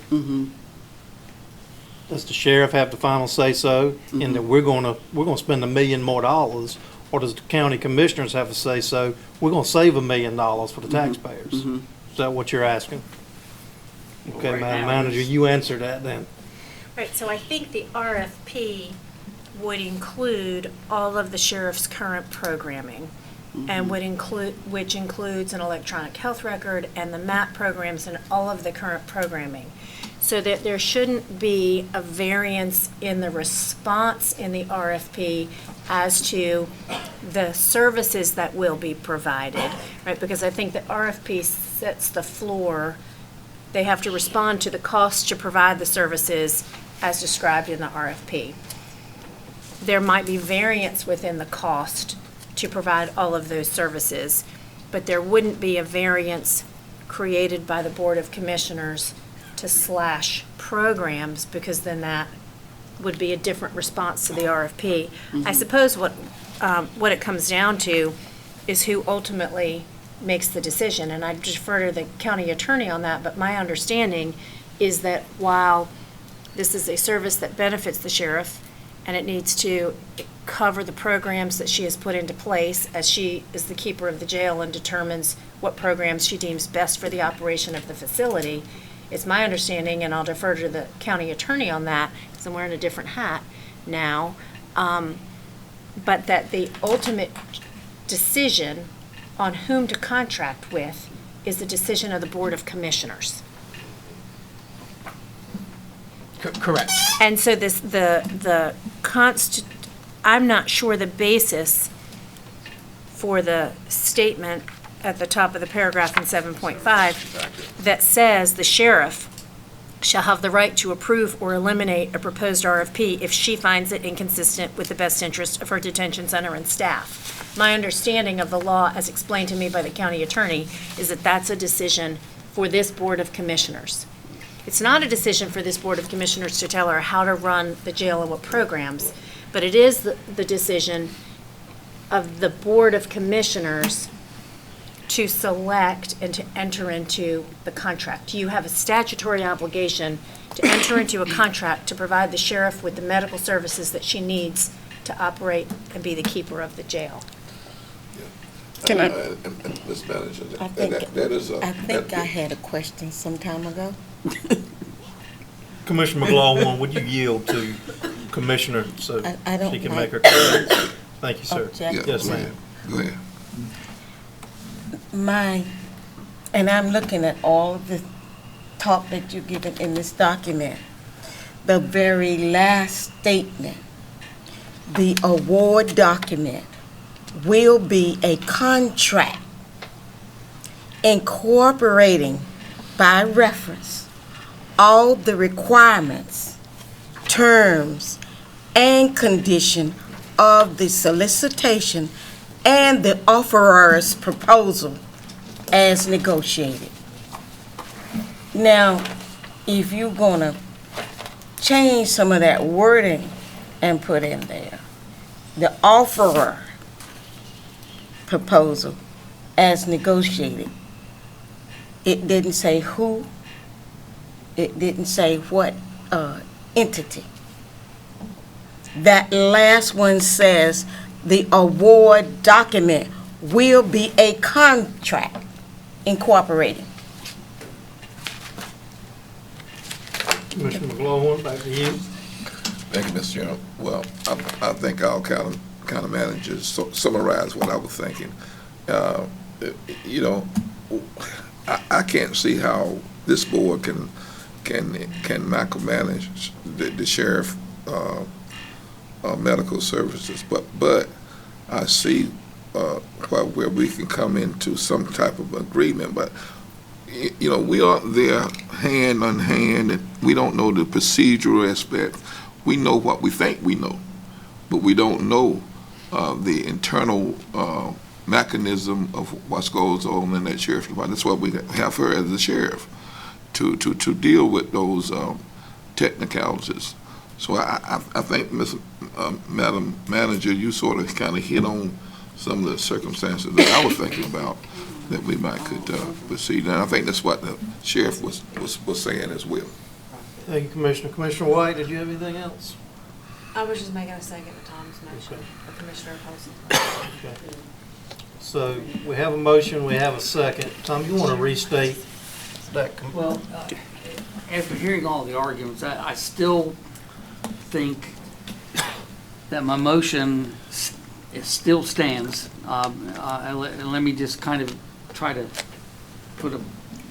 does the sheriff have the final say-so, and that we're gonna spend $1 million more, or does the county commissioners have a say-so? We're gonna save $1 million for the taxpayers. Is that what you're asking? Okay, Madam Manager, you answer that then. Right, so I think the RFP would include all of the sheriff's current programming, and which includes an electronic health record and the MAP programs and all of the current programming. So that there shouldn't be a variance in the response in the RFP as to the services that will be provided, right? Because I think the RFP sets the floor. They have to respond to the cost to provide the services as described in the RFP. There might be variance within the cost to provide all of those services, but there wouldn't be a variance created by the Board of Commissioners to slash programs, because then that would be a different response to the RFP. I suppose what it comes down to is who ultimately makes the decision, and I defer to the county attorney on that, but my understanding is that while this is a service that benefits the sheriff, and it needs to cover the programs that she has put into place, as she is the keeper of the jail and determines what programs she deems best for the operation of the facility, it's my understanding, and I'll defer to the county attorney on that, because I'm wearing a different hat now, but that the ultimate decision on whom to contract with is the decision of the Board of Commissioners. Correct. And so I'm not sure the basis for the statement at the top of the paragraph in 7.5 that says the sheriff shall have the right to approve or eliminate a proposed RFP if she finds it inconsistent with the best interest of her detention center and staff. My understanding of the law, as explained to me by the county attorney, is that that's a decision for this Board of Commissioners. It's not a decision for this Board of Commissioners to tell her how to run the jail and what programs, but it is the decision of the Board of Commissioners to select and to enter into the contract. You have a statutory obligation to enter into a contract to provide the sheriff with the medical services that she needs to operate and be the keeper of the jail. Can I- Ms. Manager, I think, that is I think I had a question some time ago. Commissioner McLaughlin, would you yield to Commissioner so I don't she can like make her comments? Thank you, sir. objections. Yes, ma'am. Go ahead. And I'm looking at all of the talk that you've given in this document. The very last statement, the award document will be a contract incorporating by reference all the requirements, terms, and condition of the solicitation and the offeror's proposal as negotiated. Now, if you're gonna change some of that wording and put in there, the offeror proposal as negotiated, it didn't say who, it didn't say what entity. That last one says the award document will be a contract incorporating. Commissioner McLaughlin, back to you. Thank you, Mr. Chairman. Well, I think I'll kind of managers summarize what I was thinking. You know, I can't see how this board can micromanage the sheriff medical services, but I see where we can come into some type of agreement. But you know, we aren't there hand on hand, and we don't know the procedural aspect. We know what we think we know, but we don't know the internal mechanism of what goes on in that sheriff's department. That's why we have her as the sheriff to deal with those technicalities. So I think, Madam Manager, you sort of kind of hit on some of the circumstances that I was thinking about that we might could proceed. And I think that's what the sheriff was saying as well. Thank you, Commissioner. Commissioner White, did you have anything else? I was just making a second to Tom's motion, for Commissioner Polson. Okay. So we have a motion, we have a second. Tom, you want to restate that? Well, after hearing all the arguments, I still think that my motion still stands. Let me just kind of try to put a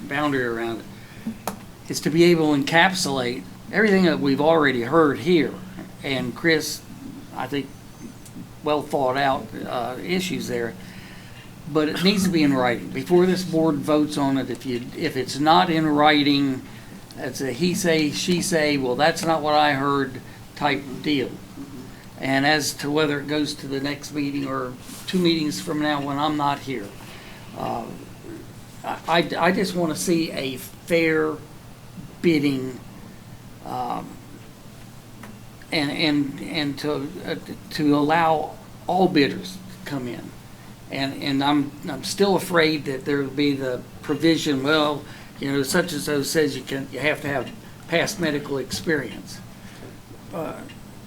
boundary around it. It's to be able to encapsulate everything that we've already heard here. And Chris, I think, well thought out issues there. But it needs to be in writing. Before this board votes on it, if it's not in writing, it's a he say, she say, well, that's not what I heard type deal. And as to whether it goes to the next meeting or 2 meetings from now when I'm not here, I just want to see a fair bidding, and to allow all bidders to come in. And I'm still afraid that there will be the provision, well, you know, such and so says you have to have past medical experience.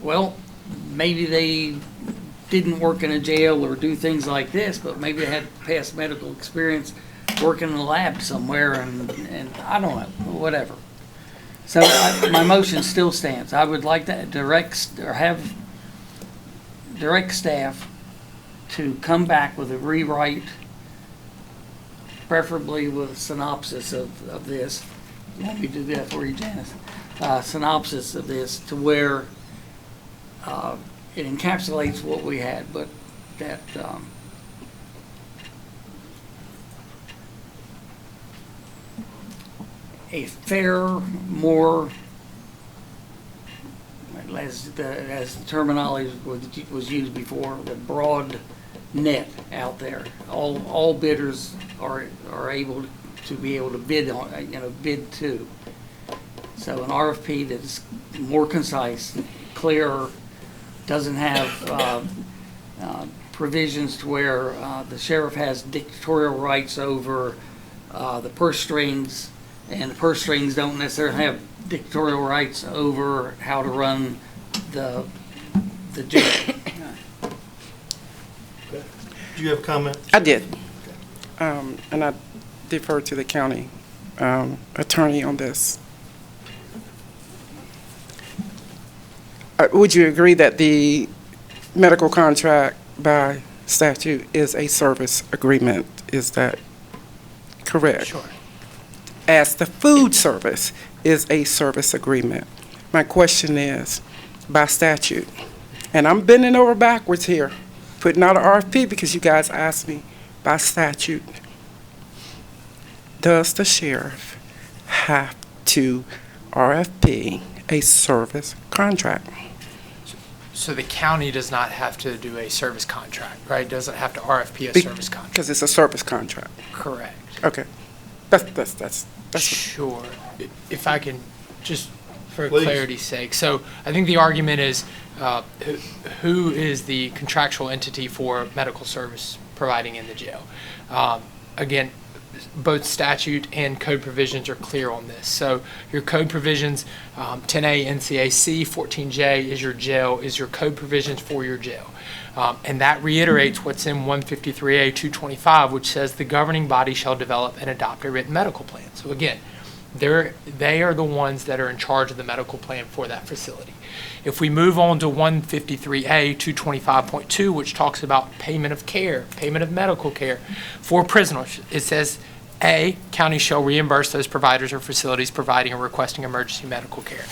Well, maybe they didn't work in a jail or do things like this, but maybe they had past medical experience working in a lab somewhere, and I don't know, whatever. So my motion still stands. I would like to have direct staff to come back with a rewrite, preferably with a synopsis of this. You want me to do that for you, Janice? Synopsis of this to where it encapsulates what we had, but that a fair, more, as the terminology was used before, the broad net out there. All bidders are able to be able to bid on, bid to. So an RFP that's more concise, clearer, doesn't have provisions to where the sheriff has dictatorial rights over the purse strings, and the purse strings don't necessarily have dictatorial rights over how to run the jail. Do you have a comment? I did. And I defer to the county attorney on this. Would you agree that the medical contract by statute is a service agreement? Is that correct? Sure. As the food service is a service agreement. My question is, by statute, and I'm bending over backwards here, putting out an RFP because you guys asked me, by statute, does the sheriff have to RFP a service contract? So the county does not have to do a service contract, right? Doesn't have to RFP a service contract. Because it's a service contract. Correct. Okay. That's sure. If I can, just for Please. clarity's sake. So I think the argument is who is the contractual entity for medical service providing in the jail? Again, both statute and code provisions are clear on this. So your code provisions, 10A NCAC, 14J is your jail, is your code provisions for your jail. And that reiterates what's in 153A 225, which says the governing body shall develop and adopt a written medical plan. So again, they are the ones that are in charge of the medical plan for that facility. If we move on to 153A 225.2, which talks about payment of care, payment of medical care for prisoners, it says, A, county shall reimburse those providers or facilities providing or requesting emergency medical care.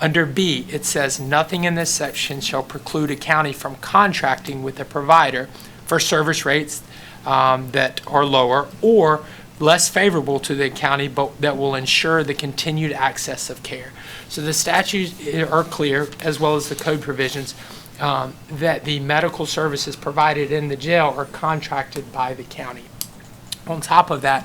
Under B, it says nothing in this section shall preclude a county from contracting with a provider for service rates that are lower or less favorable to the county, but that will ensure the continued access of care. So the statutes are clear, as well as the code provisions, that the medical services provided in the jail are contracted by the county. On top of that,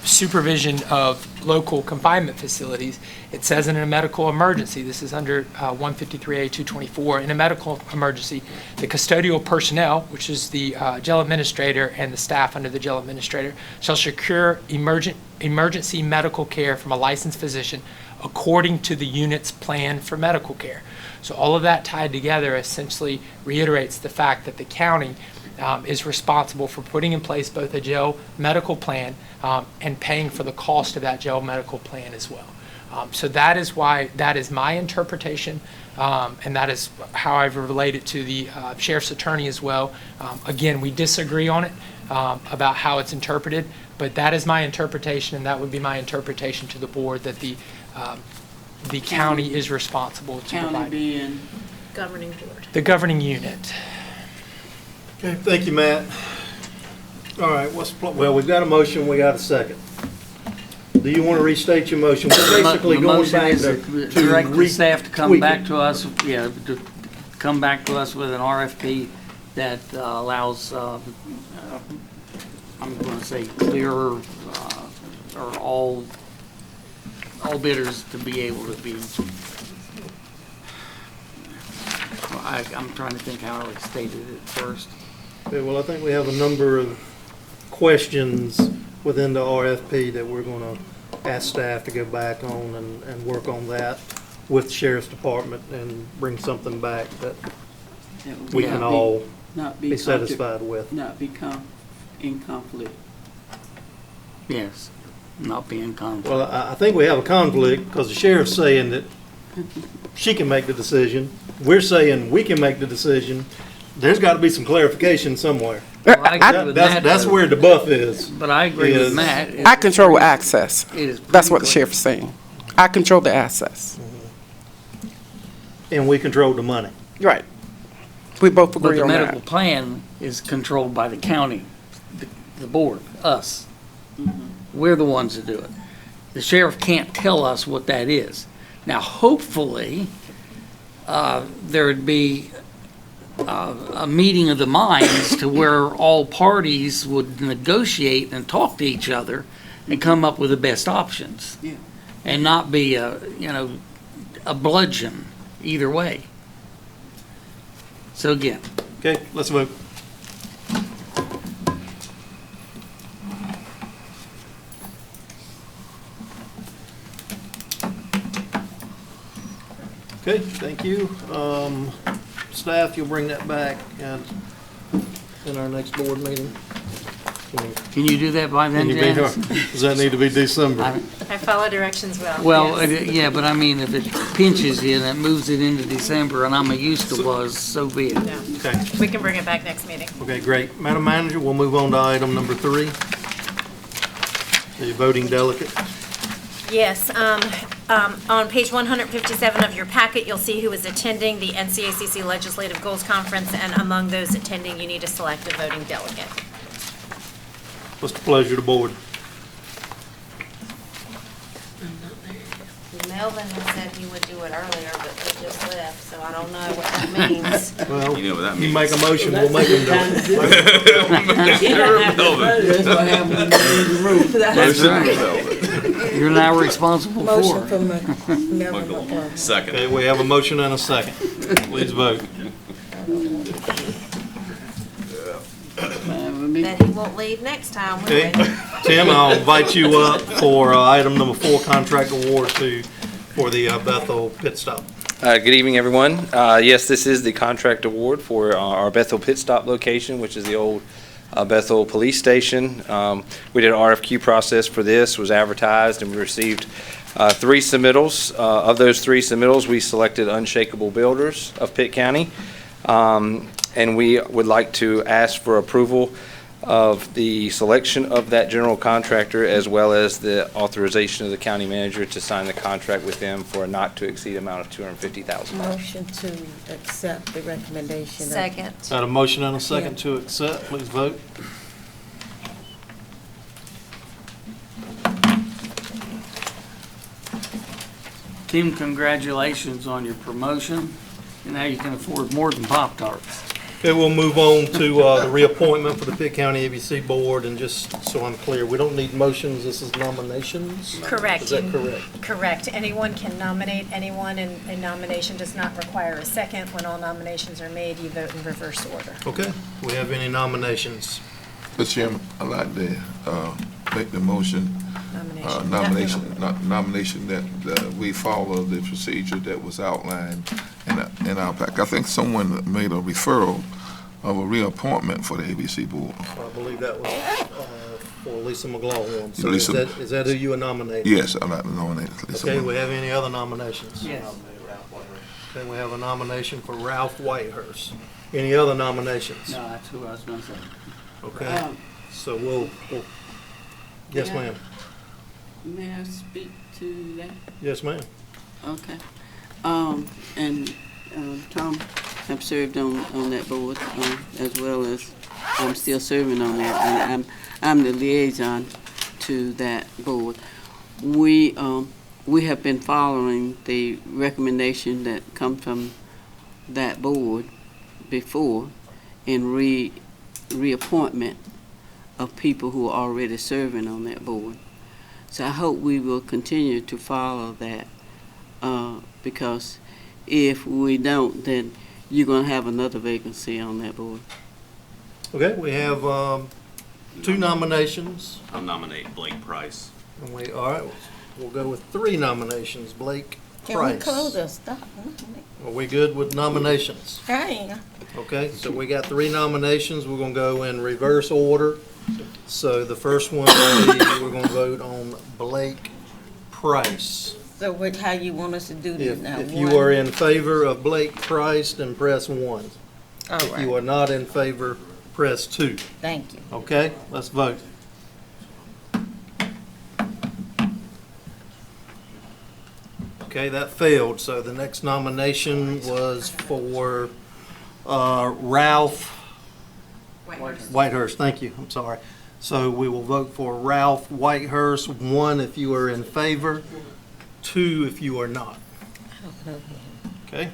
supervision of local confinement facilities, it says in a medical emergency, this is under 153A 224, in a medical emergency, the custodial personnel, which is the jail administrator and the staff under the jail administrator, shall secure emergency medical care from a licensed physician according to the unit's plan for medical care. So all of that tied together essentially reiterates the fact that the county is responsible for putting in place both a jail medical plan and paying for the cost of that jail medical plan as well. So that is why, that is my interpretation, and that is how I've related to the sheriff's attorney as well. Again, we disagree on it about how it's interpreted, but that is my interpretation, and that would be my interpretation to the board, that the county is responsible to provide. County being Governing board. The governing unit. Okay, thank you, Matt. All right, well, we've got a motion, we got a second. Do you want to restate your motion? We're basically The going motion back is to direct the staff to come retweak back it. to us, to come back to us with an RFP that allows I'm gonna say clearer, or all bidders to be able to be, well, I'm trying to think how I stated it first. Okay, well, I think we have a number of questions within the RFP that we're going to ask staff to go back on and work on that with the Sheriff's Department and bring something back that we can all be satisfied with. Not become in conflict. Yes, not be in conflict. Well, I think we have a conflict because the sheriff's saying that she can make the decision. We're saying we can make the decision. There's got to be some clarification somewhere. Well, I agree with Matt, That's though. where the buff is. But I agree with Matt. I control access. It is That's what the sheriff is saying. I control the access. And we control the money. Right. We both But agree the on that. medical plan is controlled by the county, the board, us. We're the ones that do it. The sheriff can't tell us what that is. Now, hopefully, there'd be a meeting of the minds to where all parties would negotiate and talk to each other and come up with the best options. Yeah. And not be a bludgeon either way. So again. Okay, let's vote. Okay, thank you. Staff, you'll bring that back in our next board meeting. Can you do that by then, Can you be Janice? here? Does that need to be December? I follow directions well. Well, yes. yeah, but I mean, if it pinches you and it moves it into December and I'm used to was, so be it. Okay. We can bring it back next meeting. Okay, great. Madam Manager, we'll move on to item number 3. The voting delegate. Yes, on page 157 of your packet, you'll see who is attending the NCACC Legislative Goals Conference, and among those attending, you need to select a voting delegate. What's the pleasure of the board? Melvin had said he would do it earlier, but he just left, so I don't know what that means. Well, You know what that you means. make a motion, we'll make him do it. You're now responsible for Motion it. from Melvin. Second. Okay, we have a motion and a second. Please vote. That he won't leave next time, will Okay, he? Tim, I'll invite you up for item number 4, contract award for the Bethel pit stop. Good evening, everyone. Yes, this is the contract award for our Bethel Pit Stop location, which is the old Bethel Police Station. We did an RFQ process for this, was advertised, and we received 3 submittals. Of those 3 submittals, we selected Unshakable Builders of Pitt County. And we would like to ask for approval of the selection of that general contractor, as well as the authorization of the county manager to sign the contract with them for a not-to-exceed amount of $250,000. Motion to accept the recommendation. Second. Got a motion and a second to accept. Please vote. Tim, congratulations on your promotion. And now you can afford more than Pop-Tarts. Okay, we'll move on to the reappointment for the Pitt County ABC Board, and just so I'm clear, we don't need motions, this is nominations? Correct. Is that correct? Correct. Anyone can nominate anyone, and a nomination does not require a second. When all nominations are made, you vote in reverse order. Okay, we have any nominations? Mr. Chairman, I'd like to make the motion, nomination that we follow the procedure that was outlined in our pack. I think someone made a referral of a reappointment for the ABC Board. I believe that was for Lisa McLaughlin. So Lisa- is that who you are nominating? Yes, I'd like to nominate Lisa. Okay, we have any other nominations? Yes. Okay, we have a nomination for Ralph Whitehurst. Any other nominations? No, that's who I was gonna say. Okay, so we'll, yes, Yeah. ma'am. May I speak to that? Yes, ma'am. Okay. And Tom have served on that board, as well as I'm still serving on that, and I'm the liaison to that board. We have been following the recommendation that come from that board before in reappointment of people who are already serving on that board. So I hope we will continue to follow that, because if we don't, then you're going to have another vacancy on that board. Okay, we have 2 nominations. I'll nominate Blake Price. And all right, we'll go with 3 nominations. Blake Can Price. we close or stop? Are we good with nominations? Hey, Okay, so we got 3 nominations. We're gonna go in reverse order. So the first one will be, we're gonna vote on Blake Price. so how you want us to do this now? If you are in favor of Blake Price, then press 1. All If you right, are not in favor, press 2. thank you. Okay, let's vote. Okay, that failed, so the next nomination was for Ralph Whitehurst, thank you, I'm sorry. So we will vote for Ralph Whitehurst, 1 if you are in favor, 2 if you are not. Okay?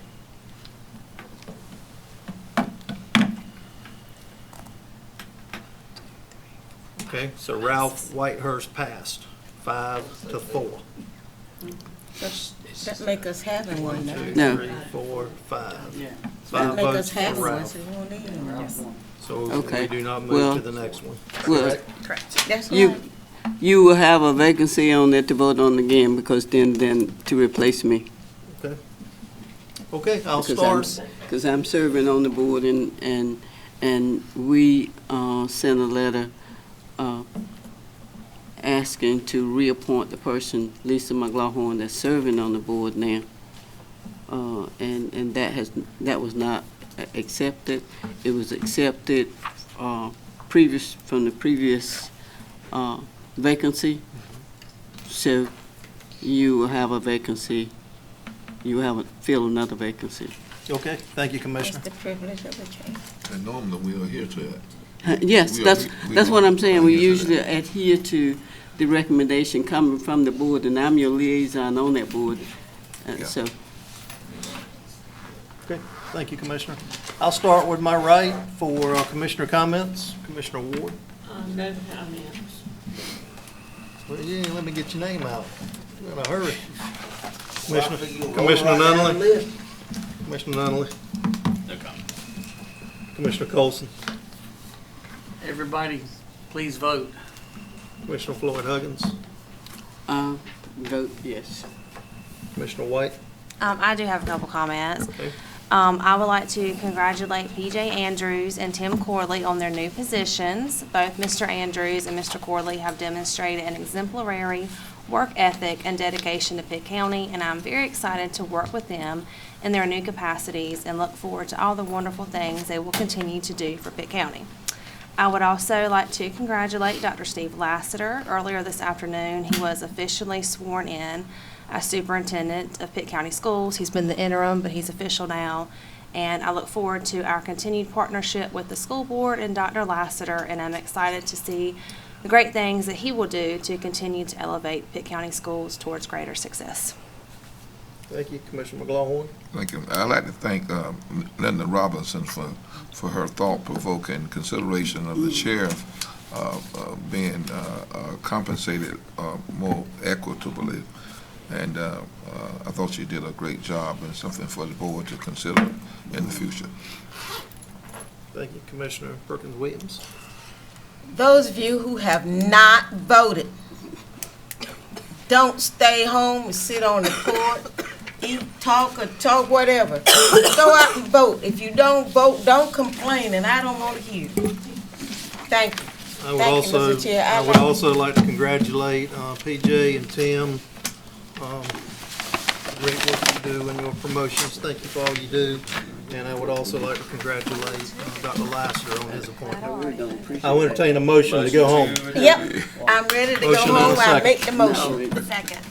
Okay, so Ralph Whitehurst passed, 5-4. That make us having one now. 1, 2, No. 3, 4, 5. That 5 make votes us for having one, Ralph. so we won't need one. So Okay. we do not Well- move to the next one. Well, Correct. That's you, right. you will have a vacancy on there to vote on again, because then to replace me. Okay. Okay, I'll start. Because I'm serving on the board, and we sent a letter asking to reappoint the person, Lisa McLaughlin, that's serving on the board now. And that was not accepted. It was accepted from the previous vacancy. So you will have a vacancy. You will fill another vacancy. Okay, thank you, It's Commissioner. the privilege of the chair. And normally we adhere to that. Yes, We that's what I'm saying. We adhere to usually that. adhere to the recommendation coming from the board, and I'm your liaison on that board. Yeah. So, Okay, thank you, Commissioner. I'll start with my right for Commissioner comments. Commissioner Ward. no comments. Well, yeah, let me get your name out. You're in a hurry. Commissioner Nunley. Commissioner Nunley. No comment. Commissioner Colson. Everybody, please vote. Commissioner Floyd Huggins. Vote yes. Commissioner White. I do have a couple comments. Okay. I would like to congratulate PJ Andrews and Tim Corley on their new positions. Both Mr. Andrews and Mr. Corley have demonstrated an exemplary work ethic and dedication to Pitt County, and I'm very excited to work with them in their new capacities and look forward to all the wonderful things they will continue to do for Pitt County. I would also like to congratulate Dr. Steve Lassiter. Earlier this afternoon, he was officially sworn in as superintendent of Pitt County Schools. He's been the interim, but he's official now. And I look forward to our continued partnership with the school board and Dr. Lassiter, and I'm excited to see the great things that he will do to continue to elevate Pitt County Schools towards greater success. Thank you, Commissioner McLaughlin. Thank you. I'd like to thank Linda Robinson for her thought-provoking consideration of the sheriff being compensated more equitably. And I thought she did a great job, and something for the board to consider in the future. Thank you, Commissioner Perkins Williams. Those of you who have not voted, don't stay home and sit on the porch, eat, talk, or talk whatever. Go out and vote. If you don't vote, don't complain, and I don't want to hear it. Thank you. Thank you, Mr. Chair. I would also like to congratulate PJ and Tim. Great work you do in your promotions. Thank you for all you do. And I would also like to congratulate Dr. Lassiter on his appointment. I will entertain a motion to go home. Yep, I'm ready to go Motion and a home. I second. make the motion. Second.